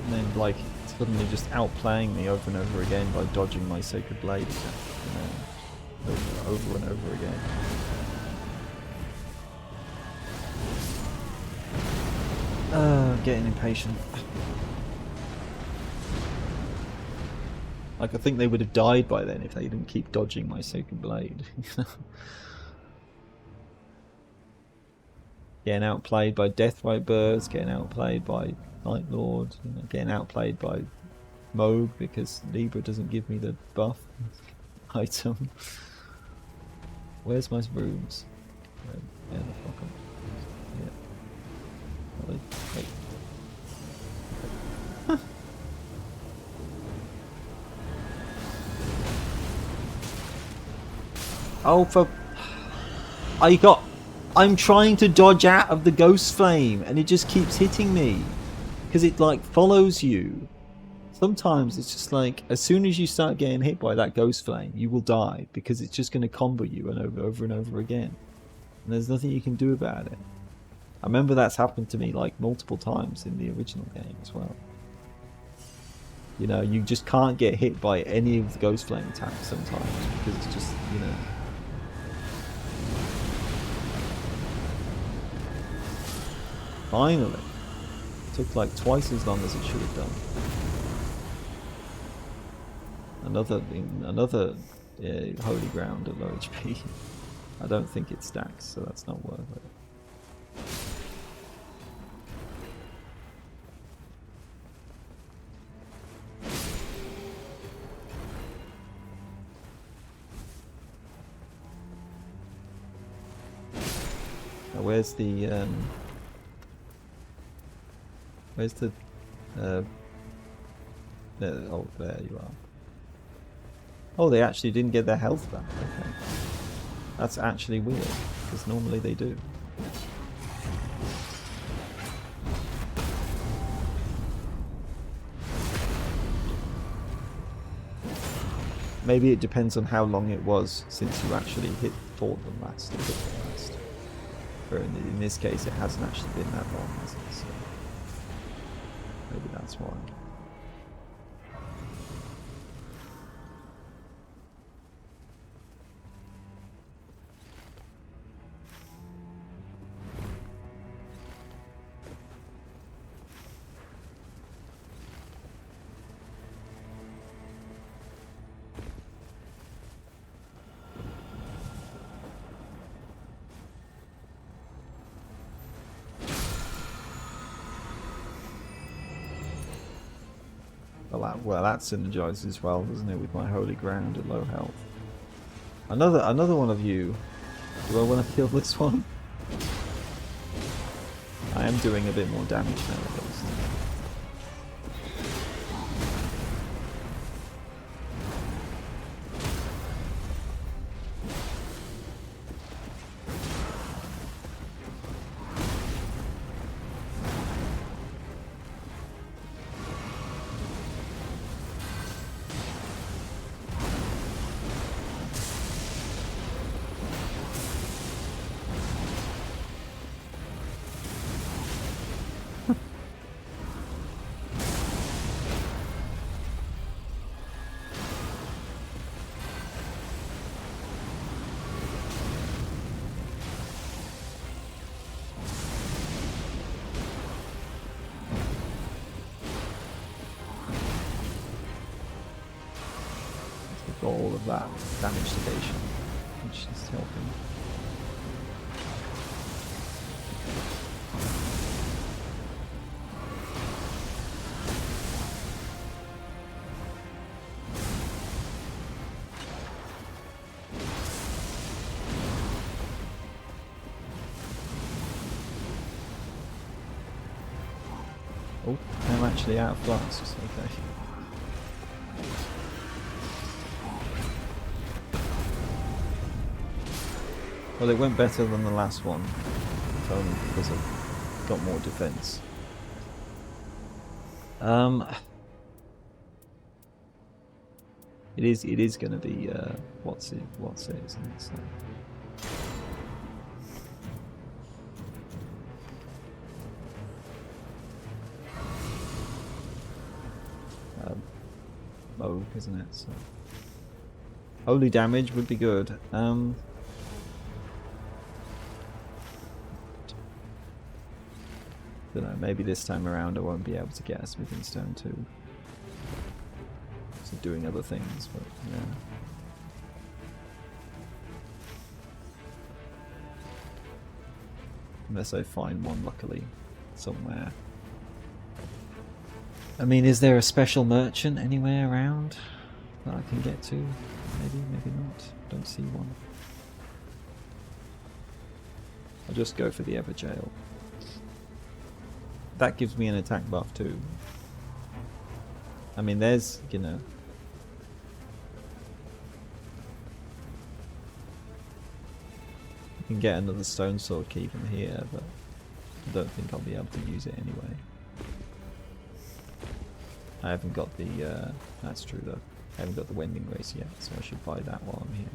And then, like, suddenly just outplaying me over and over again by dodging my Sacred Blade attack, you know, over and over again. I'm getting impatient. Like, I think they would have died by then if they didn't keep dodging my Sacred Blade. Getting outplayed by Deathrite Birds, getting outplayed by Night Lord, you know, getting outplayed by Moog because Libra doesn't give me the buff item. Where's my rooms? Yeah, the fuck up. Yeah. Really? Wait. Oh, for... I'm trying to dodge out of the Ghost Flame and it just keeps hitting me. Because it, like, follows you. Sometimes it's just like, as soon as you start getting hit by that Ghost Flame, you will die. Because it's just going to combo you and over and over again. And there's nothing you can do about it. I remember that's happened to me, like, multiple times in the original game as well. You know, you just can't get hit by any of the Ghost Flame attacks sometimes. Because it's just, you know... Finally. It took like twice as long as it should have done. Another holy ground at low HP. I don't think it stacks, so that's not worth it. Now where's the oh, there you are. Oh, they actually didn't get their health back. Okay. That's actually weird, because normally they do. Maybe it depends on how long it was since you actually fought them last. Or in this case, it hasn't actually been that long, has it? So maybe that's why. Well, that synergizes as well, doesn't it, with my holy ground at low health. Another one of you. Do I want to kill this one? I am doing a bit more damage now at least. All of that damage negation, which is helping. Oh, I'm actually out of flasks, okay. Well, it went better than the last one, if only because I've got more defense. It is going to be what's it, isn't it? So. Oak, isn't it? So holy damage would be good. Don't know, maybe this time around I won't be able to get a smithing stone too. So doing other things, but yeah. Unless I find one, luckily, somewhere. I mean, is there a special merchant anywhere around that I can get to? Maybe, maybe not. Don't see one. I'll just go for the Everjail. That gives me an attack buff too. I mean, there's, you know... You can get another stone sword key from here, but I don't think I'll be able to use it anyway. I haven't got the... that's true though. I haven't got the Wending Race yet, so I should buy that while I'm here.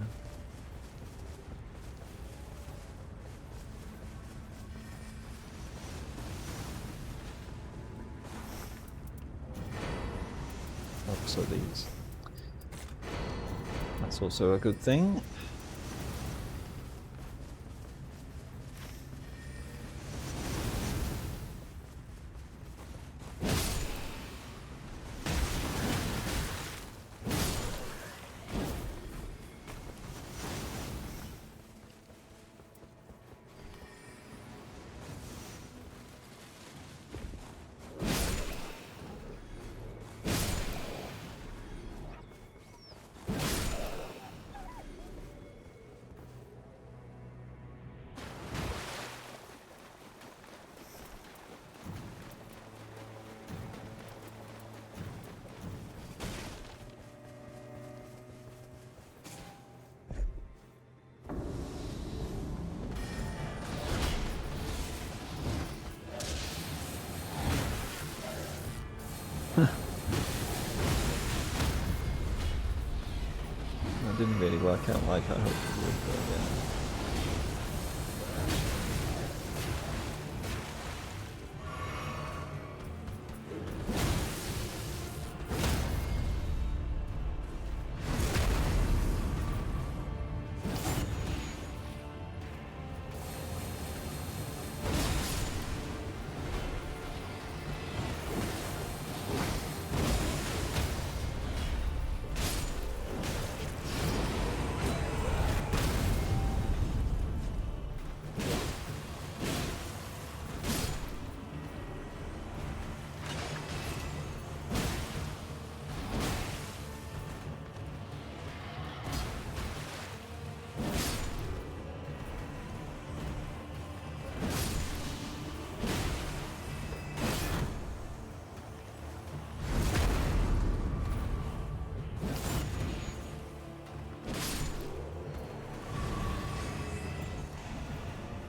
So these. That's also a good thing. That didn't really work out like I hoped it would, but yeah.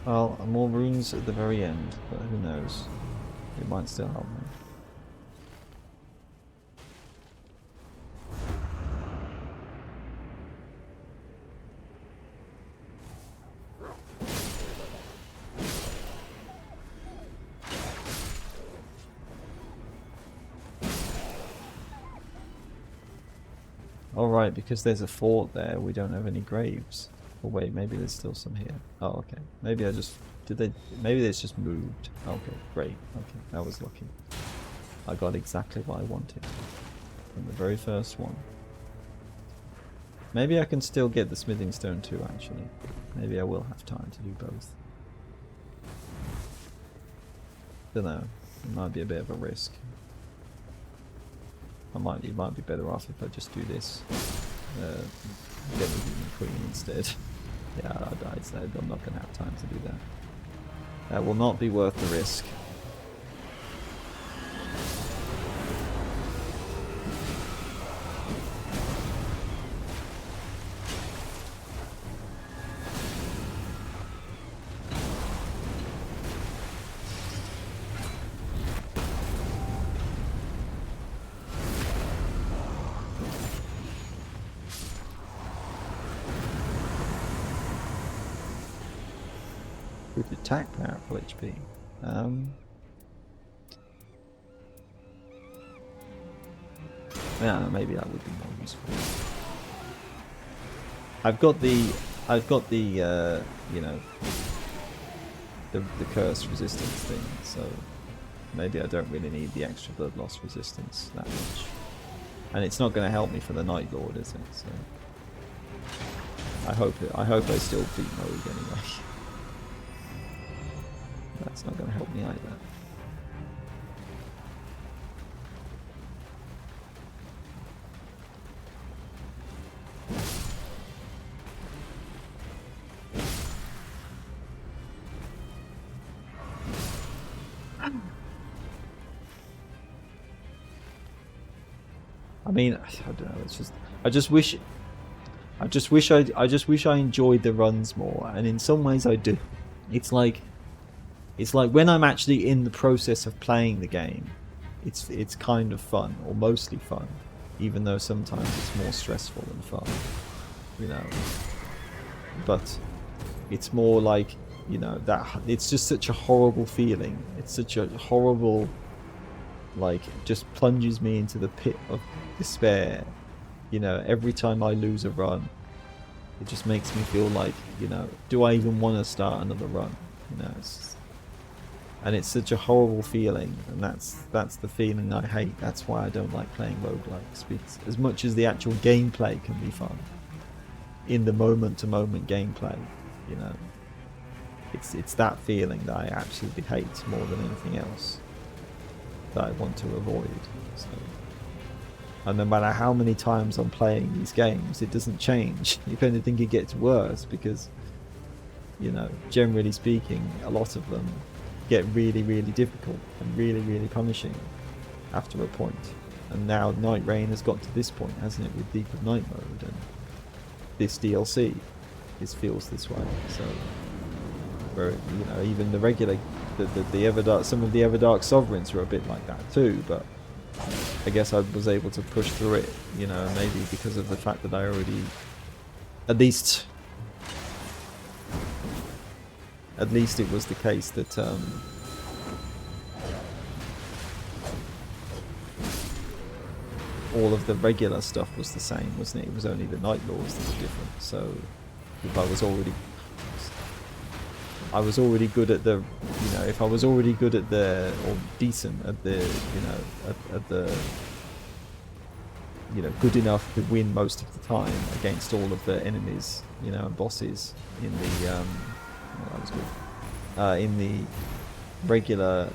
Well, more runes at the very end, but who knows? It might still help me. Alright, because there's a fort there, we don't have any graves. Oh wait, maybe there's still some here. Oh, okay. Maybe I just... Maybe it's just moved. Okay, great. Okay, that was lucky. I got exactly what I wanted. From the very first one. Maybe I can still get the smithing stone too, actually. Maybe I will have time to do both. Don't know. It might be a bit of a risk. It might be better off if I just do this. Get the human queen instead. Yeah, I died, so I'm not going to have time to do that. That will not be worth the risk. With attack power for HP. Yeah, maybe that would be more useful. I've got the you know, the curse resistance thing, so maybe I don't really need the extra blood loss resistance that much. And it's not going to help me for the Night Lord, is it? So I hope I still beat Moog anyway. That's not going to help me either. I mean, I don't know. It's just I just wish I enjoyed the runs more, and in some ways I do. It's like when I'm actually in the process of playing the game, it's kind of fun, or mostly fun, even though sometimes it's more stressful than fun, you know. But it's more like, you know, that it's just such a horrible feeling. It's such a horrible, like, just plunges me into the pit of despair, you know, every time I lose a run. It just makes me feel like, you know, do I even want to start another run? You know, and it's such a horrible feeling, and that's the feeling I hate. That's why I don't like playing roguelikes, because as much as the actual gameplay can be fun, in the moment-to-moment gameplay, you know, it's that feeling that I absolutely hate more than anything else that I want to avoid. So, and no matter how many times I'm playing these games, it doesn't change. If anything, it gets worse, because, you know, generally speaking, a lot of them get really, really difficult and really, really punishing after a point. And now Nightreign has got to this point, hasn't it, with Deep of Night mode, and this DLC feels this way. So, where, you know, even the regular, the Everdark, some of the Everdark Sovereigns are a bit like that too, but I guess I was able to push through it, you know, maybe because of the fact that I already, at least it was the case that all of the regular stuff was the same, wasn't it? It was only the Night Lords that were different. So if I was already good at the, you know, if I was already good at the, or decent at the, you know, at the, you know, good enough to win most of the time against all of the enemies, you know, and bosses in the, oh, that was good, in the regular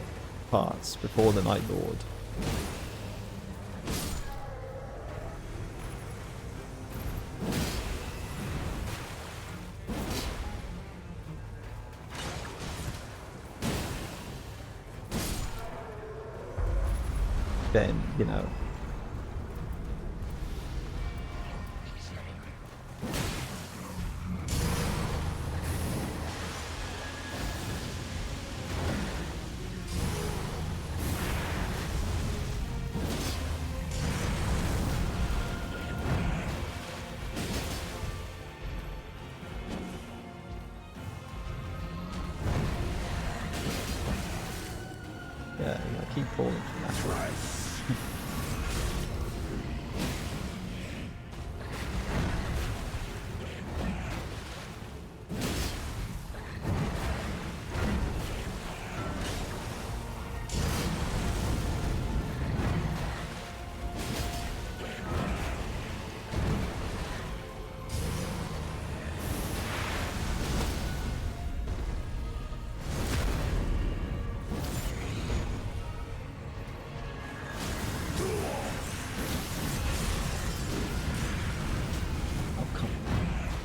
parts before the Night Lord. Then, you know, Yeah, I keep falling from that one.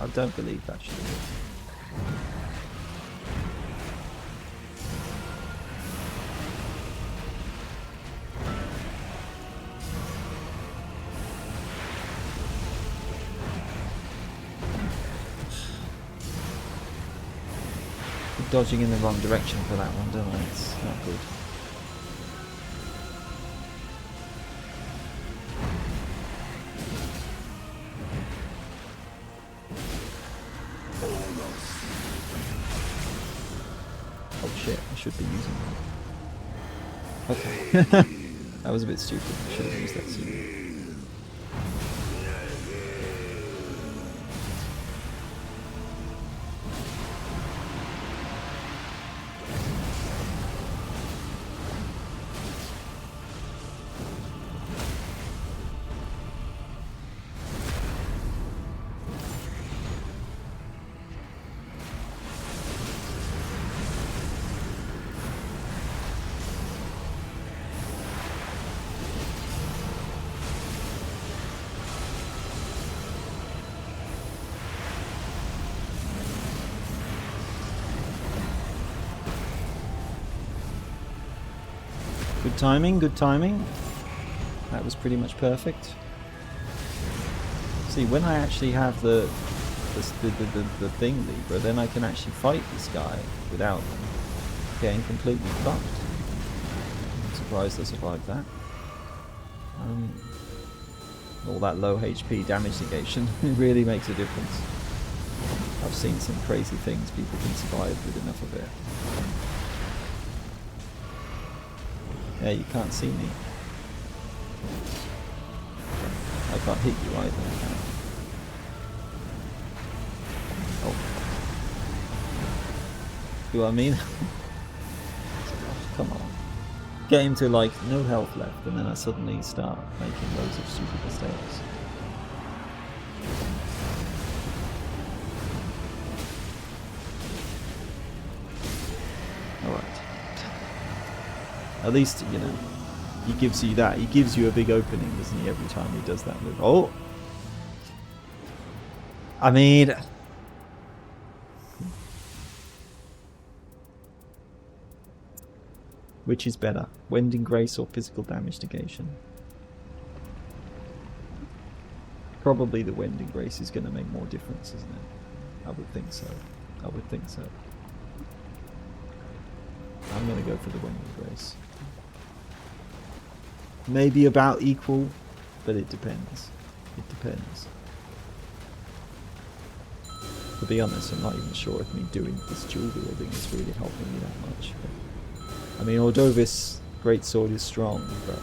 I don't believe that should be. Keep dodging in the wrong direction for that one, don't I? It's not good. Oh shit, I should be using that. Okay. That was a bit stupid. I should have used that sooner. Good timing, good timing. That was pretty much perfect. See, when I actually have the thing lever, then I can actually fight this guy without getting completely fucked. I'm surprised I survived that. All that low HP damage negation really makes a difference. I've seen some crazy things people can survive with enough of it. Yeah, you can't see me. I can't hit you either. Oh. Do what I mean? Come on. Get him to like no health left and then I suddenly start making loads of stupid mistakes. Alright. At least, you know, he gives you that. He gives you a big opening, doesn't he, every time he does that move. Oh! I mean... Which is better? Wending Grace or physical damage negation? Probably the Wending Grace is going to make more difference, isn't it? I would think so. I would think so. I'm going to go for the Wending Grace. Maybe about equal, but it depends. It depends. To be honest, I'm not even sure if me doing this dual wielding is really helping me that much. But, I mean, Ordovis Greatsword is strong, but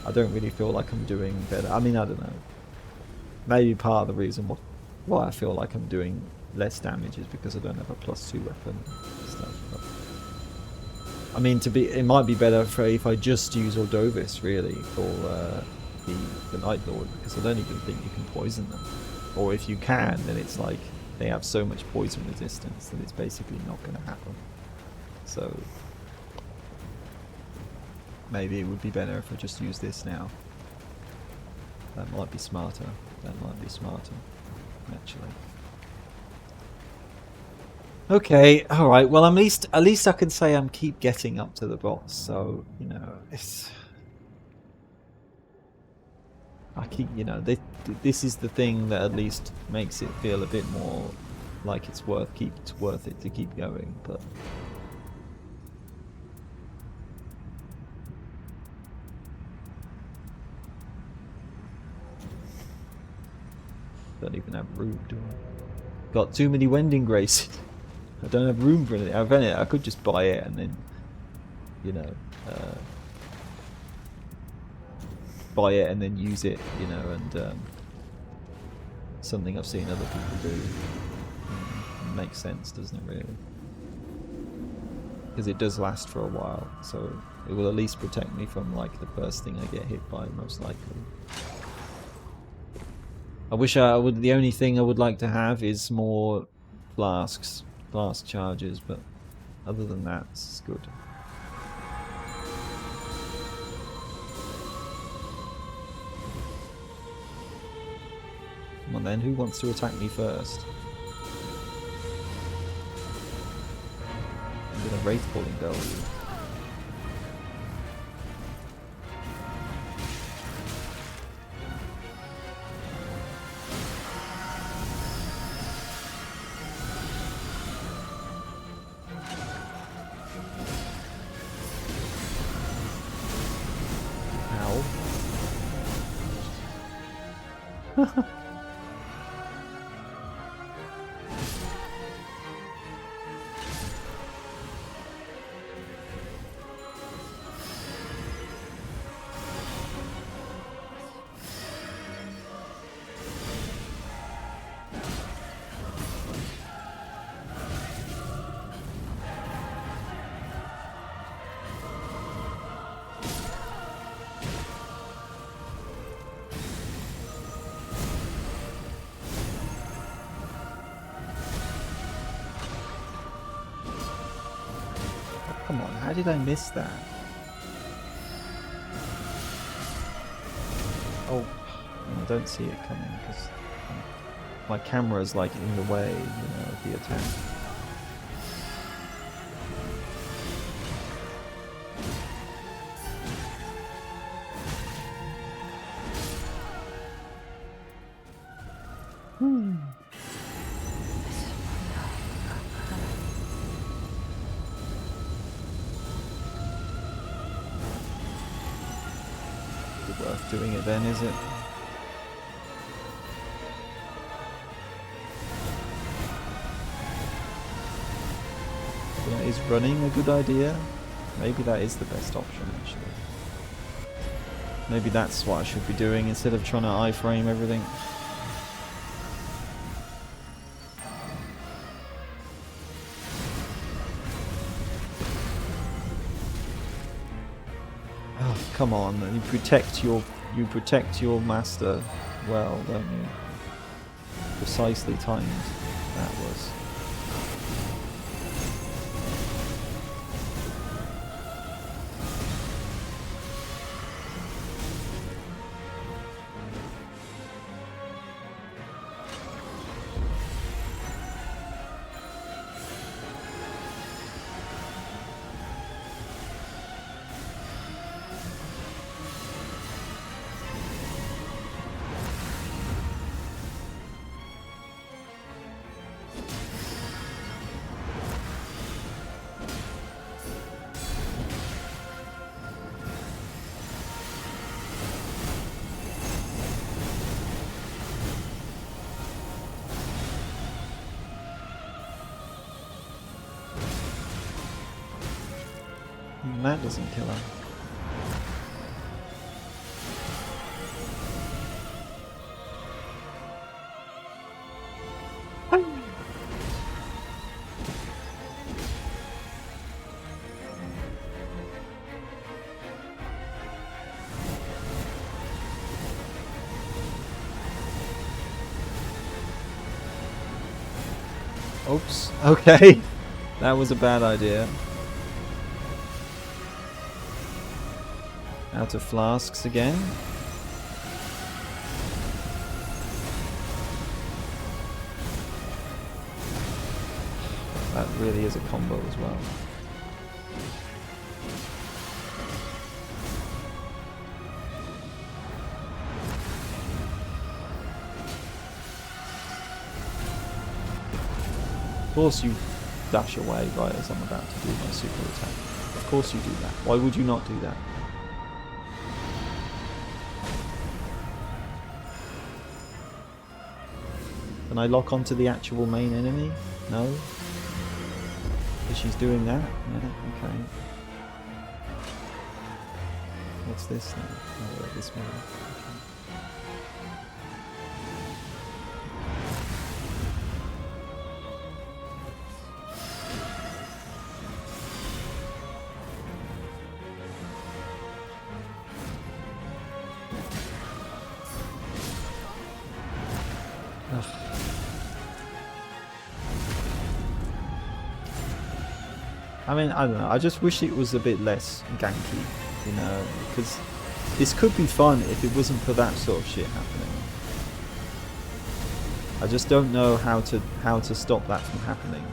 I don't really feel like I'm doing better. I mean, I don't know. Maybe part of the reason why I feel like I'm doing less damage is because I don't have a +2 weapon and stuff. But, I mean, it might be better if I just use Ordovis, really, for the Night Lord, because I don't even think you can poison them. Or if you can, then it's like they have so much poison resistance that it's basically not going to happen. So maybe it would be better if I just use this now. That might be smarter. That might be smarter, actually. Okay, alright, well at least I can say I'm keep getting up to the boss, so, you know, it's... I keep, you know, this is the thing that at least makes it feel a bit more like it's worth it to keep going, but... Don't even have room, do I? Got too many Wending Graces. I don't have room for anything. I could just buy it and then you know, buy it and then use it, you know, and something I've seen other people do. Makes sense, doesn't it, really? Because it does last for a while, so it will at least protect me from like the first thing I get hit by, most likely. I wish I would. The only thing I would like to have is more flask charges, but other than that, it's good. Come on then, who wants to attack me first? I'm gonna Wraith Calling Bell you. Ow. Come on, how did I miss that? Oh, I don't see it coming because my camera's like in the way, you know, of the attack. Worth doing it then, is it? Yeah, is running a good idea? Maybe that is the best option, actually. Maybe that's what I should be doing instead of trying to iframe everything. Come on, you protect your master well, don't you? Precisely timed that was. That doesn't kill her. Oops. Okay. That was a bad idea. Out of flasks again. That really is a combo as well. Of course you dash away right as I'm about to do my super attack. Of course you do that. Why would you not do that? Can I lock onto the actual main enemy? No? Because she's doing that? Yeah, okay. What's this now? Oh, wait, this one. Okay. I mean, I don't know. I just wish it was a bit less ganky, you know, because this could be fun if it wasn't for that sort of shit happening. I just don't know how to stop that from happening.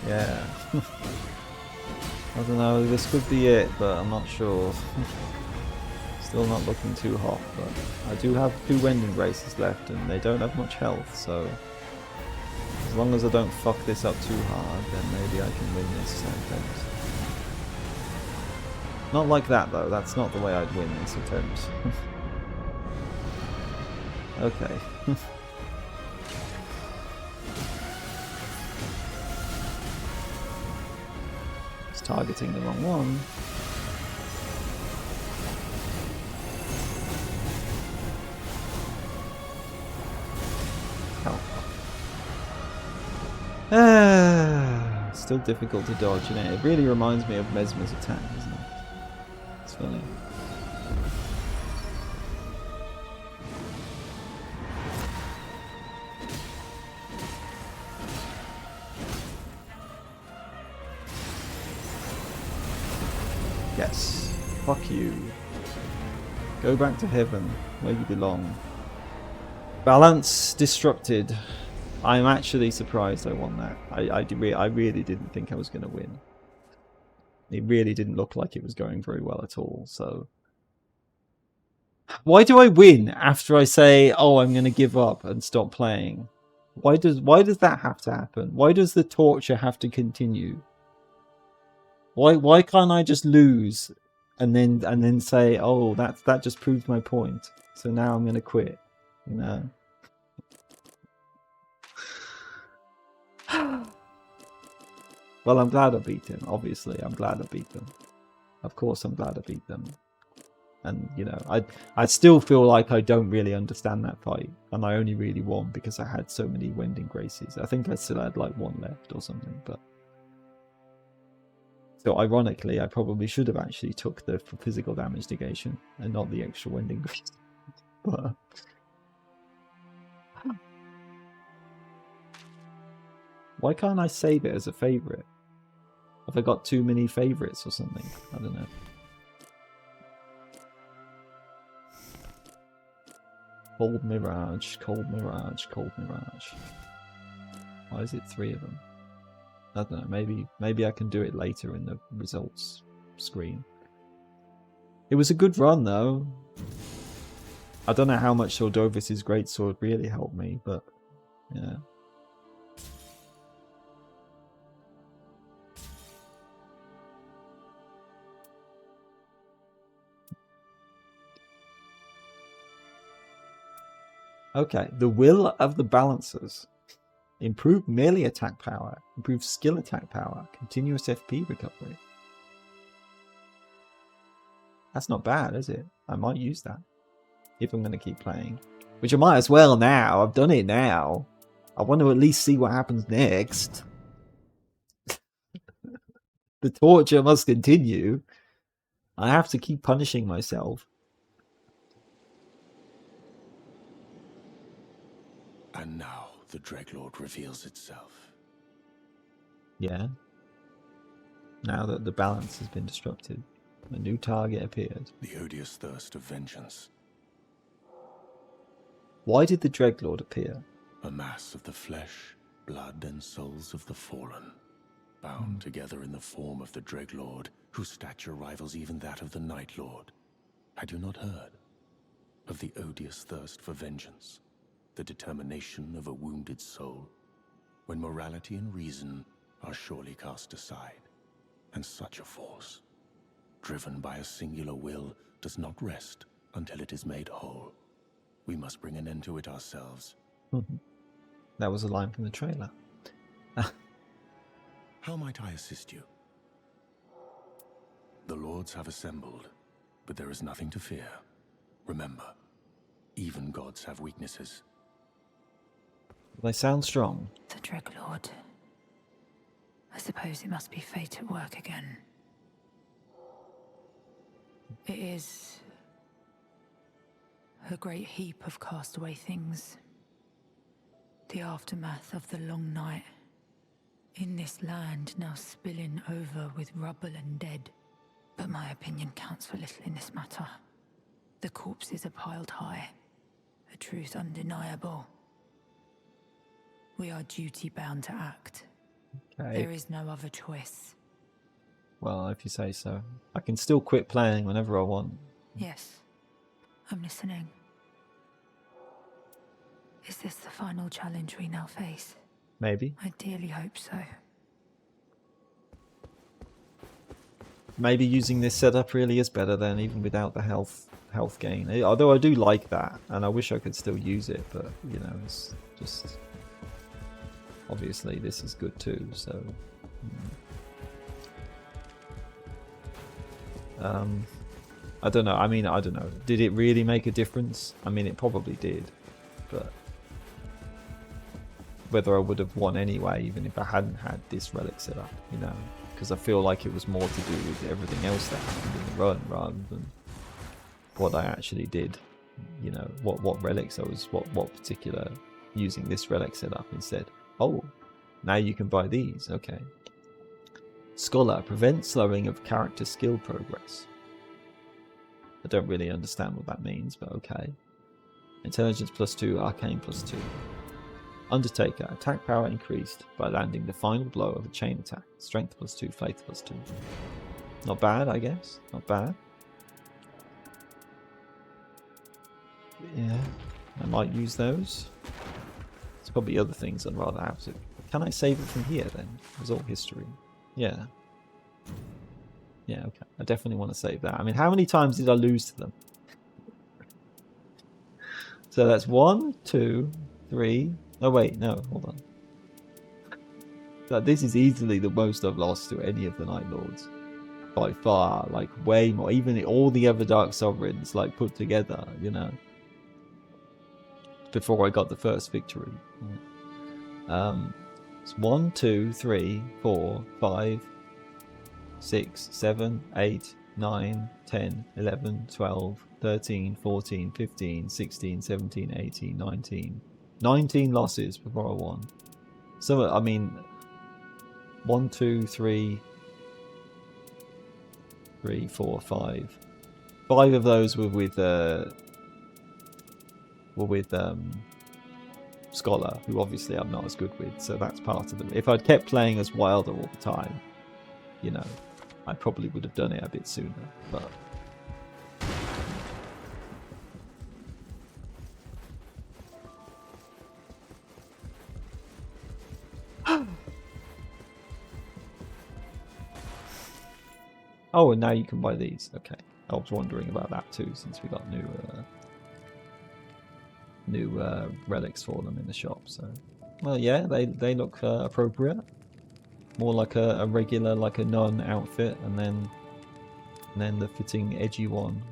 Yeah. I don't know, this could be it, but I'm not sure. Still not looking too hot, but I do have 2 Wending races left and they don't have much health, so as long as I don't fuck this up too hard, then maybe I can win this attempt. Not like that though, that's not the way I'd win this attempt. Okay. Targeting the wrong one. Oh. Still difficult to dodge, isn't it? It really reminds me of Mesmer's attack, isn't it? It's funny. Yes. Fuck you. Go back to heaven, where you belong. Balance disrupted. I'm actually surprised I won that. I really didn't think I was going to win. It really didn't look like it was going very well at all, so... Why do I win after I say, oh, I'm going to give up and stop playing? Why does that have to happen? Why does the torture have to continue? Why can't I just lose and then say, oh, that just proved my point, so now I'm gonna quit, you know? Well, I'm glad I beat him. Obviously, I'm glad I beat them. Of course, I'm glad I beat them. And you know, I still feel like I don't really understand that fight, and I only really won because I had so many Wending Graces. I think I still had like 1 left or something, but. So ironically, I probably should have actually took the physical damage negation and not the extra Wending Grace. But why can't I save it as a favourite? Have I got too many favourites or something? I don't know. Cold Mirage, Cold Mirage, Cold Mirage. Why is it 3 of them? I don't know, maybe I can do it later in the results screen. It was a good run though. I don't know how much Sordovis' greatsword really helped me, but yeah. Okay, the Will of the Balancers. Improve melee attack power, improve skill attack power, continuous FP recovery. That's not bad, is it? I might use that if I'm going to keep playing. Which I might as well now. I've done it now. I want to at least see what happens next. The torture must continue. I have to keep punishing myself. And now the Dreadlord reveals itself. Yeah. Now that the balance has been disrupted, a new target appeared. The odious thirst of vengeance. Why did the Dreadlord appear? A mass of the flesh, blood, and souls of the fallen, bound together in the form of the Dreadlord, whose stature rivals even that of the Night Lord. Had you not heard of the odious thirst for vengeance, the determination of a wounded soul? when morality and reason are surely cast aside. And such a force, driven by a singular will, does not rest until it is made whole. We must bring an end to it ourselves. That was a line from the trailer. How might I assist you? The lords have assembled, but there is nothing to fear. Remember, even gods have weaknesses. They sound strong. The Dreglord. I suppose it must be fate at work again. It is a great heap of castaway things. The aftermath of the long night. In this land now spilling over with rubble and dead. But my opinion counts for little in this matter. The corpses are piled high. A truth undeniable. We are duty-bound to act. Okay. There is no other choice. Well, if you say so. I can still quit playing whenever I want. Yes, I'm listening. Is this the final challenge we now face? Maybe. I dearly hope so. Maybe using this setup really is better than even without the health gain. Although I do like that, and I wish I could still use it, but you know, it's just obviously this is good too. So I don't know. I mean, I don't know. Did it really make a difference? I mean, it probably did, but whether I would have won anyway, even if I hadn't had this relic set up, you know. Because I feel like it was more to do with everything else that happened in the run rather than what I actually did. You know, what relics I was, what particular, using this relic setup instead. Oh, now you can buy these, okay. Scholar, prevent slowing of character skill progress. I don't really understand what that means, but okay. Intelligence +2, arcane +2. Undertaker, attack power increased by landing the final blow of a chain attack. Strength +2, faith +2. Not bad, I guess. Not bad. Yeah, I might use those. There's probably other things I'd rather have. Can I save it from here then? Result history. Yeah. Yeah, okay. I definitely want to save that. I mean, how many times did I lose to them? So that's 1, 2, 3. Oh wait, no, hold on. So this is easily the most I've lost to any of the Night Lords. By far, like way more. Even all the other Dark Sovereigns, like put together, you know. Before I got the first victory. It's 1, 2, 3, 4, 5, 6, 7, 8, 9, 10, 11, 12, 13, 14, 15, 16, 17, 18, 19. 19 losses before I won. So, I mean, 1, 2, 3, 4, 5. 5 of those were with Scholar, who obviously I'm not as good with, so that's part of them. If I'd kept playing as Wilder all the time, you know, I probably would have done it a bit sooner, but... Oh, and now you can buy these. Okay. I was wondering about that too, since we got new relics for them in the shop. So, well, yeah, they look appropriate. More like a regular, like a nun outfit, and then the fitting, edgy one.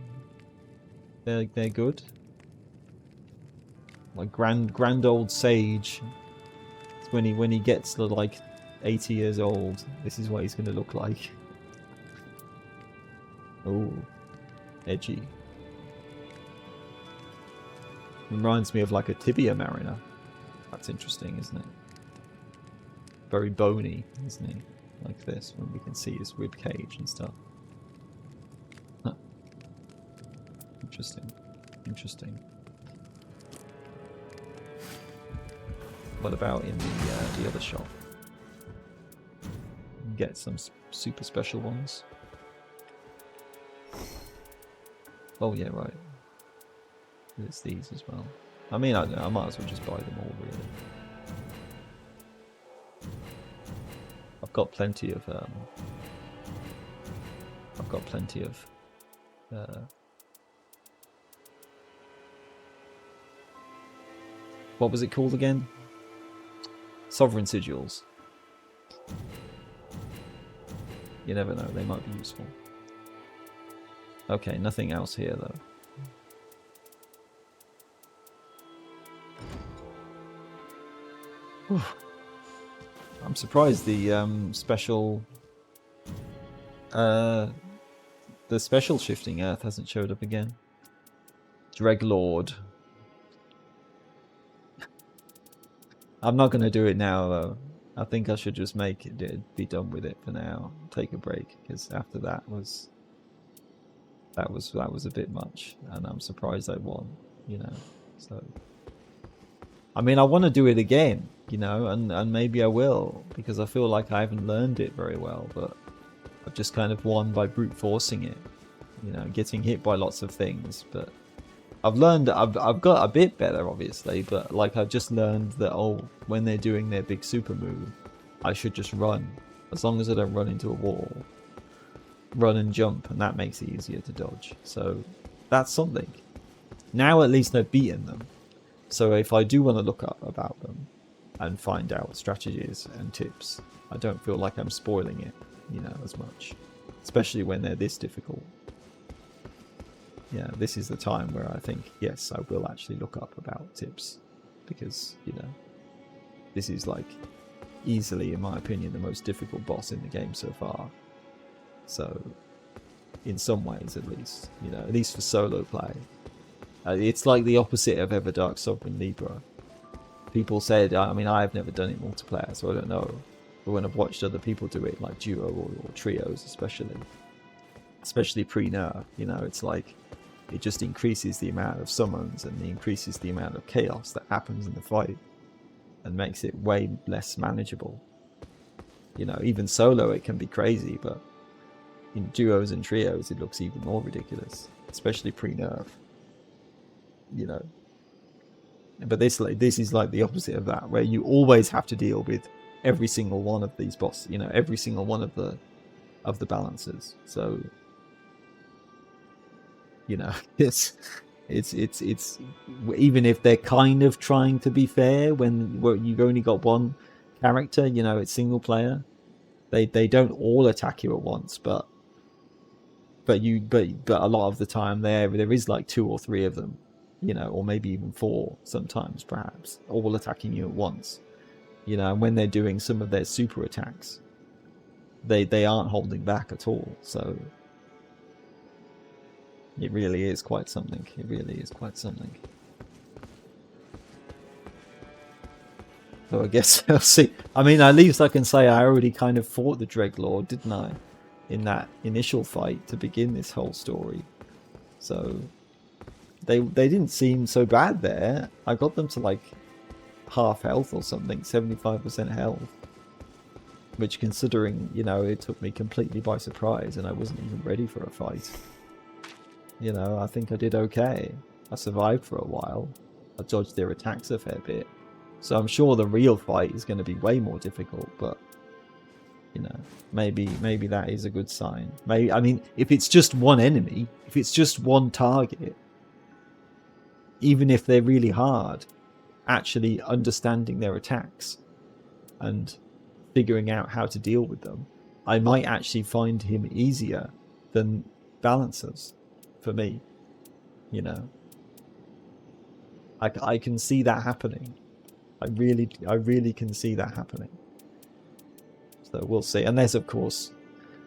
They're good. Like grand old sage. It's when he gets to like 80 years old, this is what he's going to look like. Oh, edgy. Reminds me of like a tibia mariner. That's interesting, isn't it? Very bony, isn't he? Like this, when we can see his rib cage and stuff. Huh. Interesting. Interesting. What about in the other shop? Get some super special ones. Oh yeah, right. There's these as well. I mean, I don't know, I might as well just buy them all, really. got plenty of what was it called again? Sovereign sigils. You never know, they might be useful. Okay, nothing else here though. Whew. I'm surprised the special shifting earth hasn't showed up again. Dreglord. I'm not going to do it now though. I think I should just make it be done with it for now. Take a break, because after that was a bit much, and I'm surprised I won, you know. So I mean, I want to do it again, you know, and maybe I will, because I feel like I haven't learned it very well, but I've just kind of won by brute forcing it, you know, getting hit by lots of things. But I've learned, I've got a bit better, obviously, but like I've just learned that, oh, when they're doing their big super move, I should just run, as long as I don't run into a wall. Run and jump, and that makes it easier to dodge. So that's something. Now at least I've beaten them. So if I do want to look up about them and find out strategies and tips, I don't feel like I'm spoiling it, you know, as much. Especially when they're this difficult. Yeah, this is the time where I think, yes, I will actually look up about tips. Because, you know, this is like easily, in my opinion, the most difficult boss in the game so far. So, in some ways at least, you know, at least for solo play. It's like the opposite of Everdark Sovereign Libra. People said, I mean, I've never done it multiplayer, so I don't know. But when I've watched other people do it, like duo or trios especially pre-nerf, you know, it's like it just increases the amount of summons and it increases the amount of chaos that happens in the fight and makes it way less manageable. You know, even solo it can be crazy, but in duos and trios it looks even more ridiculous, especially pre-nerf. You know, but this is like the opposite of that, where you always have to deal with every single one of these bosses, you know, every single one of the balances. So, you know, it's even if they're kind of trying to be fair when you've only got one character, you know, it's single player, they don't all attack you at once, but a lot of the time there is like 2 or 3 of them, you know, or maybe even 4 sometimes, perhaps, all attacking you at once, you know. And when they're doing some of their super attacks, they aren't holding back at all. So it really is quite something. It really is quite something. So I guess I'll see. I mean, at least I can say I already kind of fought the Dreglord, didn't I, in that initial fight to begin this whole story. So they didn't seem so bad there. I got them to like half health or something, 75% health, which, considering, you know, it took me completely by surprise and I wasn't even ready for a fight, you know, I think I did okay. I survived for a while. I dodged their attacks a fair bit, so I'm sure the real fight is going to be way more difficult. But, you know, maybe that is a good sign. Maybe, I mean, if it's just one enemy, if it's just one target, even if they're really hard, actually understanding their attacks and figuring out how to deal with them, I might actually find him easier than balancers for me, you know. I can see that happening. I really can see that happening. So we'll see. Unless, of course,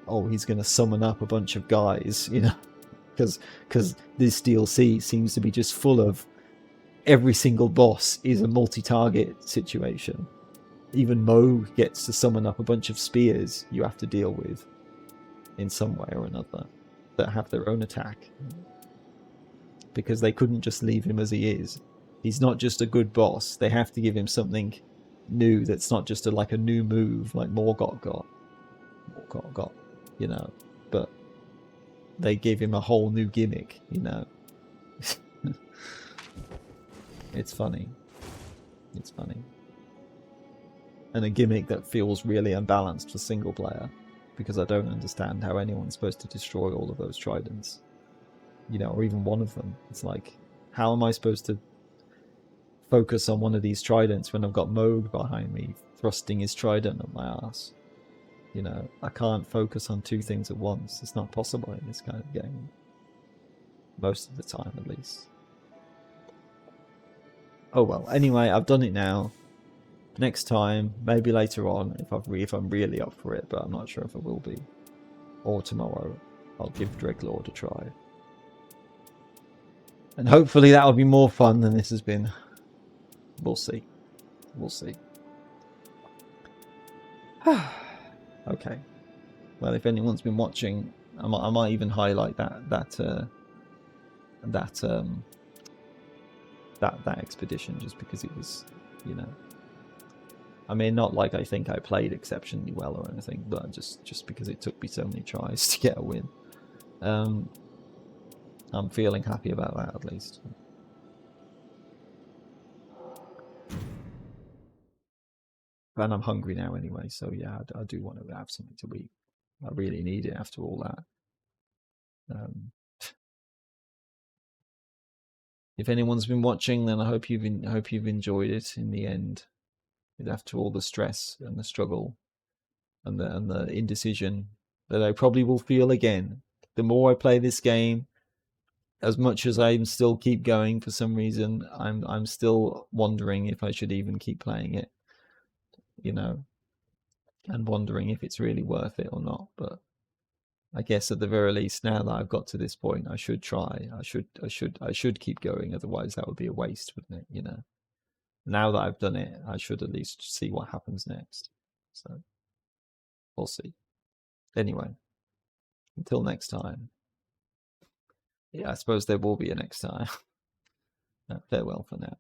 oh, he's going to summon up a bunch of guys, you know, because this DLC seems to be just full of every single boss is a multi-target situation. Even Mo gets to summon up a bunch of spears you have to deal with in some way or another that have their own attack, because they couldn't just leave him as he is. He's not just a good boss. They have to give him something new that's not just like a new move like Morgott got, you know, but they give him a whole new gimmick, you know. It's funny. It's funny. and a gimmick that feels really unbalanced for single player, because I don't understand how anyone's supposed to destroy all of those tridents, you know, or even one of them. It's like, how am I supposed to focus on one of these tridents when I've got Moog behind me thrusting his trident up my ass? You know, I can't focus on two things at once. It's not possible in this kind of game. Most of the time, at least. Oh well, anyway, I've done it now. Next time, maybe later on, if I'm really up for it, but I'm not sure if I will be. Or tomorrow, I'll give Dreglord a try. And hopefully that'll be more fun than this has been. We'll see. We'll see. Okay. Well, if anyone's been watching, I might even highlight that expedition, just because it was, you know, I mean, not like I think I played exceptionally well or anything, but just because it took me so many tries to get a win. I'm feeling happy about that, at least. And I'm hungry now anyway, so yeah, I do want to have something to eat. I really need it after all that. If anyone's been watching, then I hope you've enjoyed it in the end. After all the stress and the struggle and the indecision that I probably will feel again. The more I play this game, as much as I still keep going for some reason, I'm still wondering if I should even keep playing it, you know, and wondering if it's really worth it or not. But I guess at the very least, now that I've got to this point, I should try. I should keep going. Otherwise, that would be a waste, wouldn't it? You know. Now that I've done it, I should at least see what happens next. So we'll see. Anyway, until next time. Yeah, I suppose there will be a next time. Farewell for now.